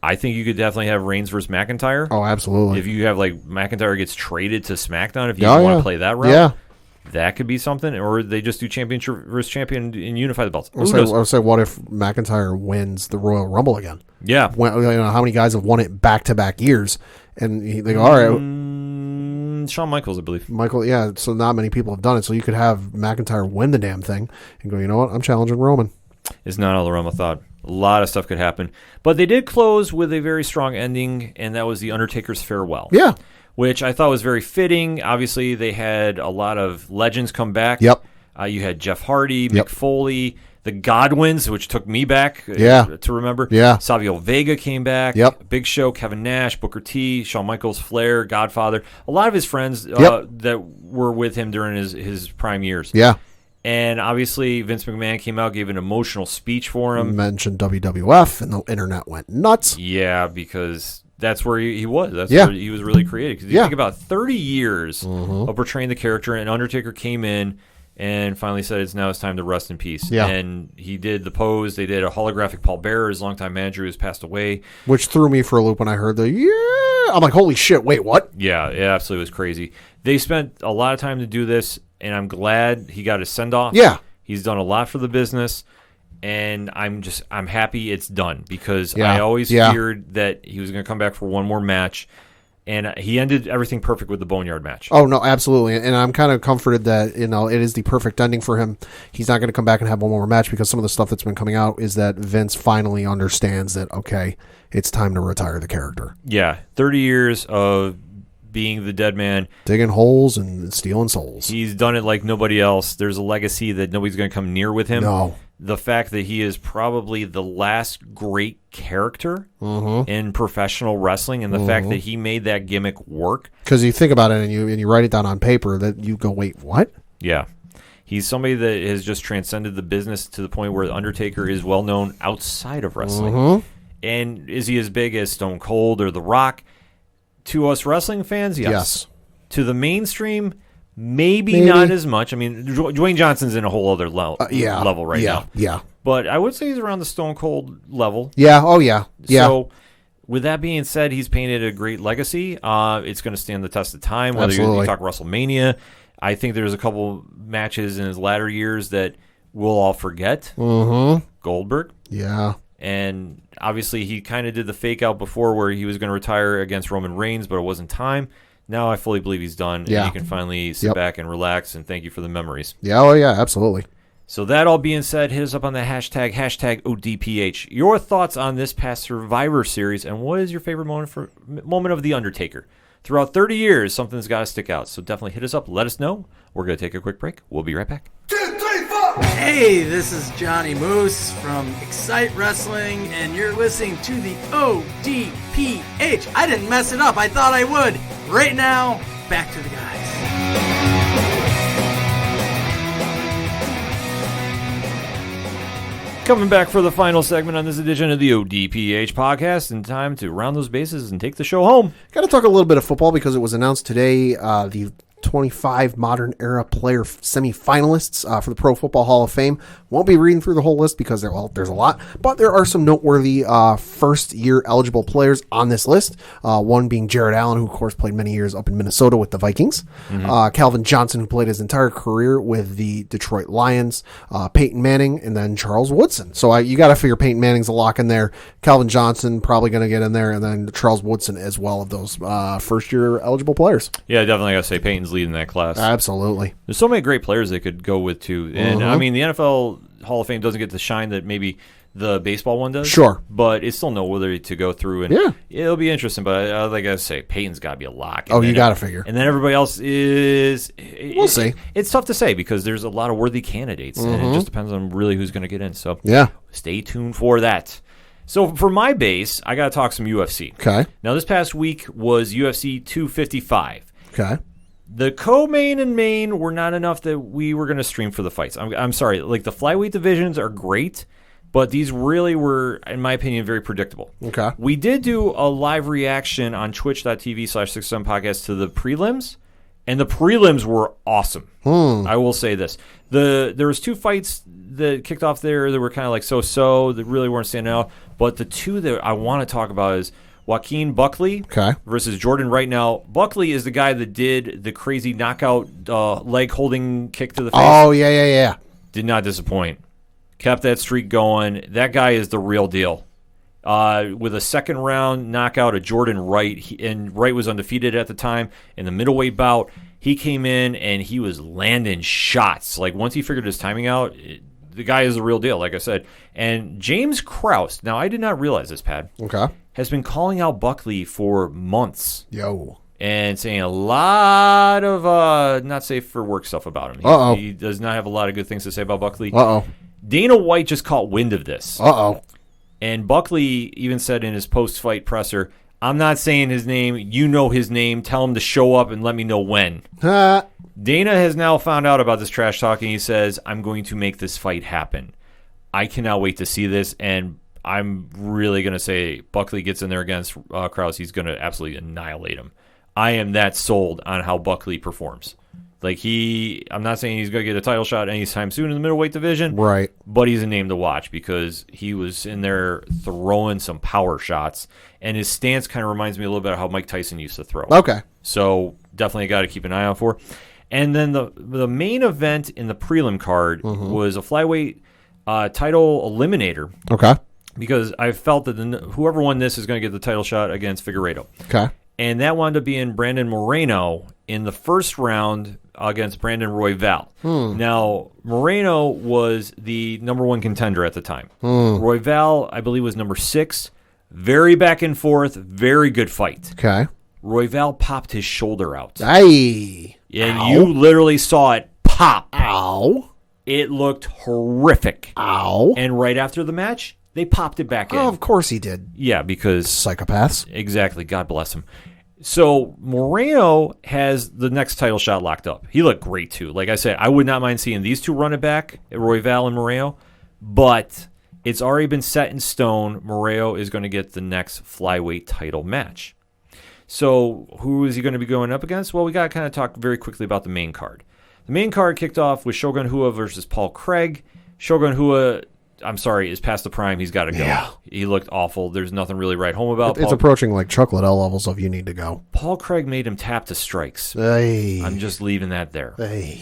[SPEAKER 1] I think you could definitely have Reigns versus McIntyre.
[SPEAKER 3] Oh, absolutely.
[SPEAKER 1] If you have, like, McIntyre gets traded to SmackDown, if you want to play that route.
[SPEAKER 3] Yeah.
[SPEAKER 1] That could be something, or they just do championship versus champion and unify the belts.
[SPEAKER 3] I would say, what if McIntyre wins the Royal Rumble again?
[SPEAKER 1] Yeah.
[SPEAKER 3] How many guys have won it back-to-back years? And they go, all right.
[SPEAKER 1] Shawn Michaels, I believe.
[SPEAKER 3] Yeah, so not many people have done it. So you could have McIntyre win the damn thing and go, you know what? I'm challenging Roman.
[SPEAKER 1] It's not all the realm of thought. A lot of stuff could happen. But they did close with a very strong ending, and that was The Undertaker's farewell.
[SPEAKER 3] Yeah.
[SPEAKER 1] Which I thought was very fitting. Obviously, they had a lot of legends come back.
[SPEAKER 3] Yep.
[SPEAKER 1] You had Jeff Hardy, Mick Foley, the Godwins, which took me back to remember.
[SPEAKER 3] Yeah.
[SPEAKER 1] Savio Vega came back.
[SPEAKER 3] Yep.
[SPEAKER 1] Big Show, Kevin Nash, Booker T, Shawn Michaels, Flair, Godfather. A lot of his friends that were with him during his prime years.
[SPEAKER 3] Yeah.
[SPEAKER 1] And obviously, Vince McMahon came out, gave an emotional speech for him.
[SPEAKER 3] Mentioned WWF, and the internet went nuts.
[SPEAKER 1] Yeah, because that's where he was. That's where he was really created. Because you think about 30 years of portraying the character, and Undertaker came in and finally said it's time to rest in peace.
[SPEAKER 3] Yeah.
[SPEAKER 1] And he did the pose. They did a holographic Paul Bearer, his longtime manager who's passed away.
[SPEAKER 3] Which threw me for a loop when I heard I'm like, holy shit, wait, what?
[SPEAKER 1] Yeah, it absolutely was crazy. They spent a lot of time to do this, and I'm glad he got his send-off.
[SPEAKER 3] Yeah.
[SPEAKER 1] He's done a lot for the business. And I'm happy it's done because I always feared that he was going to come back for one more match, and he ended everything perfect with the Boneyard match.
[SPEAKER 3] Oh, no, absolutely. And I'm kind of comforted that, it is the perfect ending for him. He's not going to come back and have one more match because some of the stuff that's been coming out is that Vince finally understands that, okay, it's time to retire the character.
[SPEAKER 1] Yeah, 30 years of being the dead man.
[SPEAKER 3] Digging holes and stealing souls.
[SPEAKER 1] He's done it like nobody else. There's a legacy that nobody's going to come near with him.
[SPEAKER 3] No.
[SPEAKER 1] The fact that he is probably the last great character in professional wrestling, and the fact that he made that gimmick work.
[SPEAKER 3] Because you think about it and you write it down on paper, that you go, wait, what?
[SPEAKER 1] Yeah. He's somebody that has just transcended the business to the point where The Undertaker is well known outside of wrestling. And is he as big as Stone Cold or The Rock? To us wrestling fans, yes. To the mainstream, maybe not as much. I mean, Dwayne Johnson's in a whole other level right now.
[SPEAKER 3] Yeah.
[SPEAKER 1] But I would say he's around the Stone Cold level.
[SPEAKER 3] Yeah. Oh, yeah. Yeah.
[SPEAKER 1] So, with that being said, he's painted a great legacy. It's going to stand the test of time. Whether you talk WrestleMania, I think there's a couple matches in his latter years that we'll all forget. Goldberg.
[SPEAKER 3] Yeah.
[SPEAKER 1] And obviously, he kind of did the fake out before where he was going to retire against Roman Reigns, but it wasn't time. Now I fully believe he's done, and he can finally sit back and relax, and thank you for the memories.
[SPEAKER 3] Yeah, oh yeah, absolutely.
[SPEAKER 1] So that all being said, hit us up on the hashtag ODPH. Your thoughts on this past Survivor Series, and what is your favorite moment of The Undertaker? Throughout 30 years, something's got to stick out, so definitely hit us up, let us know. We're going to take a quick break. We'll be right back.
[SPEAKER 2] 2, 3, 4.
[SPEAKER 10] Hey, this is Johnny Moose from Excite Wrestling, and you're listening to the ODPH. I didn't mess it up. I thought I would. Right now, back to the guys.
[SPEAKER 1] Coming back for the final segment on this edition of the ODPH podcast, and time to round those bases and take the show home.
[SPEAKER 3] Got to talk a little bit of football because it was announced today the 25 modern era player semifinalists for the Pro Football Hall of Fame. Won't be reading through the whole list because there's a lot, but there are some noteworthy first year eligible players on this list. One being Jared Allen, who of course played many years up in Minnesota with the Vikings. Calvin Johnson, who played his entire career with the Detroit Lions. Peyton Manning, and then Charles Woodson. So you got to figure Peyton Manning's a lock in there. Calvin Johnson probably going to get in there, and then Charles Woodson as well of those first year eligible players.
[SPEAKER 1] Yeah, definitely got to say Peyton's leading that class.
[SPEAKER 3] Absolutely.
[SPEAKER 1] There's so many great players they could go with too. And I mean, the NFL Hall of Fame doesn't get the shine that maybe the baseball one does.
[SPEAKER 3] Sure.
[SPEAKER 1] But it's still noteworthy to go through, and it'll be interesting. But I gotta say, Peyton's got to be a lock.
[SPEAKER 3] Oh, you got to figure.
[SPEAKER 1] And then everybody else is.
[SPEAKER 3] We'll see.
[SPEAKER 1] It's tough to say because there's a lot of worthy candidates, and it just depends on really who's going to get in. So stay tuned for that. So for my base, I got to talk some UFC.
[SPEAKER 3] Okay.
[SPEAKER 1] Now this past week was UFC 255.
[SPEAKER 3] Okay.
[SPEAKER 1] The co-main and main were not enough that we were going to stream for the fights. I'm sorry. Like, the flyweight divisions are great, but these really were, in my opinion, very predictable.
[SPEAKER 3] Okay.
[SPEAKER 1] We did do a live reaction on twitch.tv/67 podcast to the prelims, and the prelims were awesome. I will say this. There was 2 fights that kicked off there that were kind of like so-so, that really weren't standing out. But the 2 that I want to talk about is Joaquin Buckley versus Jordan Wright. Now, Buckley is the guy that did the crazy knockout leg-holding kick to the face.
[SPEAKER 3] Oh, yeah.
[SPEAKER 1] Did not disappoint. Kept that streak going. That guy is the real deal. With a second-round knockout of Jordan Wright, and Wright was undefeated at the time, in the middleweight bout, he came in and he was landing shots. Like, once he figured his timing out, the guy is the real deal, like I said. And James Krause, now I did not realize this, Pat, has been calling out Buckley for months. And saying a lot of not safe for work stuff about him. He does not have a lot of good things to say about Buckley. Dana White just caught wind of this. And Buckley even said in his post-fight presser, I'm not saying his name. You know his name. Tell him to show up and let me know when. Dana has now found out about this trash talking. He says, I'm going to make this fight happen. I cannot wait to see this, and I'm really going to say Buckley gets in there against Krause. He's going to absolutely annihilate him. I am that sold on how Buckley performs. Like, I'm not saying he's going to get a title shot anytime soon in the middleweight division.
[SPEAKER 3] Right.
[SPEAKER 1] But he's a name to watch because he was in there throwing some power shots. And his stance kind of reminds me a little bit of how Mike Tyson used to throw.
[SPEAKER 3] Okay.
[SPEAKER 1] So definitely got to keep an eye out for. And then the main event in the prelim card was a flyweight title eliminator.
[SPEAKER 3] Okay.
[SPEAKER 1] Because I felt that whoever won this is going to get the title shot against Figueiredo.
[SPEAKER 3] Okay.
[SPEAKER 1] And that wound up being Brandon Moreno in the first round against Brandon Royval. Now, Moreno was the number 1 contender at the time. Royval, I believe, was number 6. Very back and forth, very good fight.
[SPEAKER 3] Okay.
[SPEAKER 1] Royval popped his shoulder out.
[SPEAKER 3] Aye.
[SPEAKER 1] And you literally saw it pop.
[SPEAKER 3] Ow.
[SPEAKER 1] It looked horrific.
[SPEAKER 3] Ow.
[SPEAKER 1] And right after the match, they popped it back in.
[SPEAKER 3] Oh, of course he did.
[SPEAKER 1] Yeah, because...
[SPEAKER 3] Psychopaths.
[SPEAKER 1] Exactly. God bless him. So Moreno has the next title shot locked up. He looked great, too. Like I said, I would not mind seeing these two run it back, Royval and Moreno, but it's already been set in stone. Moreno is going to get the next flyweight title match. So who is he going to be going up against? Well, we got to kind of talk very quickly about the main card. The main card kicked off with Shogun Rua versus Paul Craig. Shogun Rua, I'm sorry, is past the prime. He's got to go.
[SPEAKER 3] Yeah.
[SPEAKER 1] He looked awful. There's nothing really right home about
[SPEAKER 3] It's
[SPEAKER 1] Paul.
[SPEAKER 3] approaching like Chocolate L levels of you need to go.
[SPEAKER 1] Paul Craig made him tap to strikes.
[SPEAKER 3] Hey.
[SPEAKER 1] I'm just leaving that there.
[SPEAKER 3] Hey.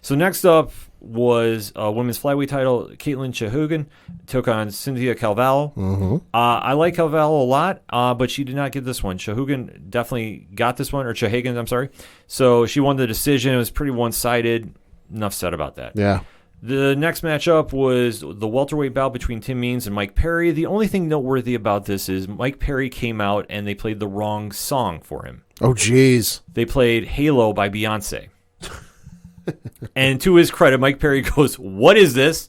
[SPEAKER 1] So next up was a women's flyweight title. Caitlin Chahugan took on Cynthia Calvallo.
[SPEAKER 3] Mm-hmm.
[SPEAKER 1] I like Calvallo a lot, but she did not get this one. Chahugan definitely got this one, or Chahagan, I'm sorry. So she won the decision. It was pretty one-sided. Enough said about that.
[SPEAKER 3] Yeah.
[SPEAKER 1] The next matchup was the welterweight bout between Tim Means and Mike Perry. The only thing noteworthy about this is Mike Perry came out and they played the wrong song for him.
[SPEAKER 3] Oh, jeez.
[SPEAKER 1] They played Halo by Beyonce. And to his credit, Mike Perry goes, "What is this?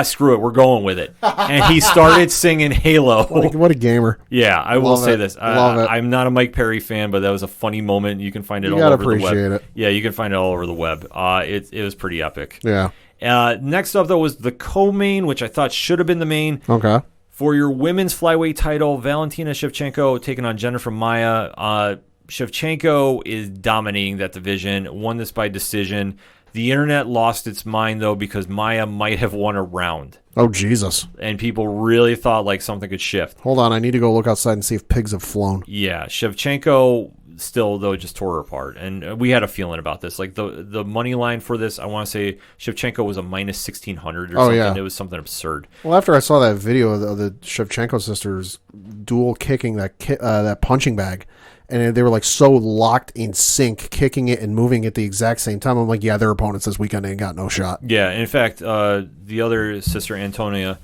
[SPEAKER 1] Screw it, we're going with it." And he started singing Halo.
[SPEAKER 3] What a gamer.
[SPEAKER 1] Yeah, I will say this.
[SPEAKER 3] Love it.
[SPEAKER 1] I'm not a Mike Perry fan, but that was a funny moment. You can find it
[SPEAKER 3] You
[SPEAKER 1] all
[SPEAKER 3] gotta
[SPEAKER 1] over the web.
[SPEAKER 3] appreciate it.
[SPEAKER 1] Yeah, you can find it all over the web. It was pretty epic.
[SPEAKER 3] Yeah.
[SPEAKER 1] Next up, though, was the co-main, which I thought should have been the main.
[SPEAKER 3] Okay.
[SPEAKER 1] For your women's flyweight title, Valentina Shevchenko taking on Jennifer Maia. Shevchenko is dominating that division, won this by decision. The internet lost its mind, though, because Maia might have won a round.
[SPEAKER 3] Oh, Jesus.
[SPEAKER 1] And people really thought like something could shift.
[SPEAKER 3] Hold on, I need to go look outside and see if pigs have flown.
[SPEAKER 1] Yeah, Shevchenko still, though, just tore her apart. And we had a feeling about this. Like, the money line for this, I want to say Shevchenko was a minus 1,600 or something.
[SPEAKER 3] Yeah.
[SPEAKER 1] It was something absurd.
[SPEAKER 3] Well, after I saw that video of the Shevchenko sisters dual kicking that punching bag, and they were like so locked in sync, kicking it and moving at the exact same time, I'm like, yeah, their opponents this weekend ain't got no shot.
[SPEAKER 1] Yeah, in fact, the other sister, Antonia,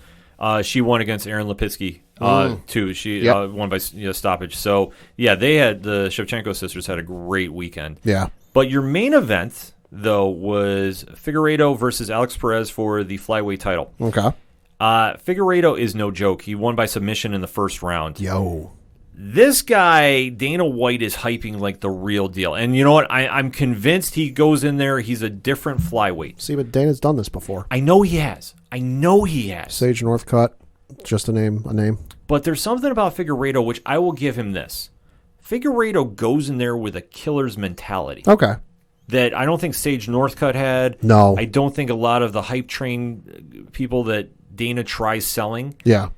[SPEAKER 1] she won against Aaron Lipitsky, too. She won by stoppage. So, yeah, the Shevchenko sisters had a great weekend.
[SPEAKER 3] Yeah.
[SPEAKER 1] But your main event, though, was Figueiredo versus Alex Perez for the flyweight title.
[SPEAKER 3] Okay.
[SPEAKER 1] Figueiredo is no joke. He won by submission in the first round.
[SPEAKER 3] Yo.
[SPEAKER 1] This guy, Dana White, is hyping like the real deal. And you know what? I'm convinced he goes in there. He's a different flyweight.
[SPEAKER 3] See, but Dana's done this before.
[SPEAKER 1] I know he has.
[SPEAKER 3] Sage Northcutt, just a name.
[SPEAKER 1] But there's something about Figueiredo, which I will give him this. Figueiredo goes in there with a killer's mentality.
[SPEAKER 3] Okay.
[SPEAKER 1] That I don't think Sage Northcutt had.
[SPEAKER 3] No.
[SPEAKER 1] I don't think a lot of the hype train people that Dana tries selling
[SPEAKER 3] Yeah.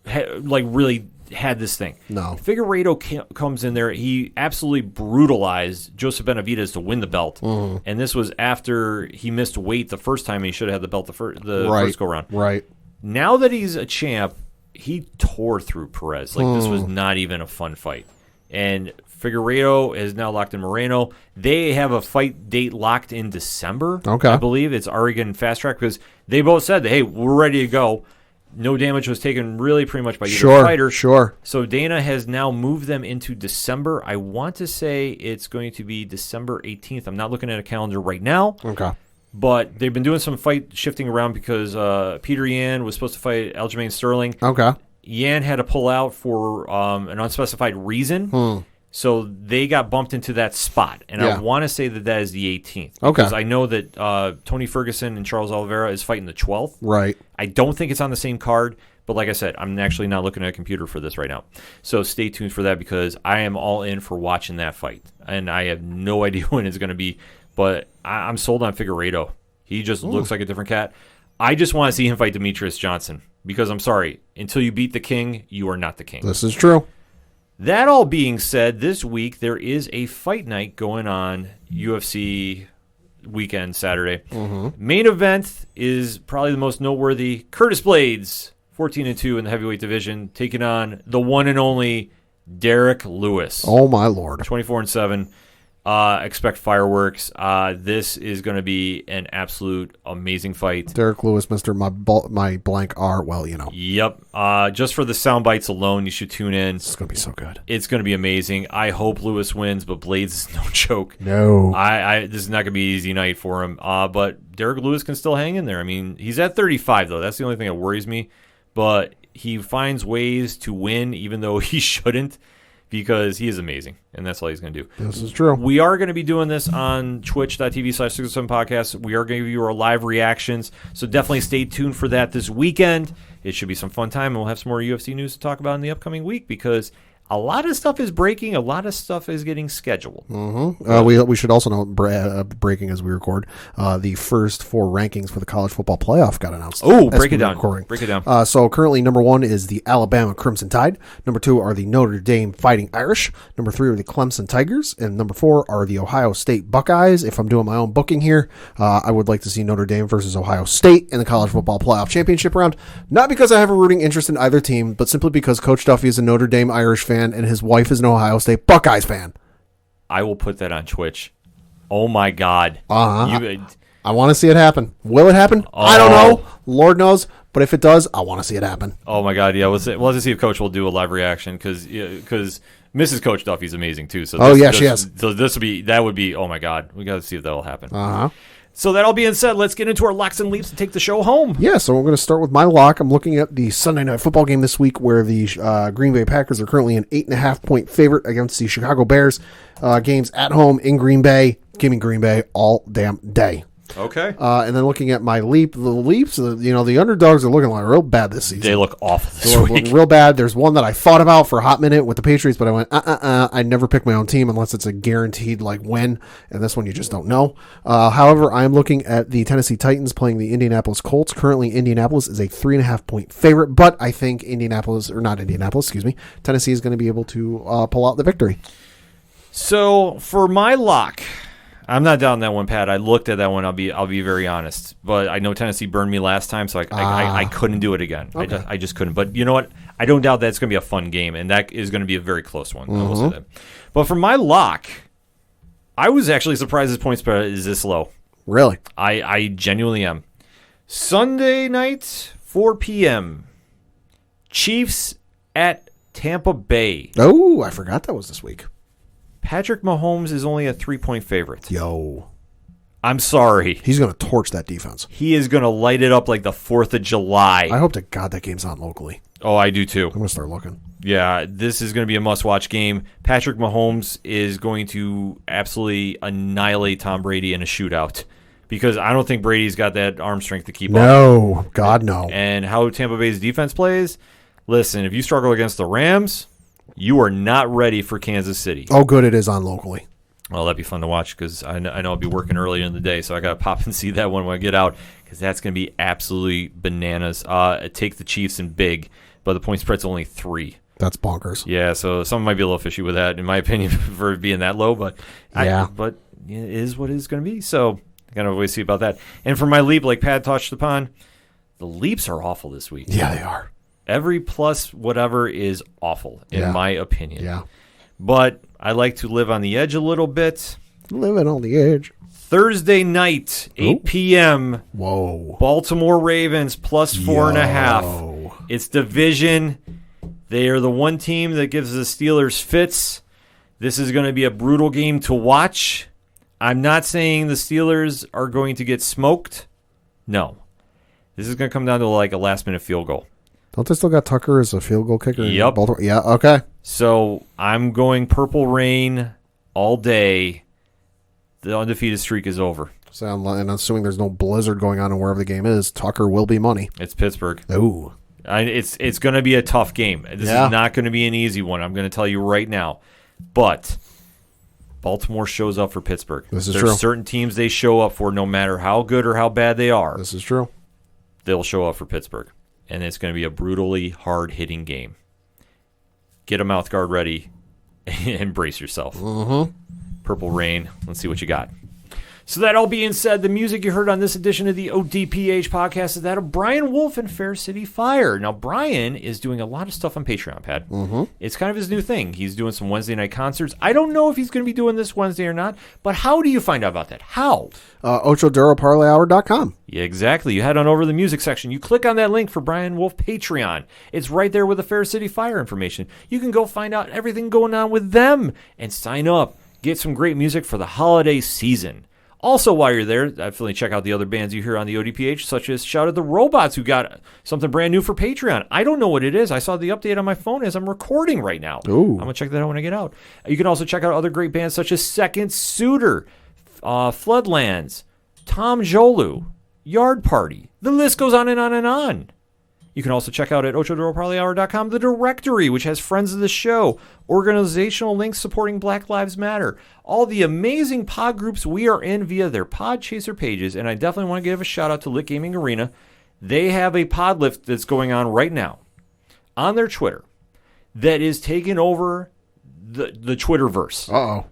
[SPEAKER 1] really had this thing.
[SPEAKER 3] No.
[SPEAKER 1] Figueiredo comes in there. He absolutely brutalized Joseph Benavidez to win the belt.
[SPEAKER 3] Mm-hmm.
[SPEAKER 1] And this was after he missed weight the first time. And he should have had the belt the first go-round.
[SPEAKER 3] Right.
[SPEAKER 1] Now that he's a champ, he tore through Perez. This was not even a fun fight. And Figueiredo is now locked in Moreno. They have a fight date locked in December.
[SPEAKER 3] Okay.
[SPEAKER 1] I believe it's Oregon Fast Track because they both said, hey, we're ready to go. No damage was taken really pretty much by either fighter.
[SPEAKER 3] Sure.
[SPEAKER 1] So Dana has now moved them into December. I want to say it's going to be December 18th. I'm not looking at a calendar right now.
[SPEAKER 3] Okay.
[SPEAKER 1] But they've been doing some fight shifting around because Peter Yan was supposed to fight Aljamain Sterling.
[SPEAKER 3] Okay.
[SPEAKER 1] Yan had to pull out for an unspecified reason. So they got bumped into that spot. And I want to say that is the 18th. Because I know that Tony Ferguson and Charles Oliveira is fighting the 12th.
[SPEAKER 3] Right.
[SPEAKER 1] I don't think it's on the same card. But like I said, I'm actually not looking at a computer for this right now. So stay tuned for that because I am all in for watching that fight. And I have no idea when it's going to be. But I'm sold on Figueiredo. He just looks like a different cat. I just want to see him fight Demetrius Johnson. Because I'm sorry, until you beat the king, you are not the king.
[SPEAKER 3] This is true.
[SPEAKER 1] That all being said, this week there is a fight night going on UFC weekend Saturday. Main event is probably the most noteworthy. Curtis Blades, 14-2 in the heavyweight division, taking on the one and only Derek Lewis.
[SPEAKER 3] Oh, my Lord.
[SPEAKER 1] 24-7. Expect fireworks. This is going to be an absolute amazing fight.
[SPEAKER 3] Derek Lewis, Mr. My blank R. Well, you know.
[SPEAKER 1] Yep. Just for the sound bites alone, you should tune in.
[SPEAKER 3] It's going to be so good.
[SPEAKER 1] It's going to be amazing. I hope Lewis wins, but Blades is no joke.
[SPEAKER 3] No.
[SPEAKER 1] This is not going to be an easy night for him. But Derek Lewis can still hang in there. I mean, he's at 35, though. That's the only thing that worries me. But he finds ways to win, even though he shouldn't. Because he is amazing, and that's all he's going to do.
[SPEAKER 3] This is true.
[SPEAKER 1] We are going to be doing this on twitch.tv/607podcast. We are going to give you our live reactions, so definitely stay tuned for that this weekend. It should be some fun time, and we'll have some more UFC news to talk about in the upcoming week because a lot of stuff is breaking. A lot of stuff is getting scheduled.
[SPEAKER 3] We should also know, breaking as we record, the first 4 rankings for the college football playoff got announced.
[SPEAKER 1] Oh, break it down. Break it down.
[SPEAKER 3] So currently, number 1 is the Alabama Crimson Tide. Number 2 are the Notre Dame Fighting Irish. Number 3 are the Clemson Tigers. And number 4 are the Ohio State Buckeyes. If I'm doing my own booking here, I would like to see Notre Dame versus Ohio State in the college football playoff championship round. Not because I have a rooting interest in either team, but simply because Coach Duffy is a Notre Dame Irish fan and his wife is an Ohio State Buckeyes fan.
[SPEAKER 1] I will put that on Twitch. Oh, my God.
[SPEAKER 3] I want to see it happen. Will it happen? I don't know. Lord knows. But if it does, I want to see it happen.
[SPEAKER 1] Oh, my God. Yeah, we'll have to see if Coach will do a live reaction because Mrs. Coach Duffy's amazing, too. So
[SPEAKER 3] she is.
[SPEAKER 1] So that would be, oh, my God. We got to see if that will happen.
[SPEAKER 3] Uh-huh.
[SPEAKER 1] So that all being said, let's get into our locks and leaps and take the show home.
[SPEAKER 3] Yeah, so we're going to start with my lock. I'm looking at the Sunday Night Football game this week where the Green Bay Packers are currently an 8.5-point favorite against the Chicago Bears. Games at home in Green Bay. Give me Green Bay all damn day.
[SPEAKER 1] Okay.
[SPEAKER 3] And then looking at my leap, the leaps, the underdogs are looking like real bad this season.
[SPEAKER 1] They look awful this week.
[SPEAKER 3] Real bad. There's one that I thought about for a hot minute with the Patriots, but I went, I never pick my own team unless it's a guaranteed win, and this one you just don't know. However, I'm looking at the Tennessee Titans playing the Indianapolis Colts. Currently, Indianapolis is a 3.5-point favorite, but I think Tennessee is going to be able to pull out the victory.
[SPEAKER 1] So for my lock, I'm not down that one, Pat. I looked at that one. I'll be very honest, but I know Tennessee burned me last time, so I couldn't do it again. Okay. I just couldn't. But you know what? I don't doubt that it's going to be a fun game, and that is going to be a very close one. I will say that. But for my lock, I was actually surprised this point spread is this low.
[SPEAKER 3] Really?
[SPEAKER 1] I genuinely am. Sunday night, 4 p.m. Chiefs at Tampa Bay.
[SPEAKER 3] Oh, I forgot that was this week.
[SPEAKER 1] Patrick Mahomes is only a 3-point favorite.
[SPEAKER 3] Yo.
[SPEAKER 1] I'm sorry.
[SPEAKER 3] He's going to torch that defense.
[SPEAKER 1] He is going to light it up like the 4th of July.
[SPEAKER 3] I hope to God that game's on locally.
[SPEAKER 1] Oh, I do too.
[SPEAKER 3] I'm going to start looking.
[SPEAKER 1] Yeah, this is going to be a must-watch game. Patrick Mahomes is going to absolutely annihilate Tom Brady in a shootout because I don't think Brady's got that arm strength to keep up.
[SPEAKER 3] No, God, no.
[SPEAKER 1] And how Tampa Bay's defense plays, listen, if you struggle against the Rams, you are not ready for Kansas City.
[SPEAKER 3] Oh, good it is on locally.
[SPEAKER 1] Well, that'd be fun to watch because I know I'll be working earlier in the day, so I got to pop and see that one when I get out because that's going to be absolutely bananas. Take the Chiefs in big, but the point spread's only 3.
[SPEAKER 3] That's bonkers.
[SPEAKER 1] Yeah, so someone might be a little fishy with that, in my opinion, for being that low. But
[SPEAKER 3] yeah,
[SPEAKER 1] but it is what it is going to be. So I got to always see about that. And for my leap, like Pat touched upon, the leaps are awful this week.
[SPEAKER 3] Yeah, they are.
[SPEAKER 1] Every plus whatever is awful, in my opinion.
[SPEAKER 3] Yeah.
[SPEAKER 1] But I like to live on the edge a little bit.
[SPEAKER 3] Living on the edge.
[SPEAKER 1] Thursday night, 8 p.m.
[SPEAKER 3] Whoa.
[SPEAKER 1] Baltimore Ravens plus 4.5. It's division. They are the one team that gives the Steelers fits. This is going to be a brutal game to watch. I'm not saying the Steelers are going to get smoked. No. This is going to come down to like a last-minute field goal.
[SPEAKER 3] Don't they still got Tucker as a field goal kicker?
[SPEAKER 1] Yep.
[SPEAKER 3] In Baltimore? Yeah, okay.
[SPEAKER 1] So I'm going Purple Rain all day. The undefeated streak is over.
[SPEAKER 3] So, and assuming there's no blizzard going on in wherever the game is, Tucker will be money.
[SPEAKER 1] It's Pittsburgh.
[SPEAKER 3] Ooh.
[SPEAKER 1] It's going to be a tough game. This is not going to be an easy one. I'm going to tell you right now. But Baltimore shows up for Pittsburgh.
[SPEAKER 3] This is
[SPEAKER 1] There's
[SPEAKER 3] true.
[SPEAKER 1] certain teams they show up for no matter how good or how bad they are.
[SPEAKER 3] This is true.
[SPEAKER 1] They'll show up for Pittsburgh. And it's going to be a brutally hard-hitting game. Get a mouth guard ready and brace yourself. Purple Rain. Let's see what you got. So that all being said, the music you heard on this edition of the ODPH podcast is that of Brian Wolf and Fair City Fire. Now, Brian is doing a lot of stuff on Patreon, Pat. It's kind of his new thing. He's doing some Wednesday night concerts. I don't know if he's going to be doing this Wednesday or not, but how do you find out about that? How?
[SPEAKER 3] OchoDuroParlayHour.com.
[SPEAKER 1] Yeah, exactly. You head on over to the music section. You click on that link for Brian Wolf Patreon. It's right there with the Fair City Fire information. You can go find out everything going on with them and sign up. Get some great music for the holiday season. Also, while you're there, definitely check out the other bands you hear on the ODPH, such as Shout at the Robots, who got something brand new for Patreon. I don't know what it is. I saw the update on my phone as I'm recording right now.
[SPEAKER 3] Ooh.
[SPEAKER 1] I'm going to check that out when I get out. You can also check out other great bands such as Second Suitor, Floodlands, Tom Jolu, Yard Party. The list goes on and on and on. You can also check out at OchoDuroParlayHour.com the directory, which has friends of the show, organizational links supporting Black Lives Matter, all the amazing pod groups we are in via their Podchaser pages, and I definitely want to give a shout out to Lit Gaming Arena. They have a pod lift that's going on right now on their Twitter that is taking over the Twitterverse.
[SPEAKER 3] Uh-oh.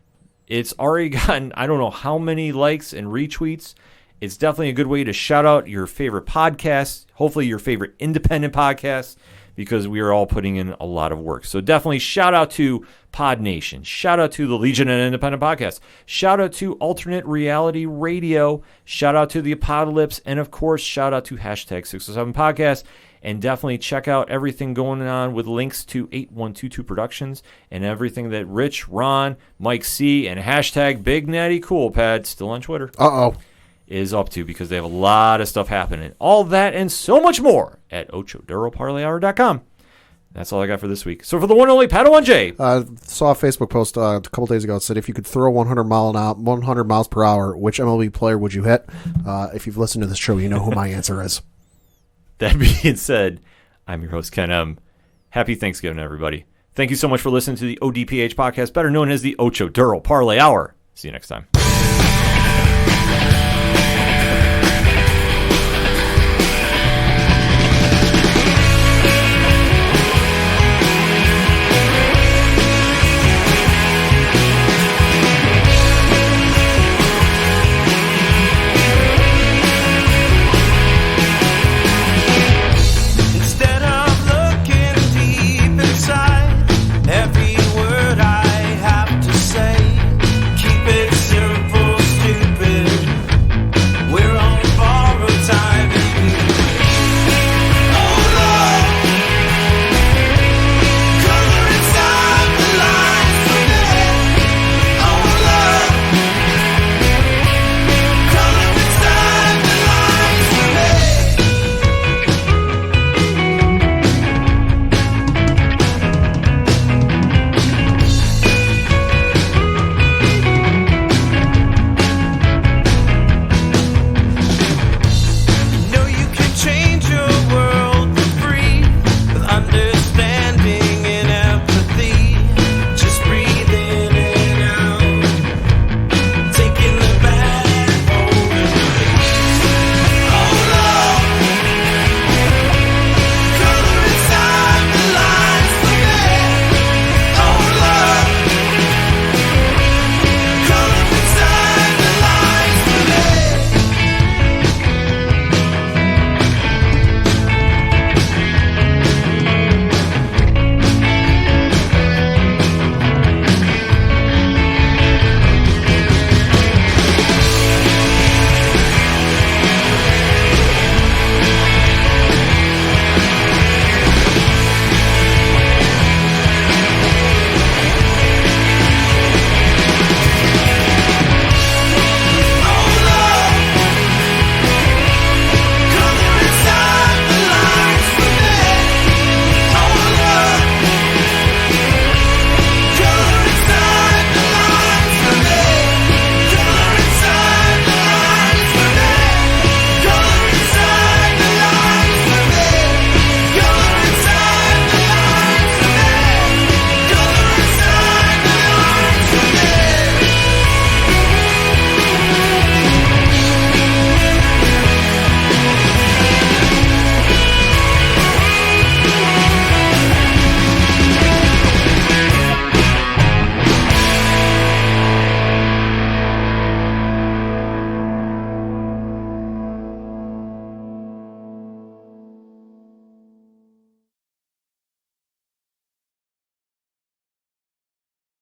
[SPEAKER 1] It's already gotten, I don't know how many likes and retweets. It's definitely a good way to shout out your favorite podcasts, hopefully your favorite independent podcasts, because we are all putting in a lot of work. So definitely shout out to Pod Nation. Shout out to the Legion of Independent Podcasts. Shout out to Alternate Reality Radio. Shout out to The Apocalypse. And, of course, shout out to hashtag 607 Podcast. And definitely check out everything going on with links to 8122 Productions and everything that Rich, Ron, Mike C, and hashtag Big Natty Coolpad, still on Twitter, is up to, because they have a lot of stuff happening. All that and so much more at OchoDuroParlayHour.com. That's all I got for this week. So for the one and only Padawan J.
[SPEAKER 3] Saw a Facebook post a couple days ago. It said, if you could throw 100 miles per hour, which MLB player would you hit? If you've listened to this show, you know who my answer is.
[SPEAKER 1] That being said, I'm your host, Ken M. Happy Thanksgiving, everybody. Thank you so much for listening to the ODPH podcast, better known as the Ocho Duro Parlay Hour. See you next time.